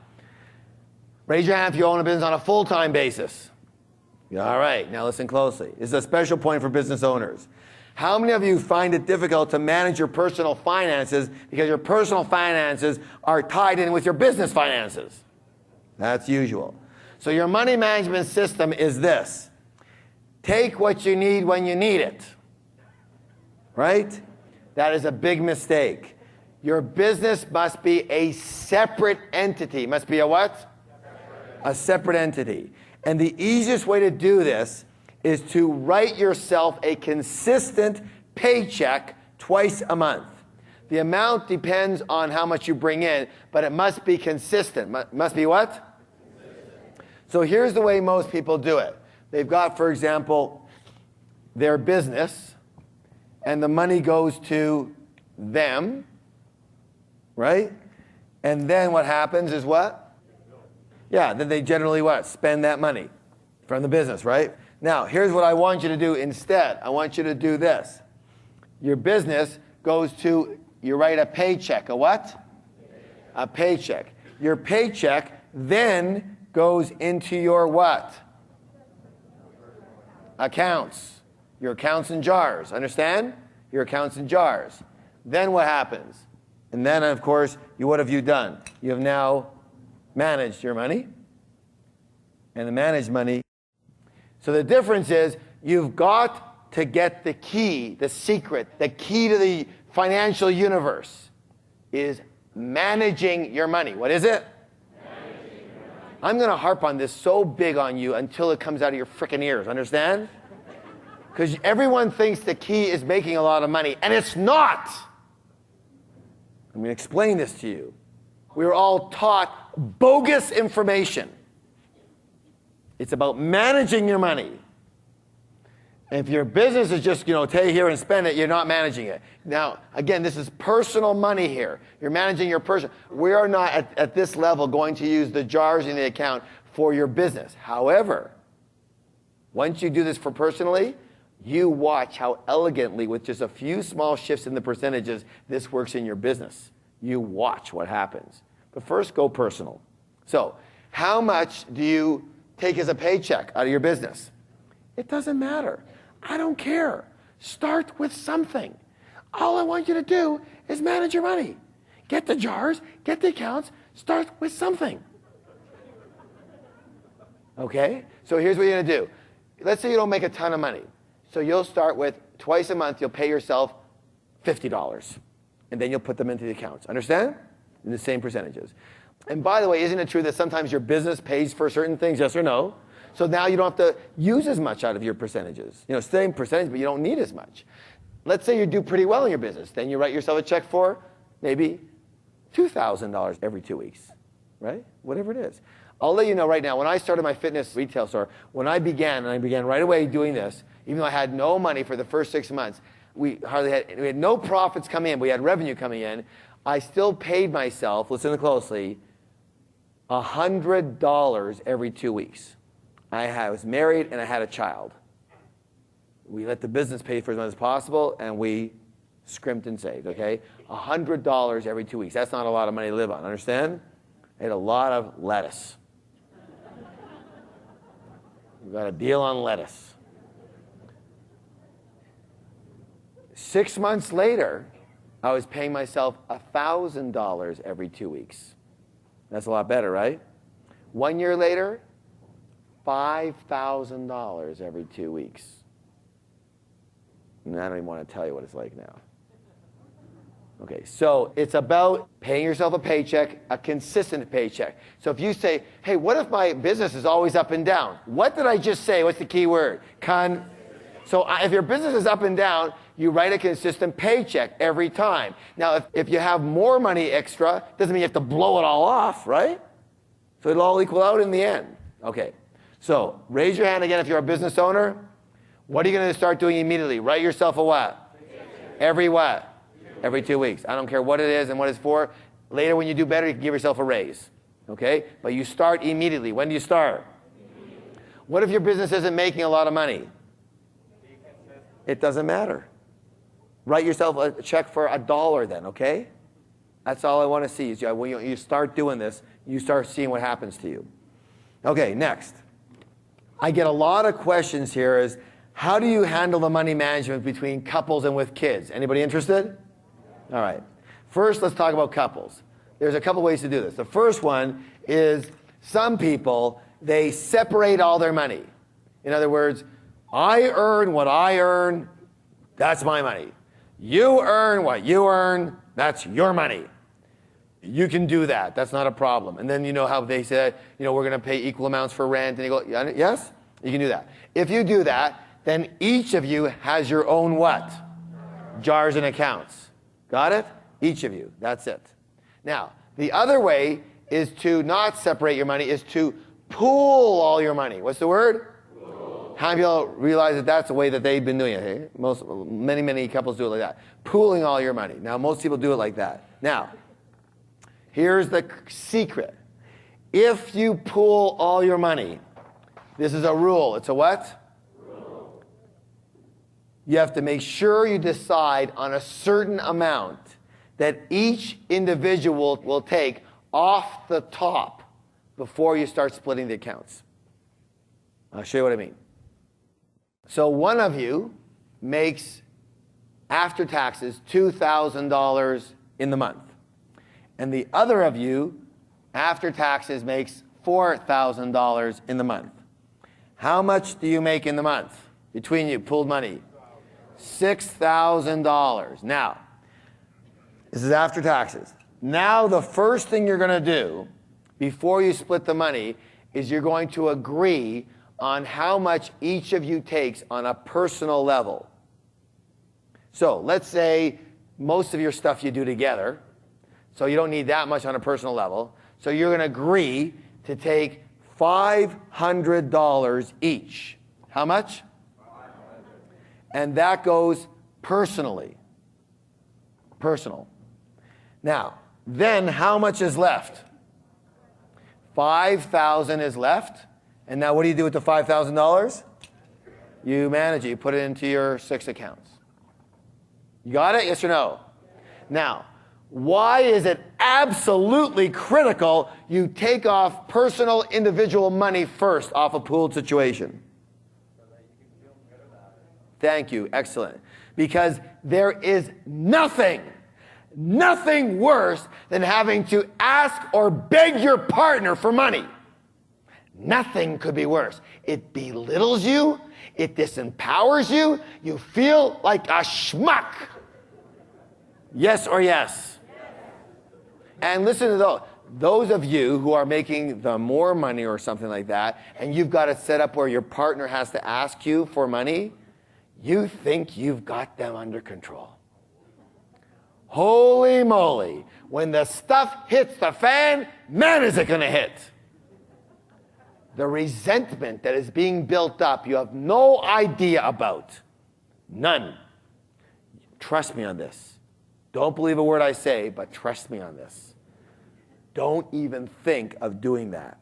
raise your hand if you own a business on a full-time basis. All right, now listen closely. This is a special point for business owners. How many of you find it difficult to manage your personal finances because your personal finances are tied in with your business finances? That's usual. So your money management system is this. Take what you need when you need it. Right? That is a big mistake. Your business must be a separate entity. Must be a what? A separate entity. And the easiest way to do this is to write yourself a consistent paycheck twice a month. The amount depends on how much you bring in, but it must be consistent. Must be what? So here's the way most people do it. They've got, for example, their business, and the money goes to them, right? And then what happens is what? Yeah, then they generally what? Spend that money from the business, right? Now, here's what I want you to do instead. I want you to do this. Your business goes to, you write a paycheck. A what? A paycheck. Your paycheck then goes into your what? Accounts. Your accounts in jars. Understand? Your accounts in jars. Then what happens? And then, of course, what have you done? You have now managed your money. And the managed money. So the difference is you've got to get the key, the secret, the key to the financial universe is managing your money. What is it? I'm going to harp on this so big on you until it comes out of your frickin' ears. Understand? Because everyone thinks the key is making a lot of money, and it's not. I'm going to explain this to you. We were all taught bogus information. It's about managing your money. And if your business is just, take here and spend it, you're not managing it. Now, again, this is personal money here. You're managing your person. We are not at this level going to use the jars in the account for your business. However, once you do this for personally, you watch how elegantly, with just a few small shifts in the percentages, this works in your business. You watch what happens. But first, go personal. So, how much do you take as a paycheck out of your business? It doesn't matter. I don't care. Start with something. All I want you to do is manage your money. Get the jars, get the accounts, start with something. Okay? So here's what you're going to do. Let's say you don't make a ton of money. So you'll start with twice a month, you'll pay yourself $50. And then you'll put them into the accounts. Understand? In the same percentages. And by the way, isn't it true that sometimes your business pays for certain things, yes or no? So now you don't have to use as much out of your percentages. Same percentage, but you don't need as much. Let's say you do pretty well in your business. Then you write yourself a check for maybe $2,000 every 2 weeks, right? Whatever it is. I'll let you know right now, when I started my fitness retail store, when I began right away doing this, even though I had no money for the first 6 months, we had no profits coming in, we had revenue coming in, I still paid myself, listen closely, $100 every 2 weeks. I was married and I had a child. We let the business pay for as much as possible, and we scrimped and saved, okay? $100 every 2 weeks. That's not a lot of money to live on, understand? I had a lot of lettuce. We got a deal on lettuce. 6 months later, I was paying myself $1,000 every 2 weeks. That's a lot better, right? 1 year later, $5,000 every 2 weeks. And I don't even want to tell you what it's like now. Okay, so it's about paying yourself a paycheck, a consistent paycheck. So if you say, hey, what if my business is always up and down? What did I just say? What's the key word? So if your business is up and down, you write a consistent paycheck every time. Now, if you have more money extra, doesn't mean you have to blow it all off, right? So it'll all equal out in the end. Okay, so raise your hand again if you're a business owner. What are you going to start doing immediately? Write yourself a what? Every what? Every 2 weeks. I don't care what it is and what it's for. Later when you do better, you can give yourself a raise. Okay? But you start immediately. When do you start? What if your business isn't making a lot of money? It doesn't matter. Write yourself a check for $1 then, okay? That's all I want to see. Is when you start doing this, you start seeing what happens to you. Okay, next. I get a lot of questions here is, how do you handle the money management between couples and with kids? Anybody interested? All right. First, let's talk about couples. There's a couple ways to do this. The first one is Some people, they separate all their money. In other words, I earn what I earn, that's my money. You earn what you earn, that's your money. You can do that. That's not a problem. And then you know how they said, we're going to pay equal amounts for rent. And you go, yes, you can do that. If you do that, then each of you has your own what? Jars and accounts. Got it? Each of you. That's it. Now, the other way is to not separate your money, is to pool all your money. What's the word? Pool. How many people realize that that's the way that they've been doing it? Hey? Many couples do it like that. Pooling all your money. Now, most people do it like that. Now, here's the secret. If you pool all your money, this is a rule. It's a what? Rule. You have to make sure you decide on a certain amount that each individual will take off the top before you start splitting the accounts. I'll show you what I mean. So one of you makes, after taxes, $2,000 in the month. And the other of you, after taxes, makes $4,000 in the month. How much do you make in the month between you, pooled money? $6,000. Now, this is after taxes. Now the first thing you're going to do before you split the money is you're going to agree on how much each of you takes on a personal level. So let's say most of your stuff you do together, so you don't need that much on a personal level. So you're going to agree to take $500 each. How much? And that goes personally. Personal. Now, then how much is left? $5,000 is left. And now what do you do with the $5,000? You manage it. You put it into your 6 accounts. You got it? Yes or no? Now, why is it absolutely critical you take off personal individual money first off a pooled situation? Thank you. Excellent. Because there is nothing worse than having to ask or beg your partner for money. Nothing could be worse. It belittles you. It disempowers you. You feel like a schmuck. Yes or yes? And listen to those of you who are making the more money or something like that, and you've got it set up where your partner has to ask you for money, you think you've got them under control. Holy moly, when the stuff hits the fan, man, is it going to hit. The resentment that is being built up, you have no idea about. None. Trust me on this. Don't believe a word I say, but trust me on this. Don't even think of doing that.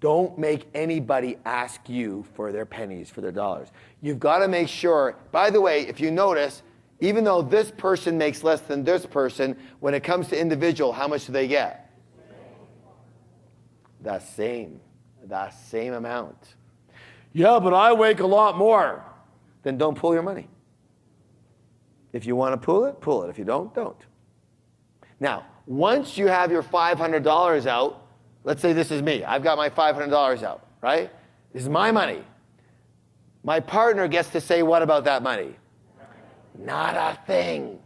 Don't make anybody ask you for their pennies, for their dollars. You've got to make sure, by the way, if you notice, even though this person makes less than this person, when it comes to individual, how much do they get? The same amount. Yeah, but I make a lot more. Then don't pool your money. If you want to pool it, pool it. If you don't, don't. Now, once you have your $500 out, let's say this is me. I've got my $500 out, right? This is my money. My partner gets to say what about that money? Not a thing.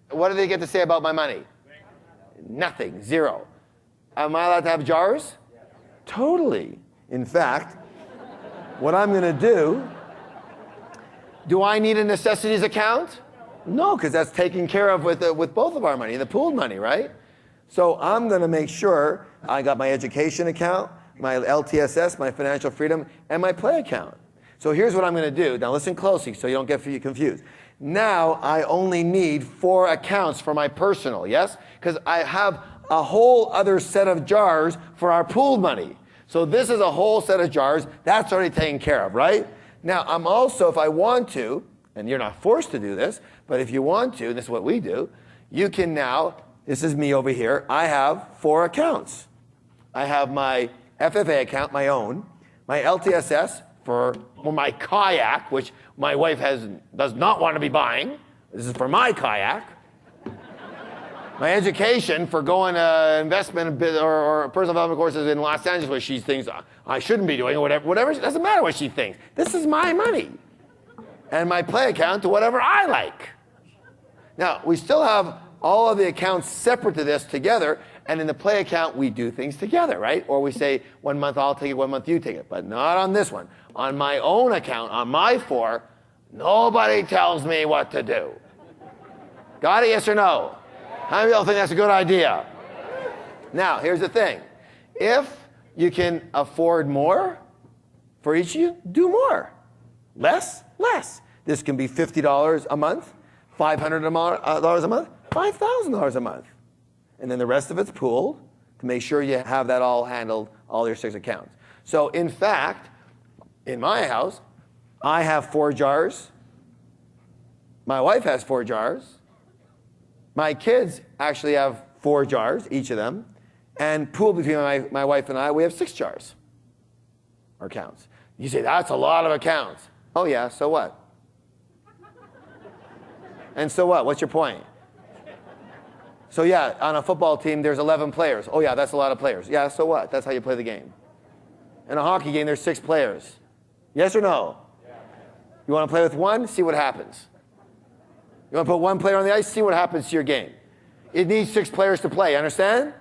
What do they get to say about my money? Nothing. Zero. Am I allowed to have jars? Totally. In fact, what I'm going to do I need a necessities account? No, because that's taken care of with both of our money, the pooled money, right? So I'm going to make sure I got my education account, my LTSS, my financial freedom, and my play account. So here's what I'm going to do. Now listen closely so you don't get confused. Now I only need 4 accounts for my personal, yes? Because I have a whole other set of jars for our pooled money. So this is a whole set of jars. That's already taken care of, right? Now I'm also, if I want to, and you're not forced to do this, but if you want to, this is what we do, you can now, this is me over here, I have 4 accounts. I have my FFA account, my own, my LTSS for my kayak, which my wife does not want to be buying. This is for my kayak. My education for going investment or personal development courses in Los Angeles, where she thinks I shouldn't be doing, or whatever. It doesn't matter what she thinks. This is my money. And my play account to whatever I like. Now, we still have all of the accounts separate to this together, and in the play account, we do things together, right? Or we say, 1 month I'll take it, 1 month you take it. But not on this one. On my own account, on my 4, nobody tells me what to do. Got it, yes or no? How many of y'all think that's a good idea? Now, here's the thing. If you can afford more for each of you, do more. Less, less. This can be $50 a month, $500 a month, $5,000 a month. And then the rest of it's pooled to make sure you have that all handled, all your 6 accounts. So in fact, in my house, I have 4 jars. My wife has 4 jars. My kids actually have 4 jars, each of them. And pooled between my wife and I, we have 6 jars, or accounts. You say, that's a lot of accounts. Oh yeah, so what? And so what? What's your point? So yeah, on a football team, there's 11 players. Oh yeah, that's a lot of players. Yeah, so what? That's how you play the game. In a hockey game, there's 6 players. Yes or no? Yeah. You want to play with 1? See what happens. You want to put 1 player on the ice? See what happens to your game. It needs 6 players to play, understand?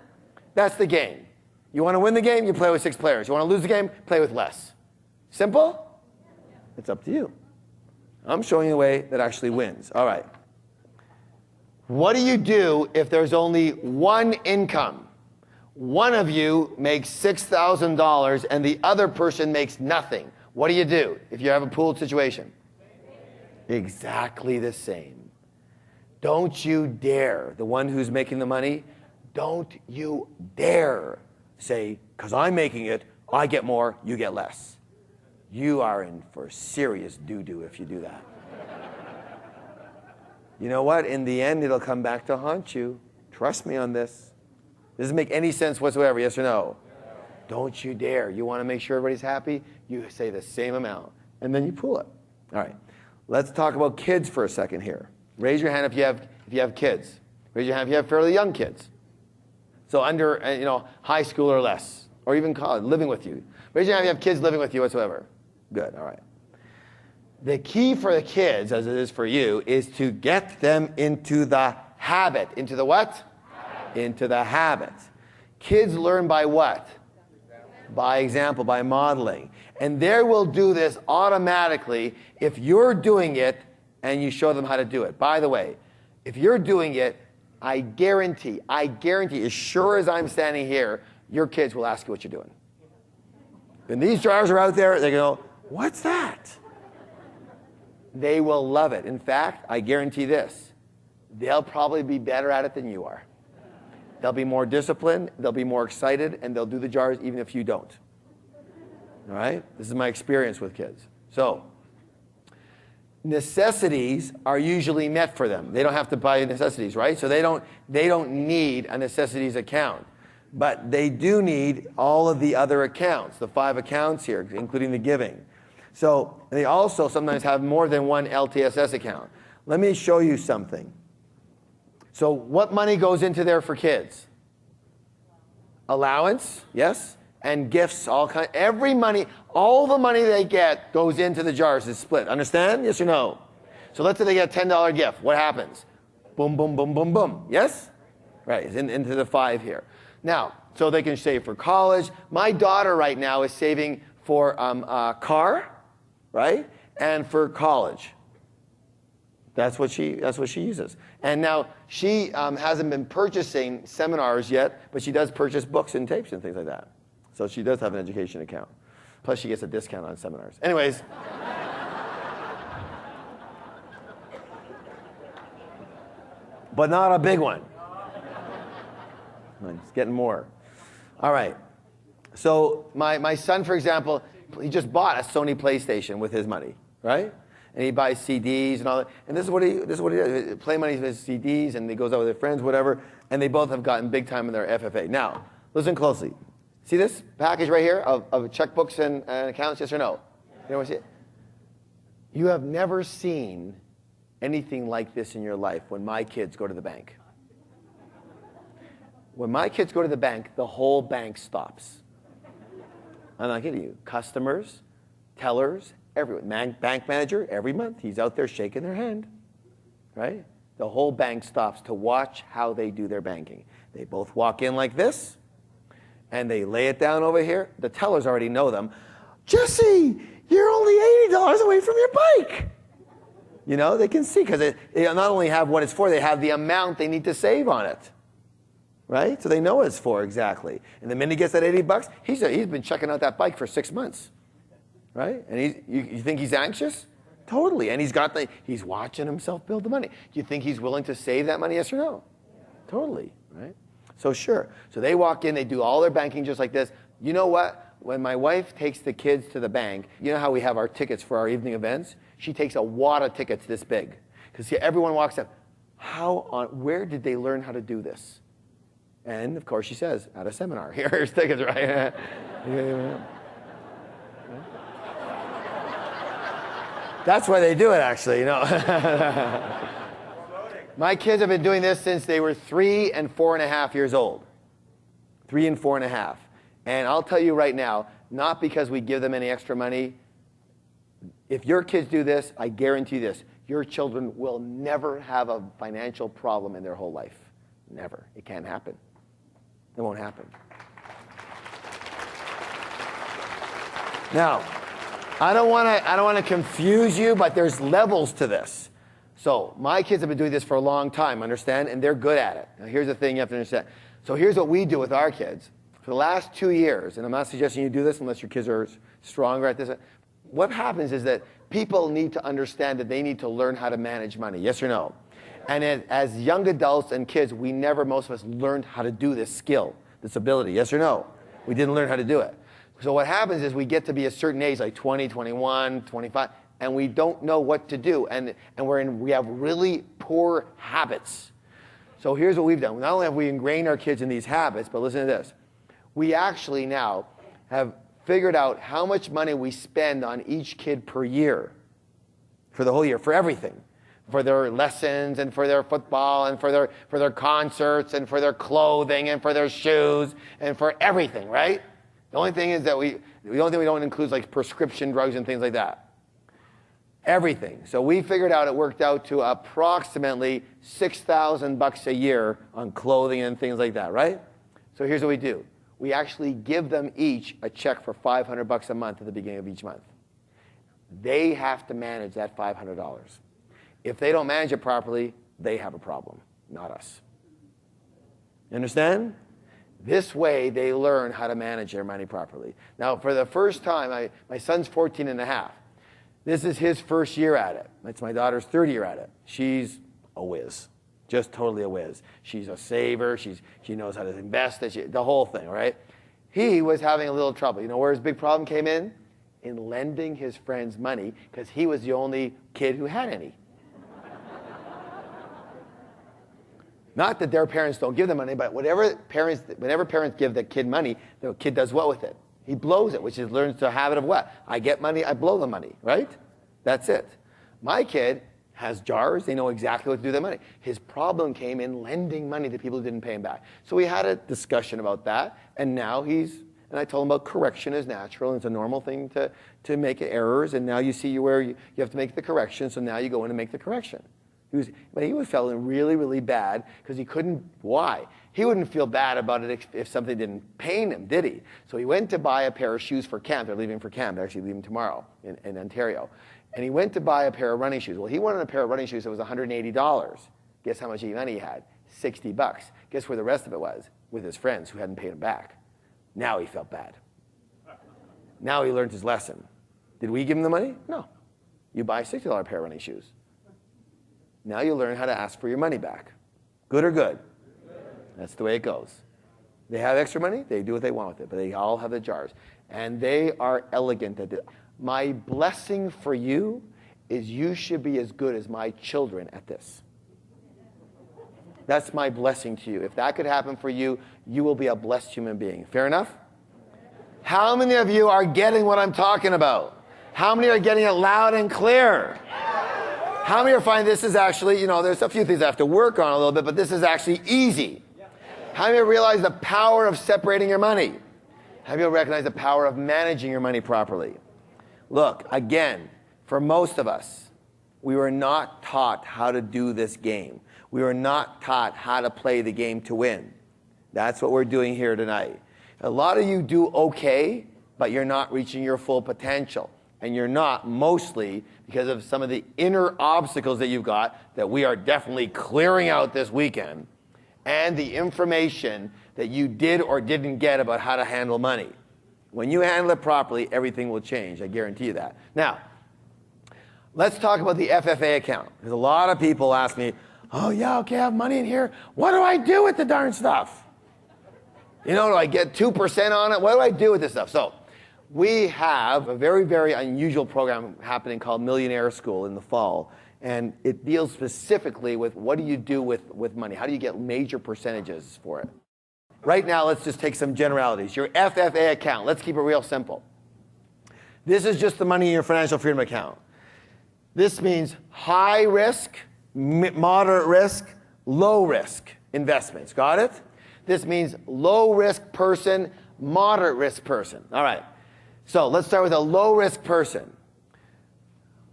That's the game. You want to win the game? You play with 6 players. You want to lose the game? Play with less. Simple? It's up to you. I'm showing you a way that actually wins. All right. What do you do if there's only one income? One of you makes $6,000 and the other person makes nothing. What do you do if you have a pooled situation? Exactly the same. Don't you dare, the one who's making the money, don't you dare say, because I'm making it, I get more, you get less. You are in for serious doo-doo if you do that. You know what? In the end, it'll come back to haunt you. Trust me on this. Does it make any sense whatsoever, yes or no? Don't you dare. You want to make sure everybody's happy? You say the same amount, and then you pool it. All right. Let's talk about kids for a second here. Raise your hand if you have kids. Raise your hand if you have fairly young kids. So under high school or less, or even college, living with you. Raise your hand if you have kids living with you whatsoever. Good. All right. The key for the kids, as it is for you, is to get them into the habit. Into the what? Habit. Into the habit. Kids learn by what? By example, by modeling. And they will do this automatically if you're doing it and you show them how to do it. By the way, if you're doing it, I guarantee, as sure as I'm standing here, your kids will ask you what you're doing. When these jars are out there, they go, what's that? They will love it. In fact, I guarantee this. They'll probably be better at it than you are. They'll be more disciplined, they'll be more excited, and they'll do the jars even if you don't. All right? This is my experience with kids. So, necessities are usually met for them. They don't have to buy necessities, right? So they don't need a necessities account. But they do need all of the other accounts, the 5 accounts here, including the giving. So they also sometimes have more than one LTSS account. Let me show you something. So what money goes into there for kids? Allowance, yes, and gifts, every money, all the money they get goes into the jars, is split. Understand? Yes or no? So let's say they get a $10 gift. What happens? Boom, boom, boom, boom, boom. Yes? Right, it's into the 5 here. Now, so they can save for college. My daughter right now is saving for a car, right? And for college. That's what she uses. And now she hasn't been purchasing seminars yet, but she does purchase books and tapes and things like that. So she does have an education account. Plus she gets a discount on seminars. Anyways. But not a big one. It's getting more. All right. So my son, for example, he just bought a Sony PlayStation with his money, right? And he buys CDs and all that. And this is what he does. Play money with CDs, and he goes out with his friends, whatever. And they both have gotten big time in their FFA. Now, listen closely. See this package right here of checkbooks and accounts, yes or no? You know see it? You have never seen anything like this in your life when my kids go to the bank. When my kids go to the bank, the whole bank stops. I'm not kidding you. Customers, tellers, everyone. Bank manager, every month, he's out there shaking their hand, right? The whole bank stops to watch how they do their banking. They both walk in like this, and they lay it down over here. The tellers already know them. Jesse, you're only $80 away from your bike. You know, they can see, because they not only have what it's for, they have the amount they need to save on it. Right? So they know what it's for exactly. And the minute he gets that $80, he's been checking out that bike for 6 months. Right? And you think he's anxious? Totally. And he's watching himself build the money. Do you think he's willing to save that money? Yes or no? Totally. Right? So sure. So they walk in, they do all their banking just like this. You know what? When my wife takes the kids to the bank, you know how we have our tickets for our evening events? She takes a wad of tickets this big. Because everyone walks up, where did they learn how to do this? And of course she says, at a seminar. Here's tickets, right? That's why they do it, actually, you know. My kids have been doing this since they were 3 and 4.5 years old. 3 and 4.5. And I'll tell you right now, not because we give them any extra money. If your kids do this, I guarantee this, your children will never have a financial problem in their whole life. Never. It can't happen. It won't happen. Now, I don't want to confuse you, but there's levels to this. So my kids have been doing this for a long time, understand? And they're good at it. Now here's the thing you have to understand. So here's what we do with our kids. For the last 2 years, and I'm not suggesting you do this unless your kids are stronger at this. What happens is that people need to understand that they need to learn how to manage money. Yes or no? And as young adults and kids, most of us learned how to do this skill, this ability. Yes or no? We didn't learn how to do it. So what happens is we get to be a certain age, like 20, 21, 25, and we don't know what to do. And we have really poor habits. So here's what we've done. Not only have we ingrained our kids in these habits, but listen to this. We actually now have figured out how much money we spend on each kid per year, for the whole year, for everything. For their lessons and for their football and for their concerts and for their clothing and for their shoes and for everything, right? The only thing is that the only thing we don't include is like prescription drugs and things like that. Everything. So we figured out it worked out to approximately $6,000 a year on clothing and things like that, right? So here's what we do. We actually give them each a check for $500 a month at the beginning of each month. They have to manage that $500. If they don't manage it properly, they have a problem, not us. You understand? This way, they learn how to manage their money properly. Now, for the first time, my son's 14 and a half. This is his first year at it. It's my daughter's third year at it. She's a whiz, just totally a whiz. She's a saver. She knows how to invest, the whole thing, right? He was having a little trouble. You know where his big problem came in? In lending his friends money, because he was the only kid who had any. Not that their parents don't give them money, but whenever parents give the kid money, the kid does what with it? He blows it, which is learns the habit of what? I get money, I blow the money, right? That's it. My kid has jars. They know exactly what to do with their money. His problem came in lending money to people who didn't pay him back. So we had a discussion about that, and now and I told him about correction is natural, and it's a normal thing to make errors, and now you see where you have to make the correction, so now you go in and make the correction. But he was feeling really, really bad because he couldn't. Why? He wouldn't feel bad about it if something didn't pain him, did he? So he went to buy a pair of shoes for camp. They're leaving for camp. They're actually leaving tomorrow in Ontario. And he went to buy a pair of running shoes. Well, he wanted a pair of running shoes that was $180. Guess how much money he had? $60. Guess where the rest of it was? With his friends who hadn't paid him back. Now he felt bad. Now he learned his lesson. Did we give him the money? No. You buy a $60 pair of running shoes. Now you learn how to ask for your money back. Good or good? That's the way it goes. They have extra money, they do what they want with it, but they all have the jars. And they are elegant at it. My blessing for you is you should be as good as my children at this. That's my blessing to you. If that could happen for you, you will be a blessed human being. Fair enough? How many of you are getting what I'm talking about? How many are getting it loud and clear? How many are finding this is actually, there's a few things I have to work on a little bit, but this is actually easy. How many of you realize the power of separating your money? Have you recognized the power of managing your money properly? Look, again, for most of us, we were not taught how to do this game. We were not taught how to play the game to win. That's what we're doing here tonight. A lot of you do okay, but you're not reaching your full potential. And you're not mostly because of some of the inner obstacles that you've got that we are definitely clearing out this weekend, and the information that you did or didn't get about how to handle money. When you handle it properly, everything will change. I guarantee you that. Now, let's talk about the FFA account. Because a lot of people ask me, oh yeah, okay, I have money in here. What do I do with the darn stuff? You know, do I get 2% on it? What do I do with this stuff? So we have a very, very unusual program happening called Millionaire School in the fall. And it deals specifically with what do you do with money? How do you get major percentages for it? Right now, let's just take some generalities. Your FFA account, let's keep it real simple. This is just the money in your financial freedom account. This means high risk, moderate risk, low risk investments. Got it? This means low risk person, moderate risk person. All right. So let's start with a low risk person.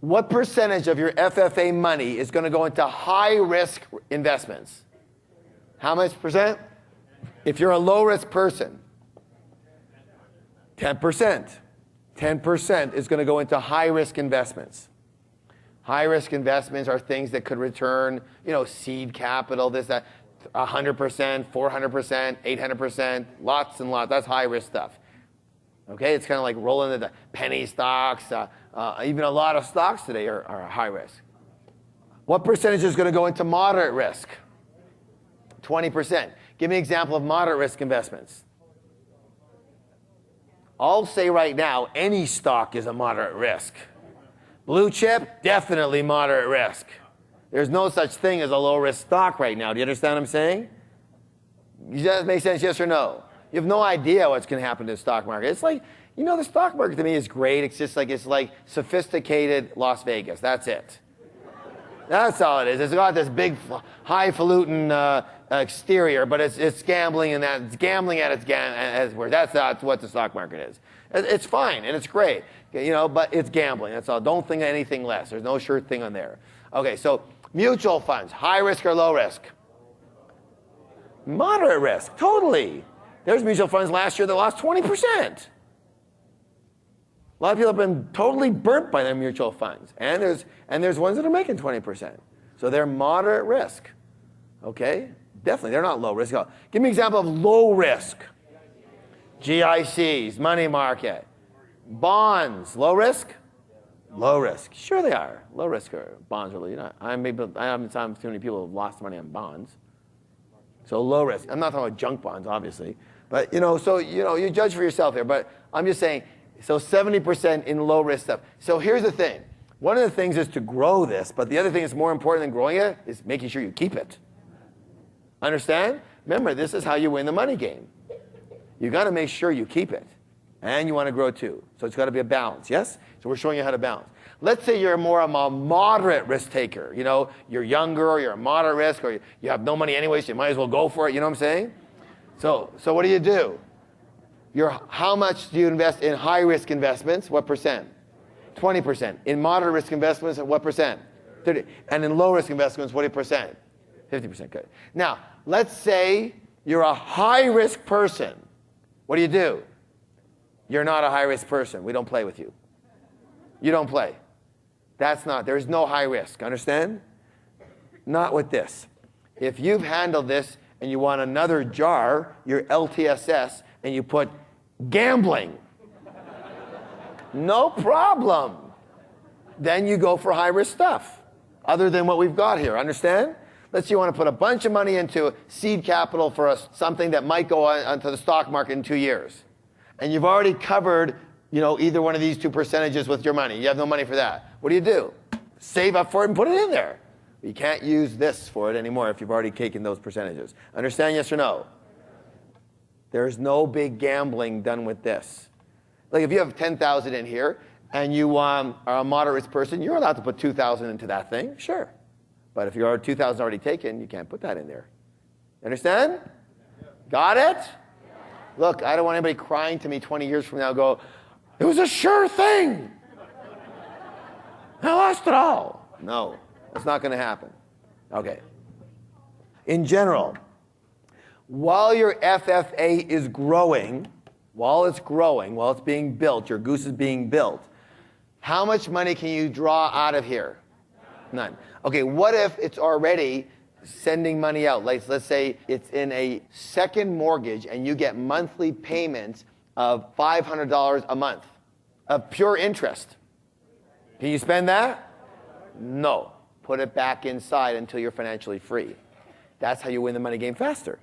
What percentage of your FFA money is going to go into high risk investments? How much percent? If you're a low risk person, 10%. 10% is going to go into high risk investments. High risk investments are things that could return, seed capital, this, that, 100%, 400%, 800%, lots and lots. That's high risk stuff. Okay, it's kind of like rolling the penny stocks. Even a lot of stocks today are high risk. What percentage is going to go into moderate risk? 20%. Give me an example of moderate risk investments. I'll say right now, any stock is a moderate risk. Blue chip, definitely moderate risk. There's no such thing as a low risk stock right now. Do you understand what I'm saying? Does that make sense, yes or no? You have no idea what's going to happen to the stock market. It's like, the stock market to me is great. It's like sophisticated Las Vegas. That's it. That's all it is. It's got this big, highfalutin exterior, but it's gambling, and it's gambling at its worst. That's what the stock market is. It's fine and it's great, but it's gambling. That's all. Don't think of anything less. There's no sure thing on there. Okay, so mutual funds, high risk or low risk? Moderate risk, totally. There's mutual funds last year that lost 20%. A lot of people have been totally burnt by their mutual funds. And there's ones that are making 20%. So they're moderate risk. Okay? Definitely, they're not low risk. Give me an example of low risk. GICs, money market. Bonds, low risk? Low risk. Sure they are. Low risk bonds really. I haven't seen too many people who have lost money on bonds. So low risk. I'm not talking about junk bonds, obviously. But, you judge for yourself here. But I'm just saying, so 70% in low risk stuff. So here's the thing. One of the things is to grow this, but the other thing that's more important than growing it is making sure you keep it. Understand? Remember, this is how you win the money game. You got to make sure you keep it. And you want to grow too. So it's got to be a balance, yes? So we're showing you how to balance. Let's say you're more of a moderate risk taker. You're younger, or you're a moderate risk, or you have no money anyway, so you might as well go for it. You know what I'm saying? So what do? How much do you invest in high risk investments? What percent? 20%. In moderate risk investments, what percent? 30%. And in low risk investments, what percent? 50%. Good. Now, let's say you're a high risk person. What do? You're not a high risk person. We don't play with you. You don't play. There's no high risk. Understand? Not with this. If you've handled this and you want another jar, your LTSS, and you put gambling, no problem. Then you go for high risk stuff, other than what we've got here. Understand? Let's say you want to put a bunch of money into seed capital for something that might go onto the stock market in 2 years. And you've already covered, either one of these two percentages with your money. You have no money for that. What do? Save up for it and put it in there. You can't use this for it anymore if you've already taken those percentages. Understand, yes or no? There's no big gambling done with this. Like if you have 10,000 in here and you are a moderate risk person, you're allowed to put 2,000 into that thing, sure. But if you're 2,000 already taken, you can't put that in there. Understand? Got it? Look, I don't want anybody crying to me 20 years from now go, it was a sure thing. I lost it all. No, that's not going to happen. Okay. In general, while your FFA is growing, while it's being built, your goose is being built, how much money can you draw out of here? None. Okay, what if it's already sending money out? Like, let's say it's in a second mortgage and you get monthly payments of $500 a month of pure interest. Can you spend that? No. Put it back inside until you're financially free. That's how you win the money game faster.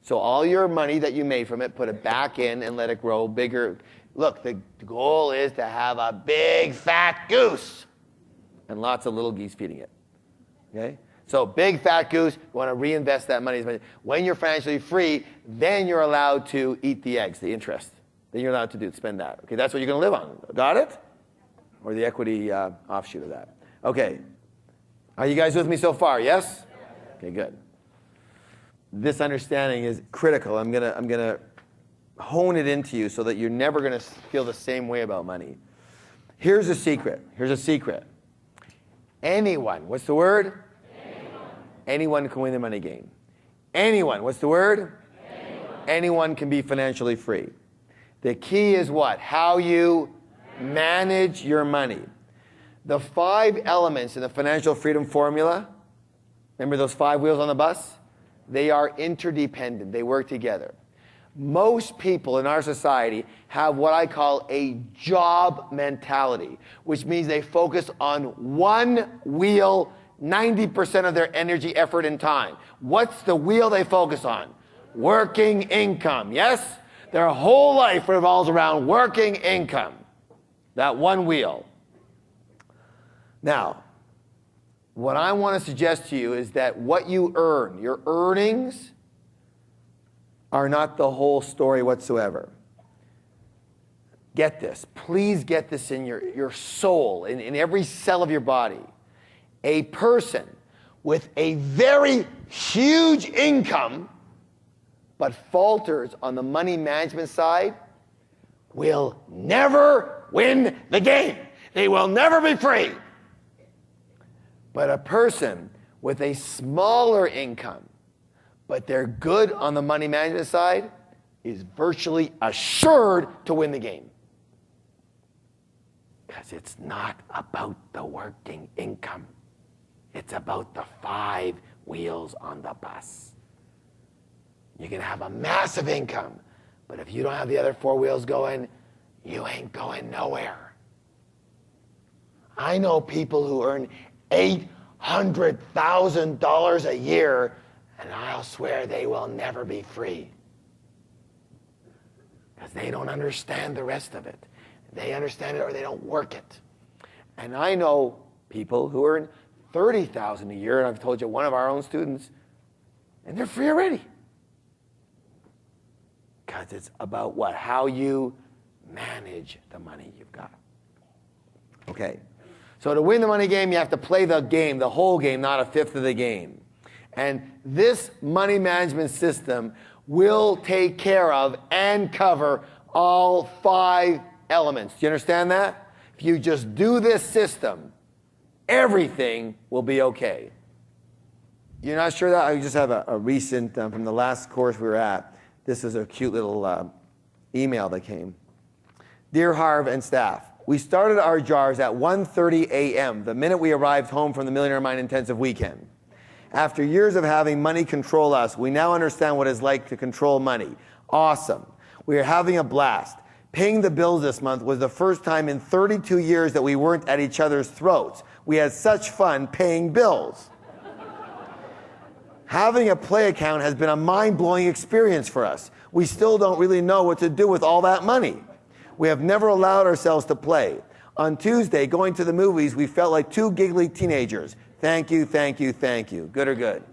So all your money that you made from it, put it back in and let it grow bigger. Look, the goal is to have a big fat goose and lots of little geese feeding it. Okay? So big fat goose, you want to reinvest that money. When you're financially free, then you're allowed to eat the eggs, the interest. Then you're allowed to spend that. Okay, that's what you're going to live on. Got it? Or the equity offshoot of that. Okay. Are you guys with me so far? Yes? Okay, good. This understanding is critical. I'm gonna hone it into you so that you're never going to feel the same way about money. Here's a secret. Anyone, what's the word? Anyone can win the money game. Anyone, what's the word? Anyone can be financially free. The key is what? How you manage your money. The 5 elements in the financial freedom formula, remember those 5 wheels on the bus? They are interdependent. They work together. Most people in our society have what I call a job mentality, which means they focus on one wheel 90% of their energy, effort, and time. What's the wheel they focus on? Working income, yes? Their whole life revolves around working income. That one wheel. Now, what I want to suggest to you is that what you earn, your earnings, are not the whole story whatsoever. Get this. Please get this in your soul, in every cell of your body. A person with a very huge income but falters on the money management side will never win the game. They will never be free. But a person with a smaller income, but they're good on the money management side, is virtually assured to win the game. Because it's not about the working income. It's about the 5 wheels on the bus. You can have a massive income, but if you don't have the other 4 wheels going, you ain't going nowhere. I know people who earn $800,000 a year, and I'll swear they will never be free. Because they don't understand the rest of it. They understand it or they don't work it. And I know people who earn $30,000 a year, and I've told you one of our own students, and they're free already. Because it's about what? How you manage the money you've got. Okay. So to win the money game, you have to play the game, the whole game, not a fifth of the game. And this money management system will take care of and cover all 5 elements. Do you understand that? If you just do this system, everything will be okay. You're not sure that? I just have a recent, from the last course we were at, this is a cute little email that came. Dear Harv and staff, we started our jars at 1:30 a.m. the minute we arrived home from the Millionaire Mind Intensive weekend. After years of having money control us, we now understand what it's like to control money. Awesome. We are having a blast. Paying the bills this month was the first time in 32 years that we weren't at each other's throats. We had such fun paying bills. Having a play account has been a mind-blowing experience for us. We still don't really know what to do with all that money. We have never allowed ourselves to play. On Tuesday, going to the movies, we felt like 2 giggly teenagers. Thank you, thank you, thank you. Good or good?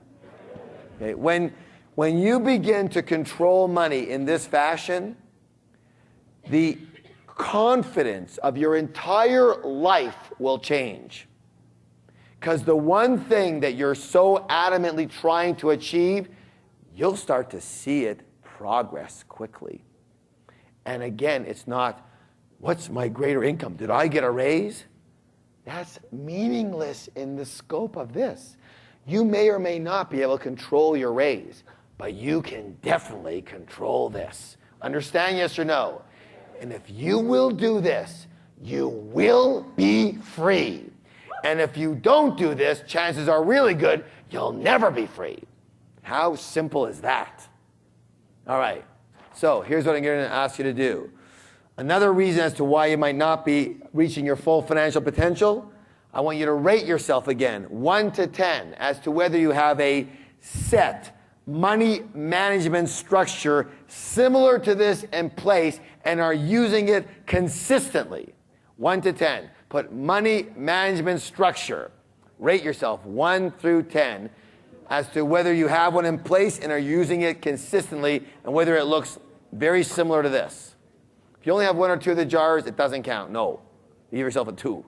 Okay. When you begin to control money in this fashion, the confidence of your entire life will change. Because the one thing that you're so adamantly trying to achieve, you'll start to see it progress quickly. And again, it's not, what's my greater income? Did I get a raise? That's meaningless in the scope of this. You may or may not be able to control your raise, but you can definitely control this. Understand, yes or no? And if you will do this, you will be free. And if you don't do this, chances are really good you'll never be free. How simple is that? All right, so here's what I'm going to ask you to do. Another reason as to why you might not be reaching your full financial potential, I want you to rate yourself again, 1 to 10, as to whether you have a set money management structure similar to this in place and are using it consistently. 1 to 10. Put money management structure. Rate yourself 1 through 10 as to whether you have one in place and are using it consistently and whether it looks very similar to this. If you only have 1 or 2 of the jars, it doesn't count. No. You give yourself a 2.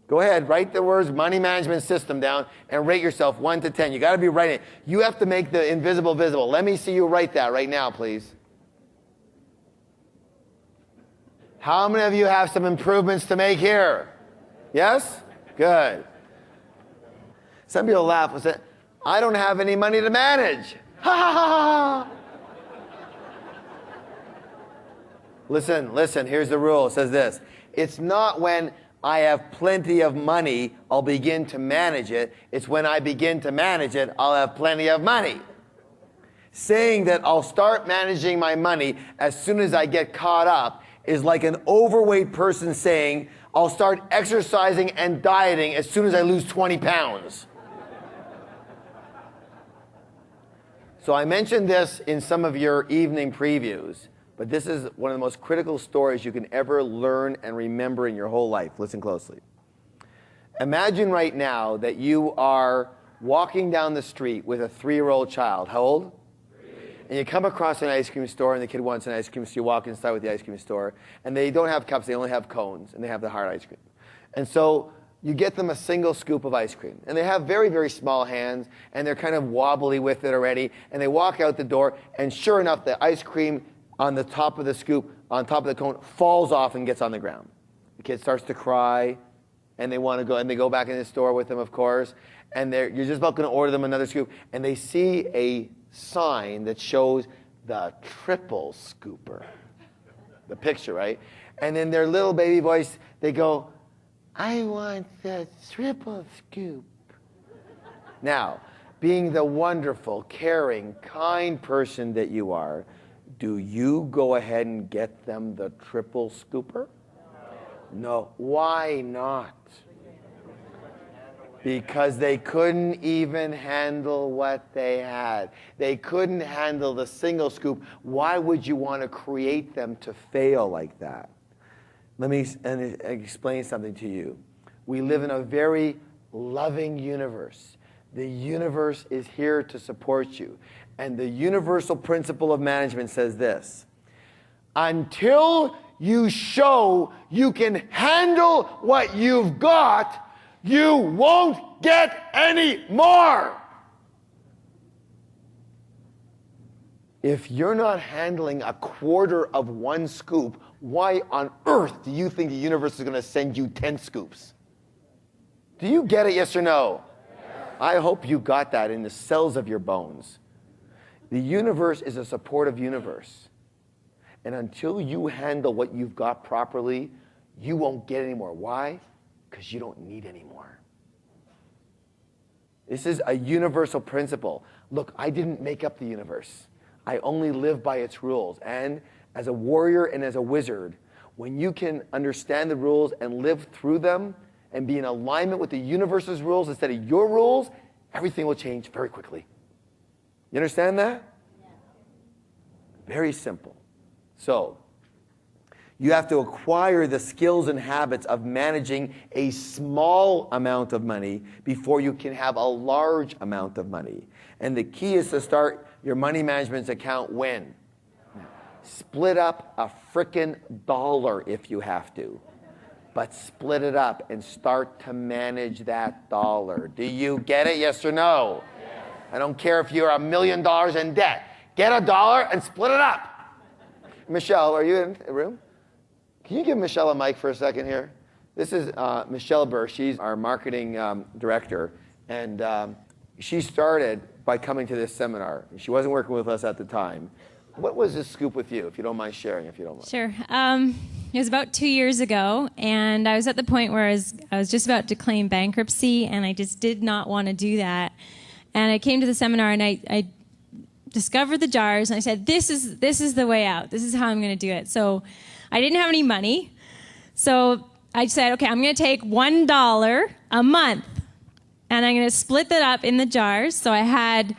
Go ahead, write the words money management system down and rate yourself 1 to 10. You got to be writing it. You have to make the invisible visible. Let me see you write that right now, please. How many of you have some improvements to make here? Yes? Good. Some people laugh and say, I don't have any money to manage. Ha ha ha ha. Listen, here's the rule. It says this. It's not when I have plenty of money, I'll begin to manage it. It's when I begin to manage it, I'll have plenty of money. Saying that I'll start managing my money as soon as I get caught up is like an overweight person saying, I'll start exercising and dieting as soon as I lose 20 pounds. So I mentioned this in some of your evening previews, but this is one of the most critical stories you can ever learn and remember in your whole life. Listen closely. Imagine right now that you are walking down the street with a 3-year-old child. How old? 3. And you come across an ice cream store and the kid wants an ice cream, so you walk inside with the ice cream store, and they don't have cups, they only have cones, and they have the hard ice cream. And so you get them a single scoop of ice cream. And they have very, very small hands, and they're kind of wobbly with it already, and they walk out the door, and sure enough, the ice cream on the top of the scoop, on top of the cone, falls off and gets on the ground. The kid starts to cry, and they want to go, and they go back in the store with them, of course, and you're just about going to order them another scoop, and they see a sign that shows the triple scooper. The picture, right? And in their little baby voice, they go, I want the triple scoop. Now, being the wonderful, caring, kind person that you are, do you go ahead and get them the triple scooper? No. Why not? Because they couldn't even handle what they had. They couldn't handle the single scoop. Why would you want to create them to fail like that? Let me explain something to you. We live in a very loving universe. The universe is here to support you. And the universal principle of management says this. Until you show you can handle what you've got, you won't get any more. If you're not handling a quarter of 1 scoop, why on earth do you think the universe is going to send you 10 scoops? Do you get it, yes or no? Yes. I hope you got that in the cells of your bones. The universe is a supportive universe. And until you handle what you've got properly, you won't get any more. Why? Because you don't need any more. This is a universal principle. Look, I didn't make up the universe. I only live by its rules. And as a warrior and as a wizard, when you can understand the rules and live through them and be in alignment with the universe's rules instead of your rules, everything will change very quickly. You understand that? Yeah. Very simple. So, you have to acquire the skills and habits of managing a small amount of money before you can have a large amount of money. And the key is to start your money management account when? Split up a frickin' dollar if you have to. But split it up and start to manage that dollar. Do you get it? Yes or no? Yes. I don't care if you're $1 million in debt. Get $1 and split it up. Michelle, are you in the room? Can you give Michelle a mic for a second here? This is Michelle Burr. She's our marketing director. And she started by coming to this seminar. She wasn't working with us at the time. What was this scoop with you, if you don't mind sharing, if you don't mind? Sure. It was about 2 years ago, and I was at the point where I was just about to claim bankruptcy, and I just did not want to do that. And I came to the seminar, and I discovered the jars, and I said, this is the way out. This is how I'm going to do it. So I didn't have any money, so I said, okay, I'm going to take $1 a month, and I'm going to split that up in the jars. So I had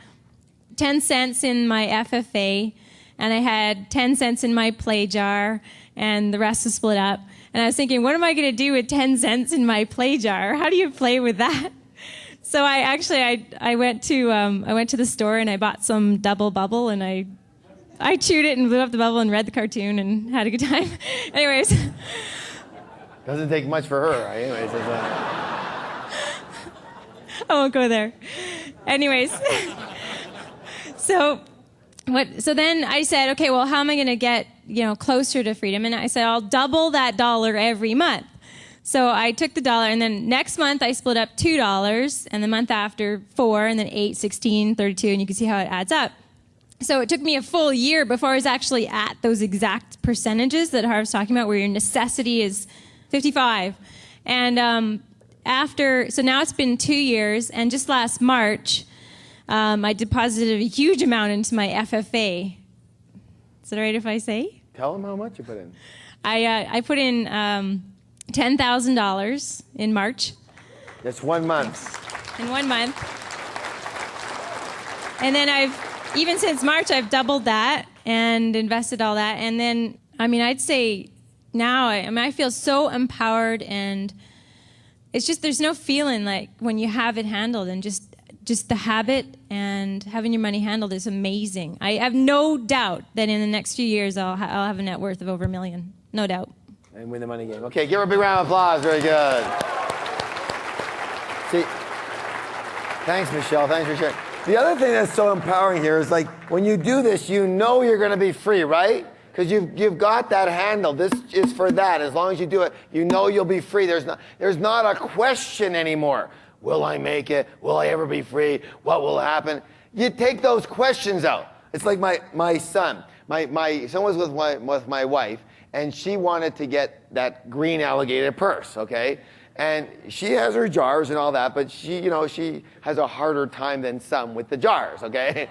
10 cents in my FFA, and I had 10 cents in my play jar, and the rest was split up. And I was thinking, what am I going to do with 10 cents in my play jar? How do you play with that? So I went to the store and I bought some double bubble, and I chewed it and blew up the bubble and read the cartoon and had a good time. Anyways. Doesn't take much for her. Anyways. I won't go there. Anyways. So then I said, okay, well, how am I going to get, closer to freedom? And I said, I'll double that dollar every month. So I took the dollar, and then next month I split up $2, and the month after 4, and then 8, 16, 32, and you can see how it adds up. So it took me a full year before I was actually at those exact percentages that Harv's talking about, where your necessity is 55. And so now it's been 2 years, and just last March, I deposited a huge amount into my FFA. Is it all right if I say? Tell them how much you put in. I put in $10,000 in March. That's 1 month. In 1 month. And then even since March, I've doubled that and invested all that. And then, I'd say now, I feel so empowered, and it's just, there's no feeling like when you have it handled, and just the habit and having your money handled is amazing. I have no doubt that in the next few years I'll have a net worth of over $1 million. No doubt. And win the money game. Okay, give her a big round of applause. Very good. See, thanks, Michelle. Thanks for sharing. The other thing that's so empowering here is, like, when you do this, you know you're going to be free, right? Because you've got that handle. This is for that. As long as you do it, you know you'll be free. There's not a question anymore. Will I make it? Will I ever be free? What will happen? You take those questions out. It's like my son. My son was with my wife, and she wanted to get that green alligator purse, okay? And she has her jars and all that, but she has a harder time than some with the jars, okay?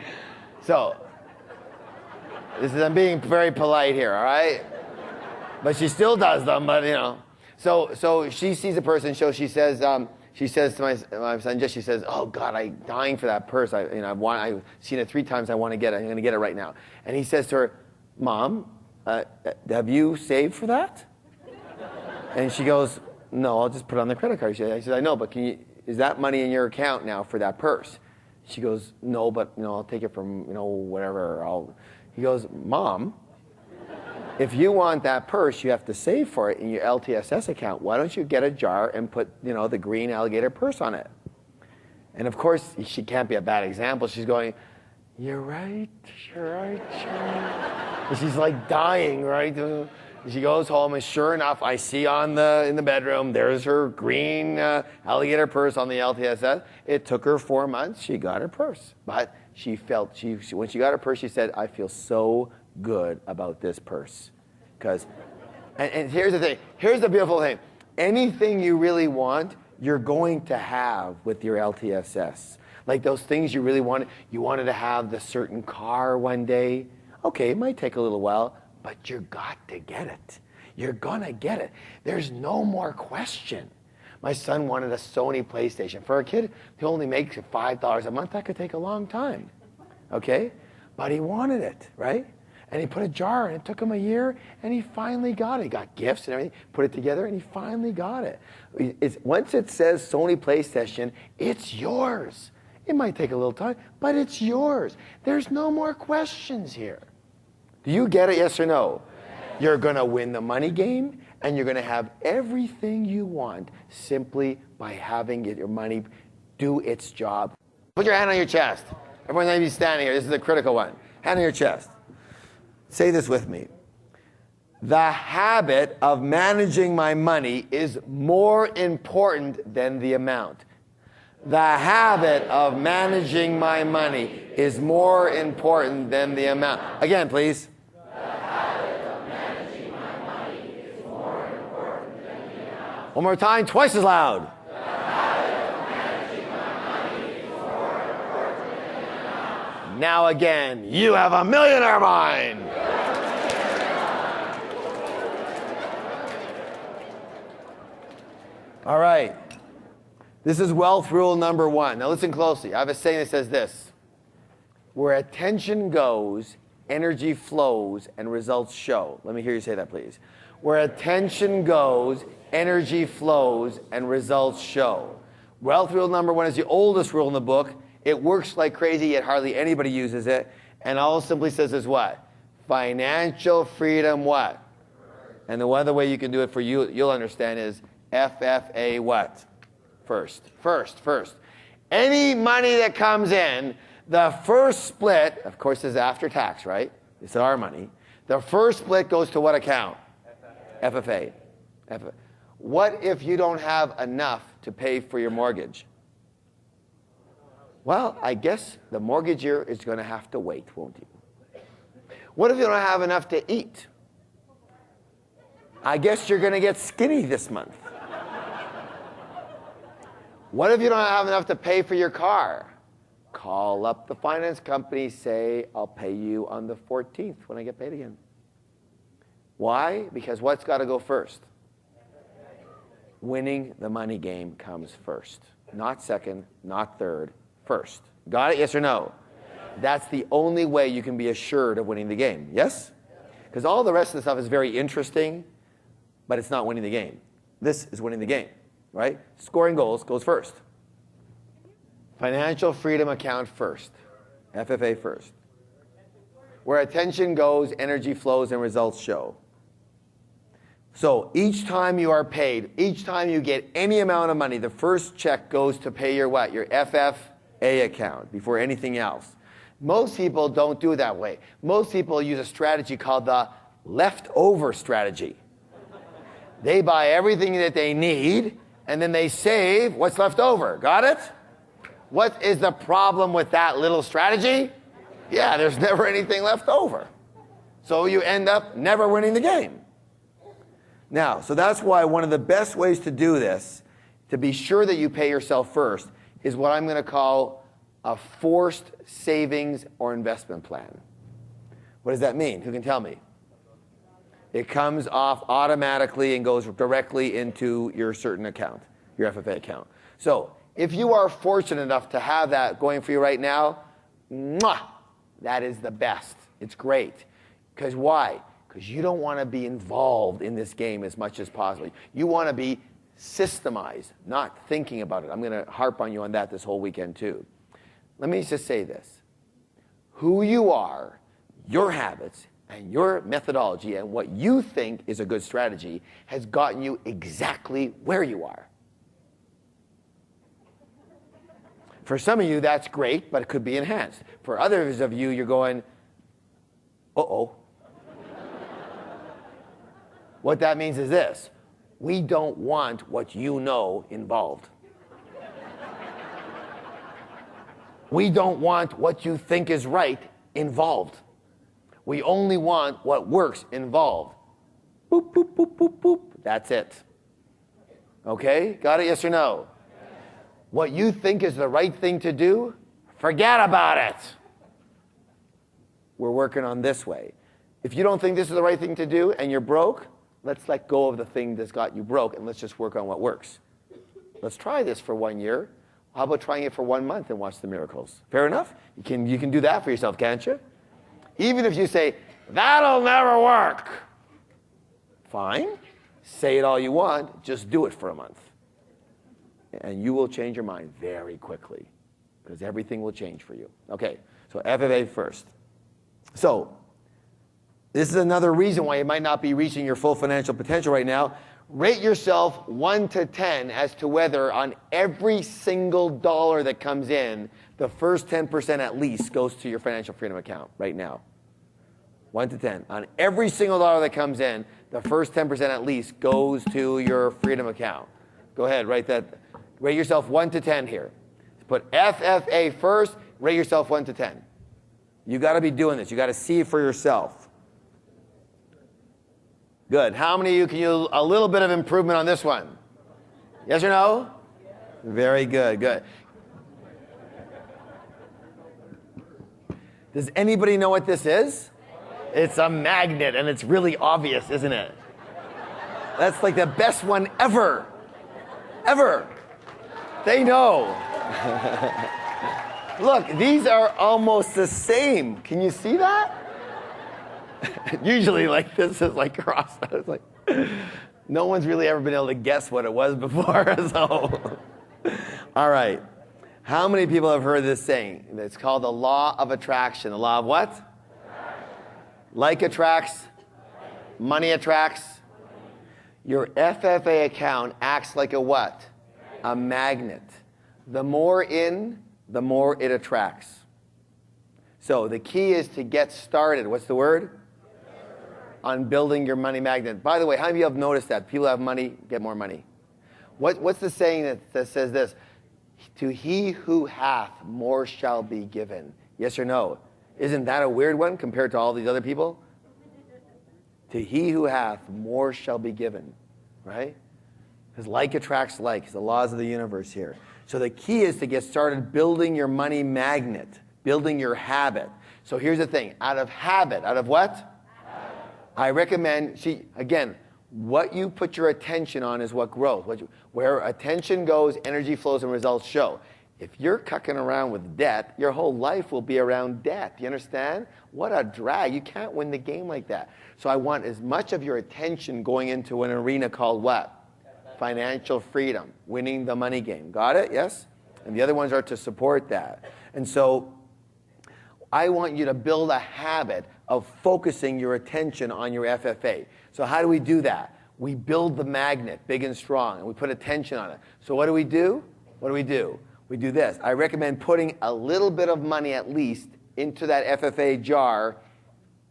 So, I'm being very polite here, all right? But she still does them, but So she sees a purse, and so she says to my son, she says, "Oh God, I'm dying for that purse. I've seen it 3 times. I want to get it. I'm going to get it right now." And he says to her, "Mom, have you saved for that?" And she goes, "No, I'll just put it on the credit card." I said, "I know, but is that money in your account now for that purse?" She goes, "No, but I'll take it from whatever." He goes, "Mom, if you want that purse, you have to save for it in your LTSS account. Why don't you get a jar and put, the green alligator purse on it?" And of course, she can't be a bad example. She's going, you're right. And she's like dying, right? She goes home, and sure enough, I see in the bedroom, there's her green alligator purse on the LTSS. It took her 4 months. She got her purse. But when she got her purse, she said, "I feel so good about this purse." And here's the thing. Here's the beautiful thing. Anything you really want, you're going to have with your LTSS. Like those things you really wanted. You wanted to have the certain car one day. Okay, it might take a little while, but you got to get it. You're gonna get it. There's no more question. My son wanted a Sony PlayStation. For a kid who only makes $5 a month, that could take a long time. Okay? But he wanted it, right? And he put a jar, and it took him a year, and he finally got it. He got gifts and everything, put it together, and he finally got it. Once it says Sony PlayStation, it's yours. It might take a little time, but it's yours. There's no more questions here. Do you get it, yes or no? You're going to win the money game, and you're going to have everything you want simply by having your money do its job. Put your hand on your chest. Everyone's going to be standing here. This is a critical one. Hand on your chest. Say this with me. The habit of managing my money is more important than the amount. The habit of managing my money is more important than the amount. Again, please. The habit of managing my money is more important than the amount. One more time, twice as loud. The habit of managing my money is more important than the amount. Now again, you have a millionaire mind. All right. This is wealth rule number 1. Now listen closely. I have a saying that says this. Where attention goes, energy flows, and results show. Let me hear you say that, please. Where attention goes, energy flows, and results show. Wealth rule number 1 is the oldest rule in the book. It works like crazy, yet hardly anybody uses it. And all it simply says is what? Financial freedom what? And the one other way you can do it for you, you'll understand is FFA what? First. Any money that comes in, the first split, of course, is after tax, right? It's our money. The first split goes to what account? FFA. What if you don't have enough to pay for your mortgage? Well, I guess the mortgager is going to have to wait, won't he? What if you don't have enough to eat? I guess you're going to get skinny this month. What if you don't have enough to pay for your car? Call up the finance company, say, I'll pay you on the 14th when I get paid again. Why? Because what's got to go first? Winning the money game comes first. Not second, not third, first. Got it? Yes or no? That's the only way you can be assured of winning the game. Yes? Because all the rest of the stuff is very interesting, but it's not winning the game. This is winning the game. Right? Scoring goals goes first. Financial freedom account first. FFA first. Where attention goes, energy flows, and results show. So each time you are paid, each time you get any amount of money, the first check goes to pay your what? Your FFA account before anything else. Most people don't do it that way. Most people use a strategy called the leftover strategy. They buy everything that they need, and then they save what's left over. Got it? What is the problem with that little strategy? Yeah, there's never anything left over. So you end up never winning the game. Now, so that's why one of the best ways to do this, to be sure that you pay yourself first, is what I'm going to call a forced savings or investment plan. What does that mean? Who can tell me? It comes off automatically and goes directly into your certain account, your FFA account. So if you are fortunate enough to have that going for you right now, that is the best. It's great. Because why? Because you don't want to be involved in this game as much as possible. You want to be systemized, not thinking about it. I'm going to harp on you on that this whole weekend too. Let me just say this. Who you are, your habits, and your methodology and what you think is a good strategy has gotten you exactly where you are. For some of you, that's great, but it could be enhanced. For others of you, you're going, uh-oh. What that means is this. We don't want what you know involved. We don't want what you think is right involved. We only want what works involved. Boop, boop, boop, boop, boop. That's it. Okay? Got it? Yes or no? What you think is the right thing to do, forget about it. We're working on this way. If you don't think this is the right thing to do and you're broke, let's let go of the thing that's got you broke and let's just work on what works. Let's try this for 1 year. How about trying it for 1 month and watch the miracles? Fair enough? You can do that for yourself, can't you? Even if you say, that'll never work. Fine. Say it all you want. Just do it for a month. And you will change your mind very quickly because everything will change for you. Okay, so FFA first. So this is another reason why you might not be reaching your full financial potential right now. Rate yourself 1 to 10 as to whether on every single dollar that comes in, the first 10% at least goes to your financial freedom account right now. 1 to 10. On every single dollar that comes in, the first 10% at least goes to your freedom account. Go ahead, write that. Rate yourself 1 to 10 here. Put FFA first, rate yourself 1 to 10. You got to be doing this. You got to see it for yourself. Good. How many of you can use a little bit of improvement on this one? Yes or no? Very good. Good. Does anybody know what this is? It's a magnet, and it's really obvious, isn't it? That's like the best one ever. Ever. They know. Look, these are almost the same. Can you see that? Usually, like, this is like crossed out. It's like, no one's really ever been able to guess what it was before, so. All right. How many people have heard this saying? It's called the law of attraction. The law of what? Like attracts, money attracts. Your FFA account acts like a what? A magnet. The more in, the more it attracts. So the key is to get started. What's the word? On building your money magnet. By the way, how many of you have noticed that? People have money, get more money. What's the saying that says this? To he who hath, more shall be given. Yes or no? Isn't that a weird one compared to all these other people? To he who hath, more shall be given. Right? Because like attracts like. It's the laws of the universe here. So the key is to get started building your money magnet, building your habit. So here's the thing. Out of habit, out of what? I recommend, see, again, what you put your attention on is what grows. Where attention goes, energy flows and results show. If you're cucking around with debt, your whole life will be around debt. You understand? What a drag. You can't win the game like that. So I want as much of your attention going into an arena called what? Financial freedom, winning the money game. Got it? Yes? And the other ones are to support that. And so I want you to build a habit of focusing your attention on your FFA. So how do we do that? We build the magnet big and strong, and we put attention on it. So what do? We do this. I recommend putting a little bit of money at least into that FFA jar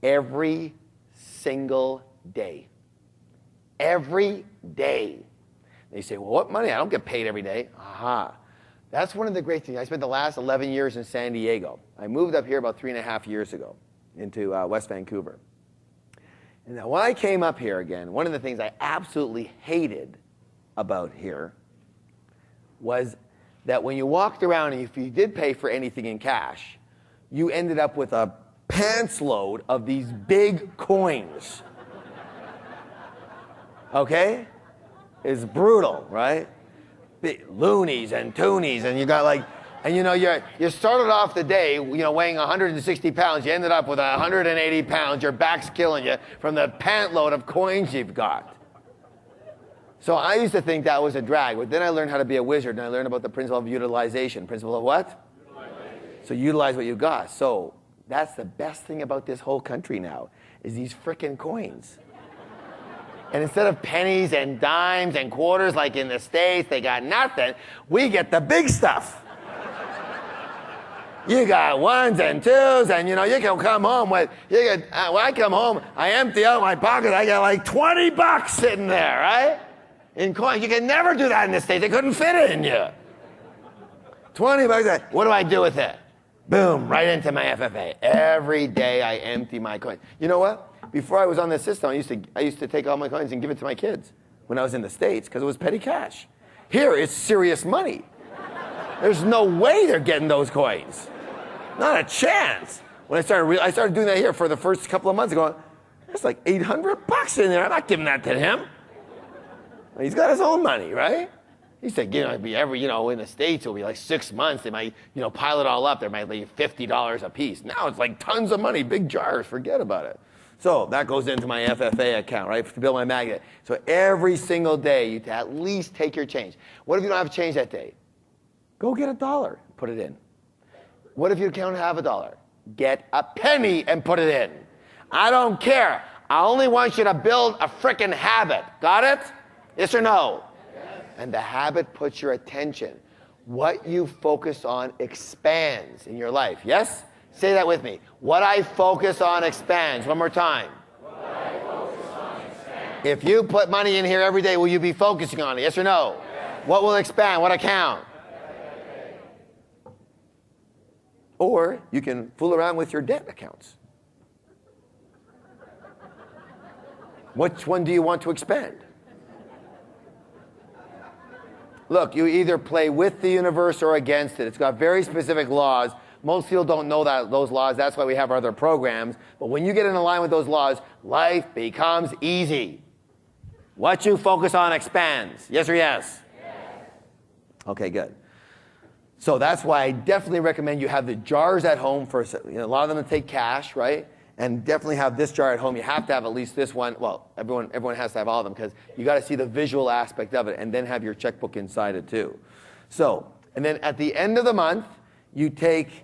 every single day. Every day. They say, well, what money? I don't get paid every day. Aha. That's one of the great things. I spent the last 11 years in San Diego. I moved up here about 3.5 years ago into West Vancouver. And now when I came up here again, one of the things I absolutely hated about here was that when you walked around and if you did pay for anything in cash, you ended up with a pants load of these big coins. Okay? It's brutal, right? Loonies and toonies, and you got like, and you know, you started off the day, you know, weighing 160 pounds. You ended up with 180 pounds. Your back's killing you from the pant load of coins you've got. So I used to think that was a drag, but then I learned how to be a wizard, and I learned about the principle of utilization. Principle of what? Utilization. So utilize what you got. So that's the best thing about this whole country now, is these frickin' coins. And instead of pennies and dimes and quarters like in the States, they got nothing. We get the big stuff. You got ones and twos, and you know, you can come home with, when I come home, I empty out my pocket, I got like 20 bucks sitting there, right? In coins. You can never do that in the States. They couldn't fit it in you. 20 bucks, what do I do with it? Boom, right into my FFA. Every day I empty my coins. You know what? Before I was on this system, I used to take all my coins and give it to my kids when I was in the States because it was petty cash. Here, it's serious money. There's no way they're getting those coins. Not a chance. When I started doing that here for the first couple of months, going, there's like 800 bucks in there. I'm not giving that to him. He's got his own money, right? He said, it'd be in the States, it'll be like 6 months. They might, pile it all up. There might be $50 a piece. Now it's like tons of money, big jars. Forget about it. So that goes into my FFA account, right, to build my magnet. So every single day, you at least take your change. What if you don't have change that day? Go get $1, put it in. What if you don't have $1? Get a penny and put it in. I don't care. I only want you to build a frickin' habit. Got it? Yes or no? Yes. And the habit puts your attention. What you focus on expands in your life. Yes? Say that with me. What I focus on expands. One more time. What I focus on expands. If you put money in here every day, will you be focusing on it? Yes or no? Yes. What will expand? What account? Or you can fool around with your debt accounts. Which one do you want to expand? Look, you either play with the universe or against it. It's got very specific laws. Most people don't know those laws. That's why we have our other programs. But when you get in line with those laws, life becomes easy. What you focus on expands. Yes or yes? Yes. Okay, good. So that's why I definitely recommend you have the jars at home for, a lot of them take cash, right? And definitely have this jar at home. You have to have at least this one. Well, everyone has to have all of them because you got to see the visual aspect of it, and then have your checkbook inside it too. So, and then at the end of the month, you take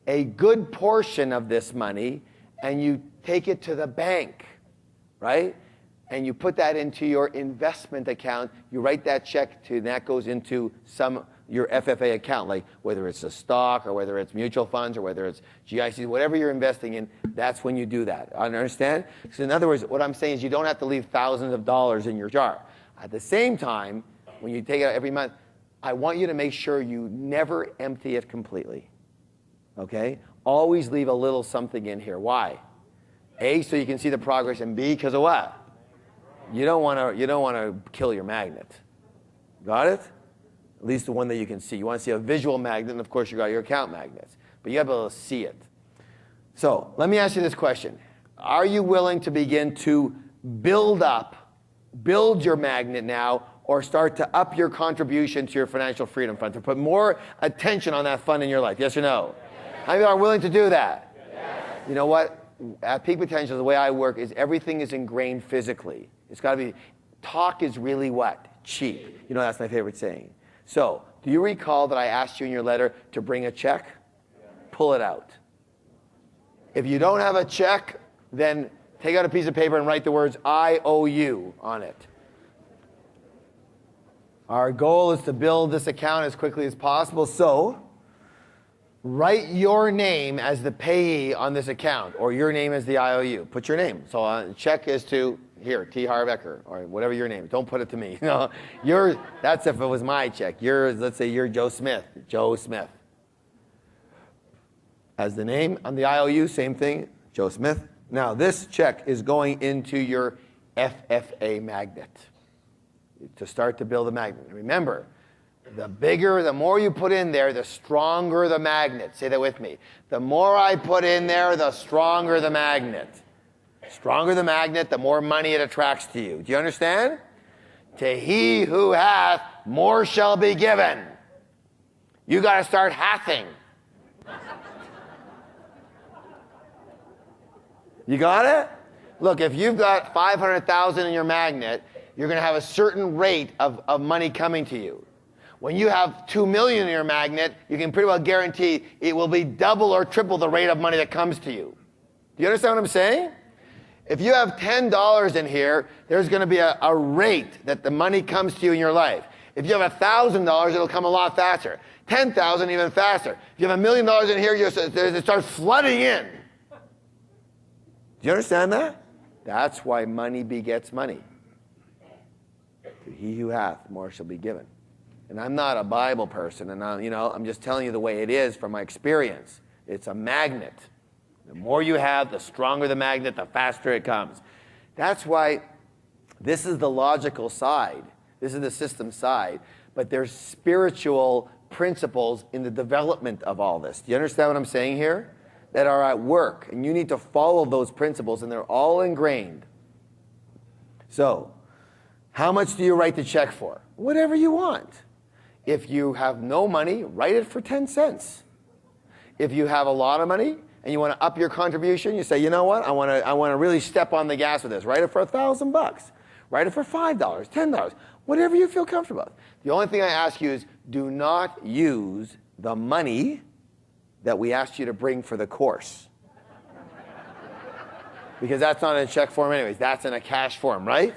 a good portion of this money and you take it to the bank, right? And you put that into your investment account. You write that check to, and that goes into your FFA account, like whether it's a stock or whether it's mutual funds or whether it's GICs, whatever you're investing in, that's when you do that. Understand? So in other words, what I'm saying is you don't have to leave thousands of dollars in your jar. At the same time, when you take it out every month, I want you to make sure you never empty it completely. Okay? Always leave a little something in here. Why? A, so you can see the progress, and B, because of what? You don't want to kill your magnet. Got it? At least the one that you can see. You want to see a visual magnet, and of course you got your account magnets. But you got to be able to see it. So let me ask you this question. Are you willing to begin to build your magnet now, or start to up your contribution to your financial freedom fund, to put more attention on that fund in your life? Yes or no? Yes. How many are willing to do that? Yes. You know what? At Peak Potential, the way I work is everything is ingrained physically. It's got to be, talk is really what? Cheap. You know, that's my favorite saying. So, do you recall that I asked you in your letter to bring a check? Pull it out. If you don't have a check, then take out a piece of paper and write the words I owe you on it. Our goal is to build this account as quickly as possible, so write your name as the payee on this account, or your name as the IOU. Put your name. So check is to, here, T. Harv Eker, or whatever your name is. Don't put it to me. No, that's if it was my check. Let's say you're Joe Smith. Joe Smith. As the name on the IOU, same thing, Joe Smith. Now, this check is going into your FFA magnet to start to build a magnet. Remember, the more you put in there, the stronger the magnet. Say that with me. The more I put in there, the stronger the magnet. Stronger the magnet, the more money it attracts to you. Do you understand? To he who hath, more shall be given. You got to start hathing. You got it? Look, if you've got 500,000 in your magnet, you're going to have a certain rate of money coming to you. When you have 2 million in your magnet, you can pretty well guarantee it will be double or triple the rate of money that comes to you. Do you understand what I'm saying? If you have $10 in here, there's going to be a rate that the money comes to you in your life. If you have $1,000, it'll come a lot faster. 10,000 even faster. If you have $1 million in here, it starts flooding in. Do you understand that? That's why money begets money. To he who hath, more shall be given. And I'm not a Bible person, and I'm just telling you the way it is from my experience. It's a magnet. The more you have, the stronger the magnet, the faster it comes. That's why this is the logical side. This is the system side. But there's spiritual principles in the development of all this. Do you understand what I'm saying here? That are at work. And you need to follow those principles, and they're all ingrained. So, how much do you write the check for? Whatever you want. If you have no money, write it for 10 cents. If you have a lot of money, and you want to up your contribution, you say, you know what, I want to really step on the gas with this. Write it for $1,000. Write it for $5, $10, whatever you feel comfortable with. The only thing I ask you is do not use the money that we asked you to bring for the course. Because that's not in a check form anyways. That's in a cash form, right?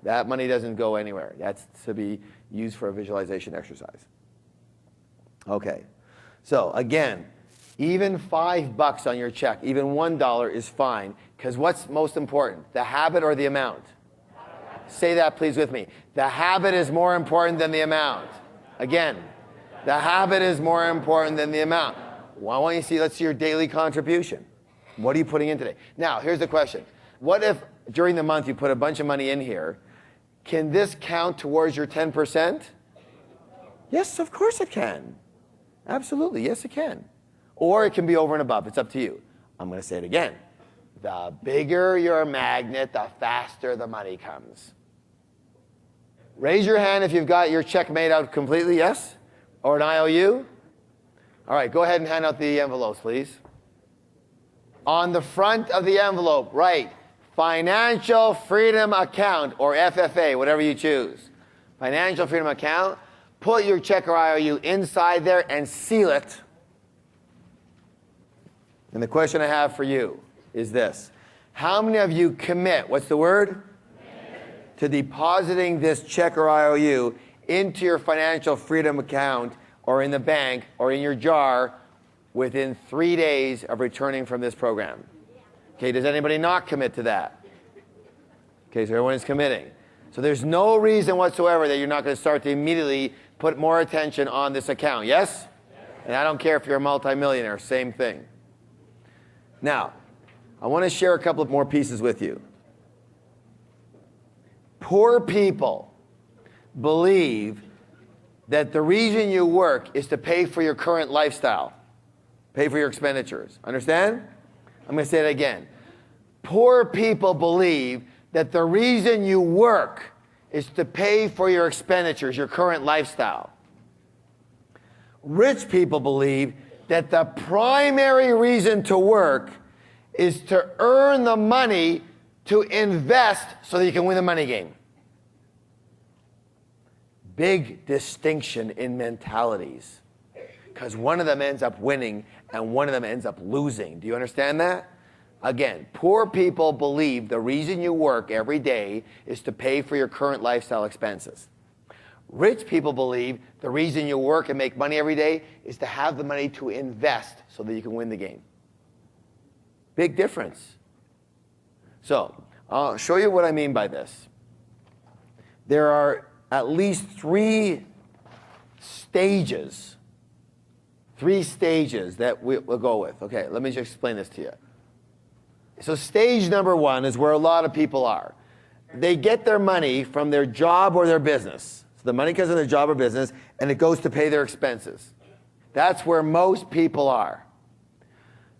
That money doesn't go anywhere. That's to be used for a visualization exercise. Okay. So again, even $5 on your check, even $1 is fine, because what's most important, the habit or the amount? Say that please with me. The habit is more important than the amount. Again, the habit is more important than the amount. Why don't you see, let's see your daily contribution. What are you putting in today? Now, here's the question. What if during the month you put a bunch of money in here? Can this count towards your 10%? Yes, of course it can. Absolutely, yes it can. Or it can be over and above. It's up to you. I'm going to say it again. The bigger your magnet, the faster the money comes. Raise your hand if you've got your check made out completely, yes? Or an IOU? All right, go ahead and hand out the envelopes, please. On the front of the envelope, write Financial Freedom Account, or FFA, whatever you choose. Financial Freedom Account. Put your check or IOU inside there and seal it. And the question I have for you is this. How many of you commit, what's the word? To depositing this check or IOU into your financial freedom account or in the bank or in your jar within 3 days of returning from this program? Okay, does anybody not commit to that? Okay, so everyone is committing. So there's no reason whatsoever that you're not going to start to immediately put more attention on this account, yes? And I don't care if you're a multimillionaire, same thing. Now, I want to share a couple of more pieces with you. Poor people believe that the reason you work is to pay for your current lifestyle, pay for your expenditures. Understand? I'm going to say it again. Poor people believe that the reason you work is to pay for your expenditures, your current lifestyle. Rich people believe that the primary reason to work is to earn the money to invest so that you can win the money game. Big distinction in mentalities, because one of them ends up winning and one of them ends up losing. Do you understand that? Again, poor people believe the reason you work every day is to pay for your current lifestyle expenses. Rich people believe the reason you work and make money every day is to have the money to invest so that you can win the game. Big difference. So, I'll show you what I mean by this. There are at least three stages that we'll go with. Okay, let me just explain this to you. So stage number one is where a lot of people are. They get their money from their job or their business. So the money comes from their job or business, and it goes to pay their expenses. That's where most people are.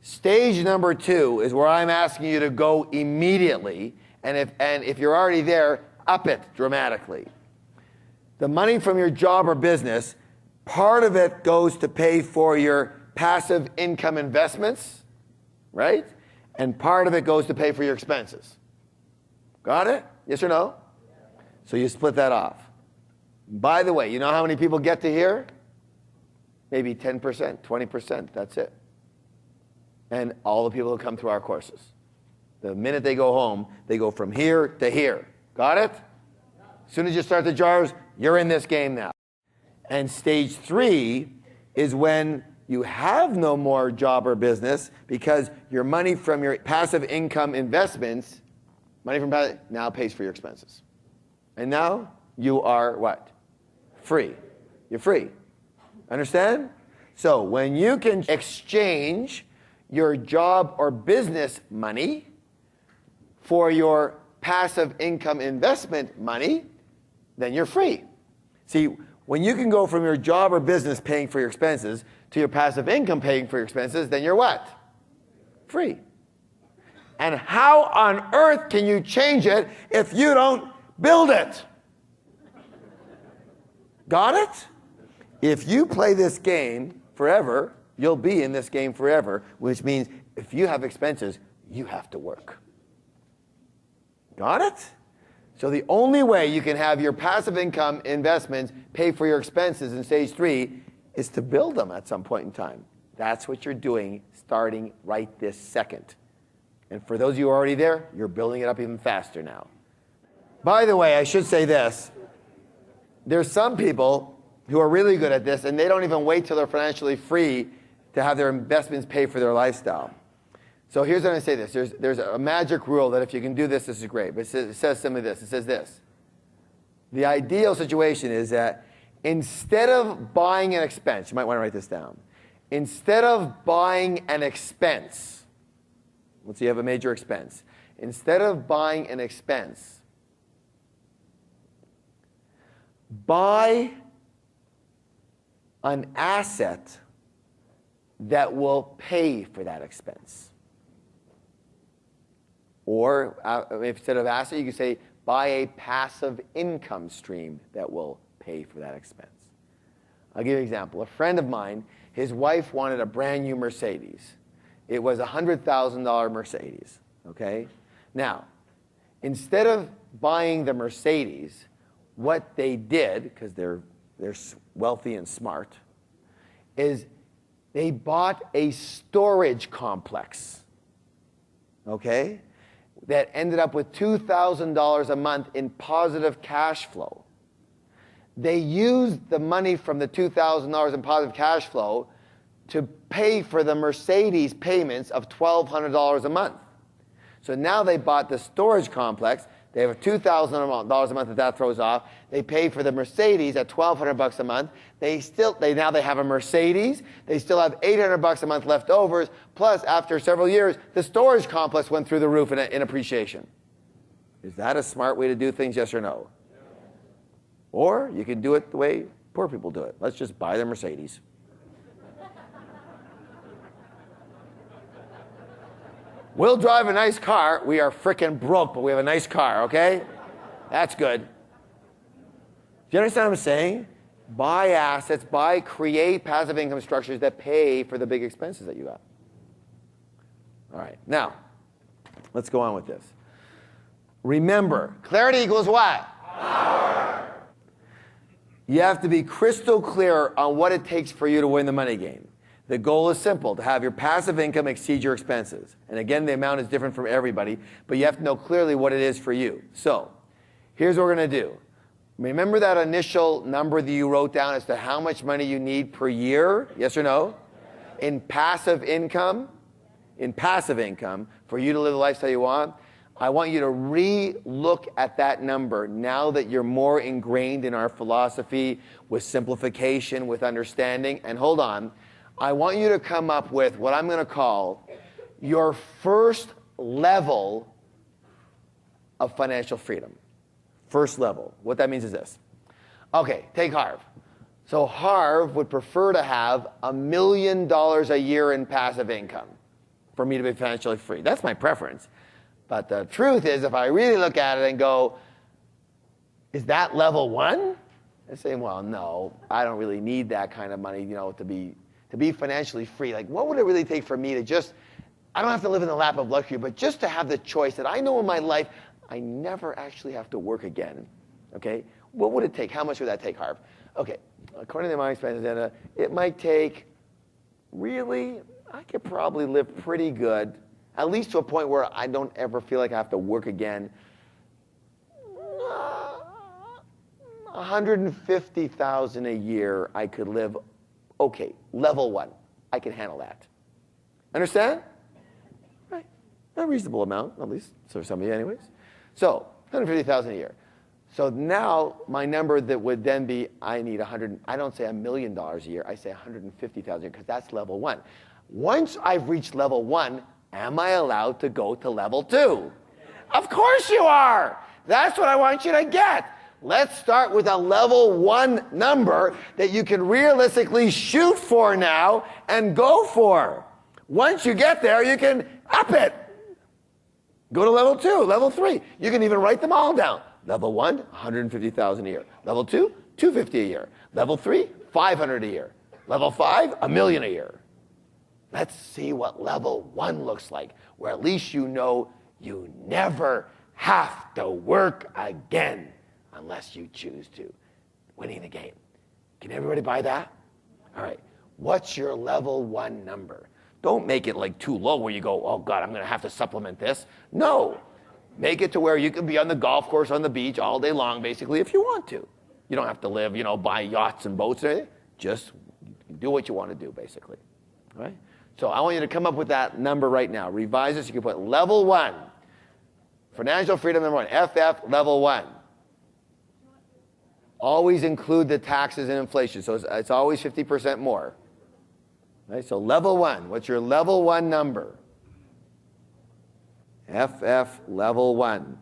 Stage number two is where I'm asking you to go immediately, and if you're already there, up it dramatically. The money from your job or business, part of it goes to pay for your passive income investments, right? And part of it goes to pay for your expenses. Got it? Yes or no? So you split that off. By the way, you know how many people get to here? Maybe 10%, 20%, that's it. And all the people who come through our courses. The minute they go home, they go from here to here. Got it? As soon as you start the jars, you're in this game now. And stage three is when you have no more job or business because your money from your passive income investments, now pays for your expenses. And now you are what? Free. You're free. Understand? So when you can exchange your job or business money for your passive income investment money, then you're free. See, when you can go from your job or business paying for your expenses to your passive income paying for your expenses, then you're what? Free. And how on earth can you change it if you don't build it? Got it? If you play this game forever, you'll be in this game forever, which means if you have expenses, you have to work. Got it? So the only way you can have your passive income investments pay for your expenses in stage three is to build them at some point in time. That's what you're doing starting right this second. And for those of you who are already there, you're building it up even faster now. By the way, I should say this. There's some people who are really good at this, and they don't even wait till they're financially free to have their investments pay for their lifestyle. So here's what I'm going to say this. There's a magic rule that if you can do this, this is great. But it says simply this. It says this. The ideal situation is that instead of buying an expense, you might want to write this down. Instead of buying an expense, let's say you have a major expense. Instead of buying an expense, buy an asset that will pay for that expense. Or instead of asset, you can say buy a passive income stream that will pay for that expense. I'll give you an example. A friend of mine, his wife wanted a brand new Mercedes. It was a $100,000 Mercedes, okay? Now, instead of buying the Mercedes, what they did, because they're wealthy and smart, is they bought a storage complex, okay, that ended up with $2,000 a month in positive cash flow. They used the money from the $2,000 in positive cash flow to pay for the Mercedes payments of $1,200 a month. So now they bought the storage complex. They have $2,000 a month that throws off. They pay for the Mercedes at $1,200 a month. Now they have a Mercedes. They still have $800 a month left over. Plus, after several years, the storage complex went through the roof in appreciation. Is that a smart way to do things? Yes or no? Or you can do it the way poor people do it. Let's just buy the Mercedes. We'll drive a nice car. We are frickin' broke, but we have a nice car, okay? That's good. Do you understand what I'm saying? Buy assets, create passive income structures that pay for the big expenses that you got. All right, now, let's go on with this. Remember, clarity equals what? Power. You have to be crystal clear on what it takes for you to win the money game. The goal is simple, to have your passive income exceed your expenses. And again, the amount is different from everybody, but you have to know clearly what it is for you. So, here's what we're going to do. Remember that initial number that you wrote down as to how much money you need per year? Yes or no? In passive income? In passive income, for you to live the lifestyle you want, I want you to re-look at that number now that you're more ingrained in our philosophy with simplification, with understanding. And hold on. I want you to come up with what I'm going to call your first level of financial freedom. First level. What that means is this. Okay, take Harv. So Harv would prefer to have $1 million a year in passive income for me to be financially free. That's my preference. But the truth is, if I really look at it and go, is that level one? I say, well, no, I don't really need that kind of money, to be financially free. Like, what would it really take for me to just, I don't have to live in the lap of luxury, but just to have the choice that I know in my life, I never actually have to work again, okay? What would it take? How much would that take, Harv? Okay, according to my experience, it might take, really, I could probably live pretty good, at least to a point where I don't ever feel like I have to work again. $150,000 a year, I could live okay, level one. I can handle that. Understand? Right. A reasonable amount, at least for some of you anyways. So, $150,000 a year. So now my number that would then be, I need I don't say $1 million a year, I say $150,000 a year, because that's level one. Once I've reached level one, am I allowed to go to level two? Of course you are. That's what I want you to get. Let's start with a level one number that you can realistically shoot for now and go for. Once you get there, you can up it. Go to level two, level three. You can even write them all down. Level one, $150,000 a year. Level two, $250,000 a year. Level three, $500,000 a year. Level five, $1 million a year. Let's see what level one looks like, where at least you know you never have to work again unless you choose to. Winning the game. Can everybody buy that? All right. What's your level one number? Don't make it like too low where you go, oh God, I'm going to have to supplement this. No. Make it to where you can be on the golf course, on the beach all day long, basically, if you want to. You don't have to live, buy yachts and boats or anything. Just do what you want to do, basically. All right? So I want you to come up with that number right now. Revise this. You can put level 1. Financial freedom number 1. FF level 1. Always include the taxes and inflation. So it's always 50% more. Right? So level 1. What's your level 1 number? FF level 1.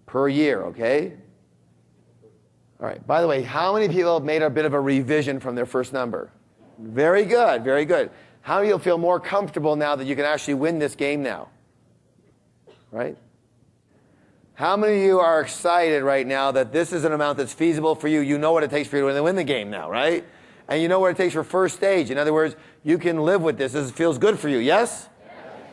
Per year, okay? All right. By the way, how many people have made a bit of a revision from their first number? Very good, very good. How many of you feel more comfortable now that you can actually win this game now? Right? How many of you are excited right now that this is an amount that's feasible for you? You know what it takes for you to win the game now, right? And you know what it takes for first stage. In other words, you can live with this. This feels good for you, yes?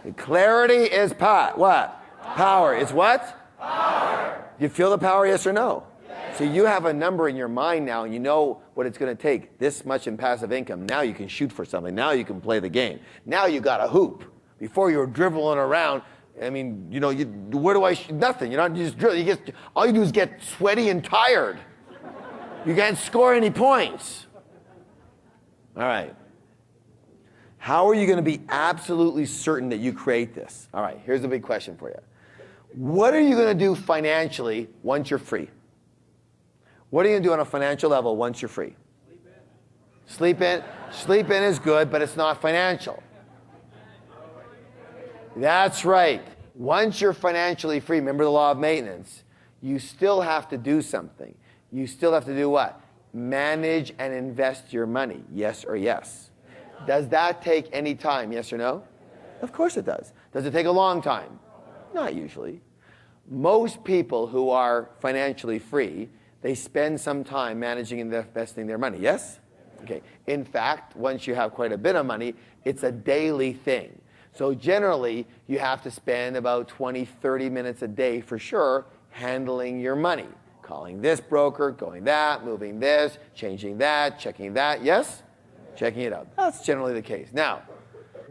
Yes. Clarity is what? Power. It's what? Power. Do you feel the power, yes or no? Yes. So you have a number in your mind now, and you know what it's going to take, this much in passive income. Now you can shoot for something. Now you can play the game. Now you got a hoop. Before you were dribbling around, I mean, where do I shoot? Nothing. You just drill. All you do is get sweaty and tired. You can't score any points. All right. How are you going to be absolutely certain that you create this? All right, here's a big question for you. What are you going to do financially once you're free? What are you going to do on a financial level once you're free? Sleep in. Sleep in is good, but it's not financial. That's right. Once you're financially free, remember the law of maintenance, you still have to do something. You still have to do what? Manage and invest your money. Yes or yes? Does that take any time? Yes or no? Of course it does. Does it take a long time? Not usually. Most people who are financially free, they spend some time managing and investing their money. Yes? Okay. In fact, once you have quite a bit of money, it's a daily thing. So generally, you have to spend about 20, 30 minutes a day for sure handling your money. Calling this broker, going that, moving this, changing that, checking that. Yes? Checking it out. That's generally the case. Now,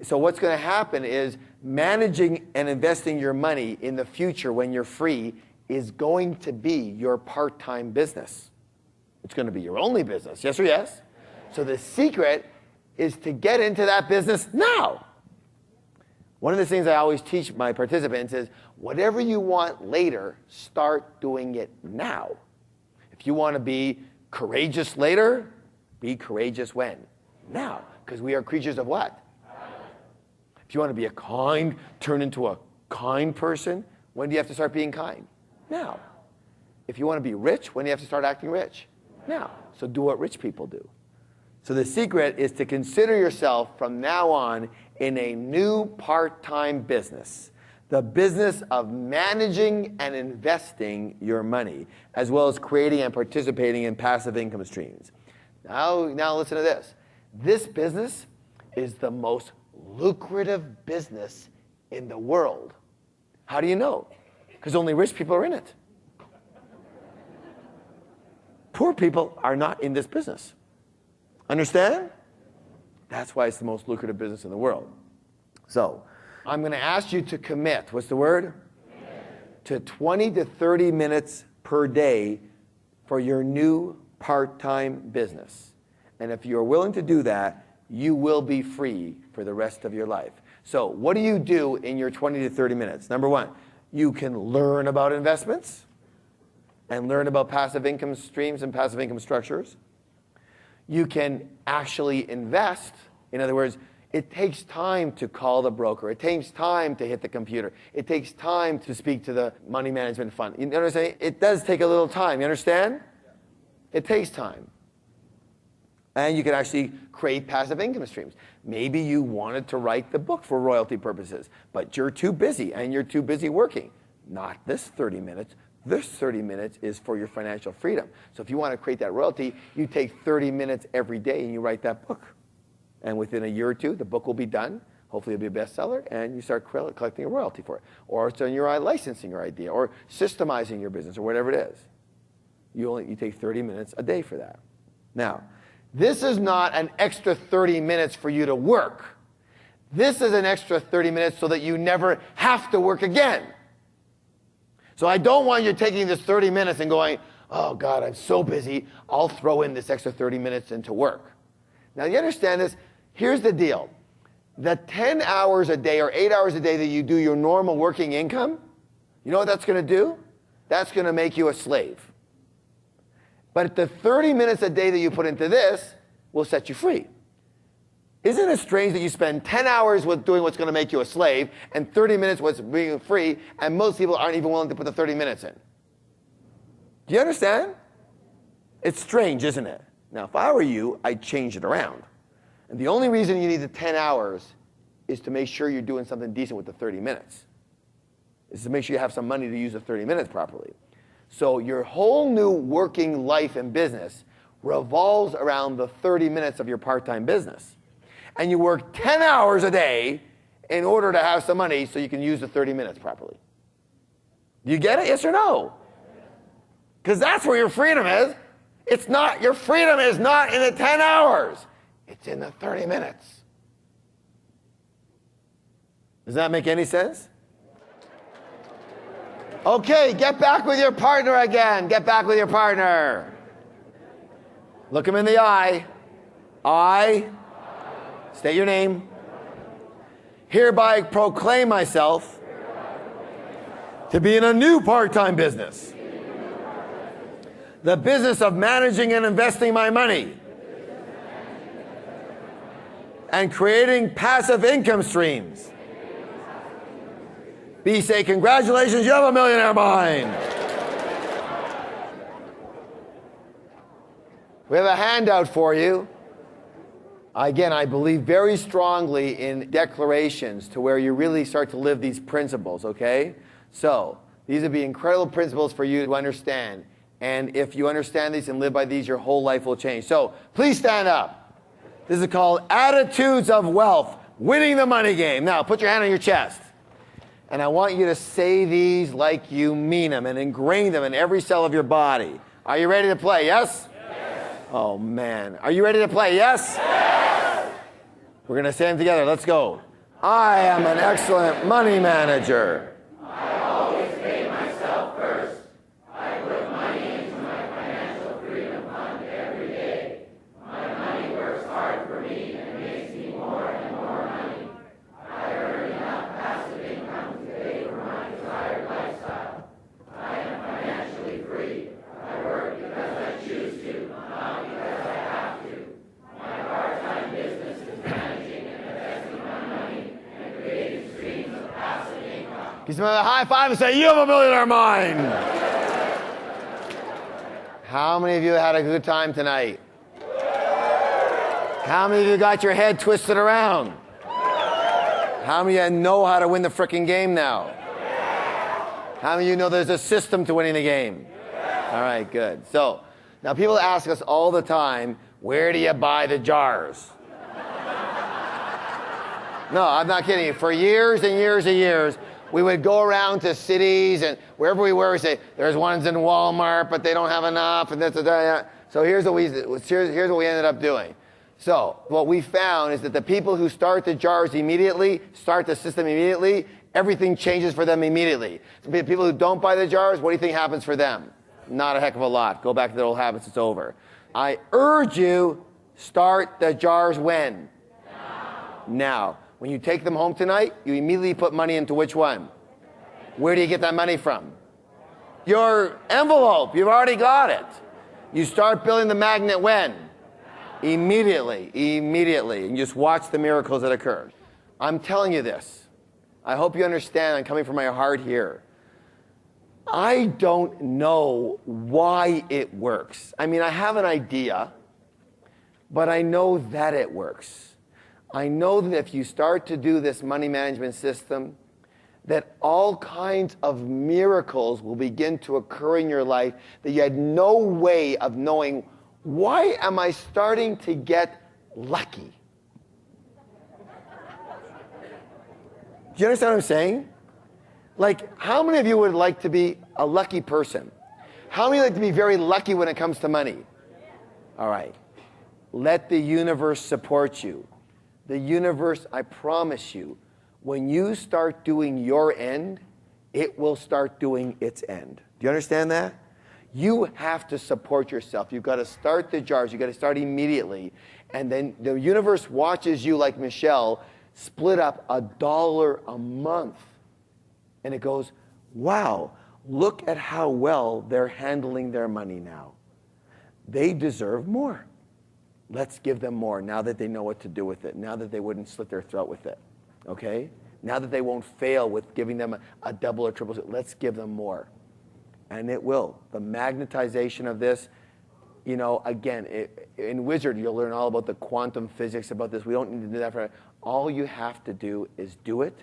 so what's going to happen is managing and investing your money in the future when you're free is going to be your part-time business. It's going to be your only business. Yes or yes? So the secret is to get into that business now. One of the things I always teach my participants is whatever you want later, start doing it now. If you want to be courageous later, be courageous when? Now. Because we are creatures of what? If you want to be turn into a kind person, when do you have to start being kind? Now. If you want to be rich, when do you have to start acting rich? Now. So do what rich people do. So the secret is to consider yourself from now on in a new part-time business, the business of managing and investing your money, as well as creating and participating in passive income streams. Now listen to this. This business is the most lucrative business in the world. How do you know? Because only rich people are in it. Poor people are not in this business. Understand? That's why it's the most lucrative business in the world. So, I'm going to ask you to commit. What's the word? To 20 to 30 minutes per day for your new part-time business. And if you're willing to do that, you will be free for the rest of your life. So, what do you do in your 20 to 30 minutes? Number one, you can learn about investments and learn about passive income streams and passive income structures. You can actually invest. In other words, it takes time to call the broker. It takes time to hit the computer. It takes time to speak to the money management fund. You know what I'm saying? It does take a little time. You understand? It takes time. And you can actually create passive income streams. Maybe you wanted to write the book for royalty purposes, but you're too busy and you're too busy working. Not this 30 minutes. This 30 minutes is for your financial freedom. So if you want to create that royalty, you take 30 minutes every day and you write that book. And within a year or two, the book will be done. Hopefully it'll be a bestseller, and you start collecting a royalty for it. Or it's on your licensing your idea, or systemizing your business, or whatever it is. You take 30 minutes a day for that. Now, this is not an extra 30 minutes for you to work. This is an extra 30 minutes so that you never have to work again. So I don't want you taking this 30 minutes and going, oh God, I'm so busy, I'll throw in this extra 30 minutes into work. Now you understand this? Here's the deal. The 10 hours a day or 8 hours a day that you do your normal working income, you know what that's going to do? That's going to make you a slave. But the 30 minutes a day that you put into this will set you free. Isn't it strange that you spend 10 hours with doing what's going to make you a slave and 30 minutes with being free, and most people aren't even willing to put the 30 minutes in? Do you understand? It's strange, isn't it? Now, if I were you, I'd change it around. And the only reason you need the 10 hours is to make sure you're doing something decent with the 30 minutes. Is to make sure you have some money to use the 30 minutes properly. So your whole new working life and business revolves around the 30 minutes of your part-time business. And you work 10 hours a day in order to have some money so you can use the 30 minutes properly. Do you get it? Yes or no? Because that's where your freedom is. It's not, your freedom is not in the 10 hours. It's in the 30 minutes. Does that make any sense? Okay, get back with your partner again. Get back with your partner. Look him in the eye. I, state your name, hereby proclaim myself to be in a new part-time business. The business of managing and investing my money and creating passive income streams. B, say, congratulations, you have a millionaire mind. We have a handout for you. Again, I believe very strongly in declarations to where you really start to live these principles, okay? So, these would be incredible principles for you to understand. And if you understand these and live by these, your whole life will change. So, please stand up. This is called Attitudes of Wealth, Winning the Money Game. Now, put your hand on your chest. And I want you to say these like you mean them and ingrain them in every cell of your body. Are you ready to play? Yes? Yes. Oh, man. Are you ready to play? Yes? Yes. We're going to say them together. Let's go. I am an excellent money manager. I always pay myself first. I put money into my financial freedom fund every day. My money works hard for me and makes me more and more money. I earn enough passive income to pay for my desired lifestyle. I am financially free. I work because I choose to, not because I have to. My part-time business is managing and investing my money and creating streams of passive income. Give someone a high five and say, you have a millionaire mind. How many of you had a good time tonight? How many of you got your head twisted around? How many of you know how to win the frickin' game now? How many of you know there's a system to winning the game? All right, good. So, now people ask us all the time, where do you buy the jars? No, I'm not kidding you. For years and years and years, we would go around to cities and wherever we were, we say, there's ones in Walmart, but they don't have enough, and this and that. So here's what we ended up doing. So what we found is that the people who start the jars immediately, start the system immediately, everything changes for them immediately. The people who don't buy the jars, what do you think happens for them? Not a heck of a lot. Go back to their old habits, it's over. I urge you, start the jars when? Now. When you take them home tonight, you immediately put money into which one? Where do you get that money from? Your envelope. You've already got it. You start building the magnet when? Immediately. Immediately. And just watch the miracles that occur. I'm telling you this. I hope you understand. I'm coming from my heart here. I don't know why it works. I mean, I have an idea, but I know that it works. I know that if you start to do this money management system, that all kinds of miracles will begin to occur in your life that you had no way of knowing, why am I starting to get lucky? Do you understand what I'm saying? Like, how many of you would like to be a lucky person? How many like to be very lucky when it comes to money? All right. Let the universe support you. The universe, I promise you, when you start doing your end, it will start doing its end. Do you understand that? You have to support yourself. You've got to start the jars. You've got to start immediately. And then the universe watches you, like Michelle, split up $1 a month. And it goes, wow, look at how well they're handling their money now. They deserve more. Let's give them more now that they know what to do with it, now that they wouldn't slit their throat with it, okay? Now that they won't fail with giving them a double or triple, let's give them more. And it will. The magnetization of this, you know, again, in Wizard, you'll learn all about the quantum physics about this. We don't need to do that for all you have to do is do it,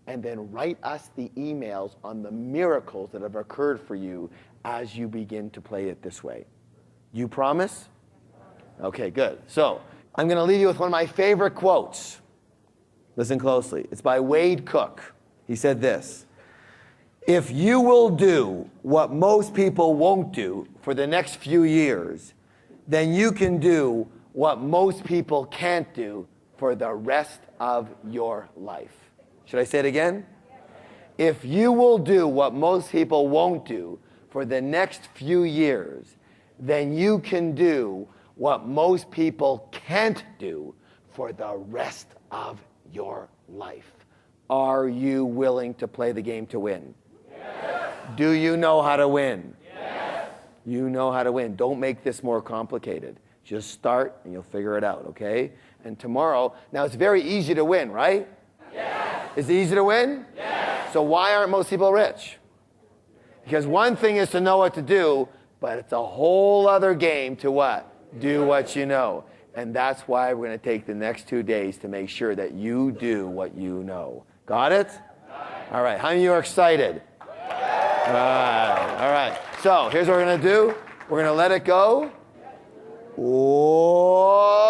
and then write us the emails on the miracles that have occurred for you as you begin to play it this way. You promise? Okay, good. So I'm going to leave you with one of my favorite quotes. Listen closely. It's by Wade Cook. He said this: if you will do what most people won't do for the next few years, then you can do what most people can't do for the rest of your life. Should I say it again? If you will do what most people won't do for the next few years, then you can do what most people can't do for the rest of your life. Are you willing to play the game to win? Yes. Do you know how to win? Yes. You know how to win. Don't make this more complicated. Just start and you'll figure it out, okay? And tomorrow, now it's very easy to win, right? Yes. Is it easy to win? Yes. So why aren't most people rich? Because one thing is to know what to do, but it's a whole other game to what? Do what you know. And that's why we're going to take the next 2 days to make sure that you do what you know. Got it? All right. How many of you are excited? All right. So here's what we're going to do. We're going to let it go. Whoa.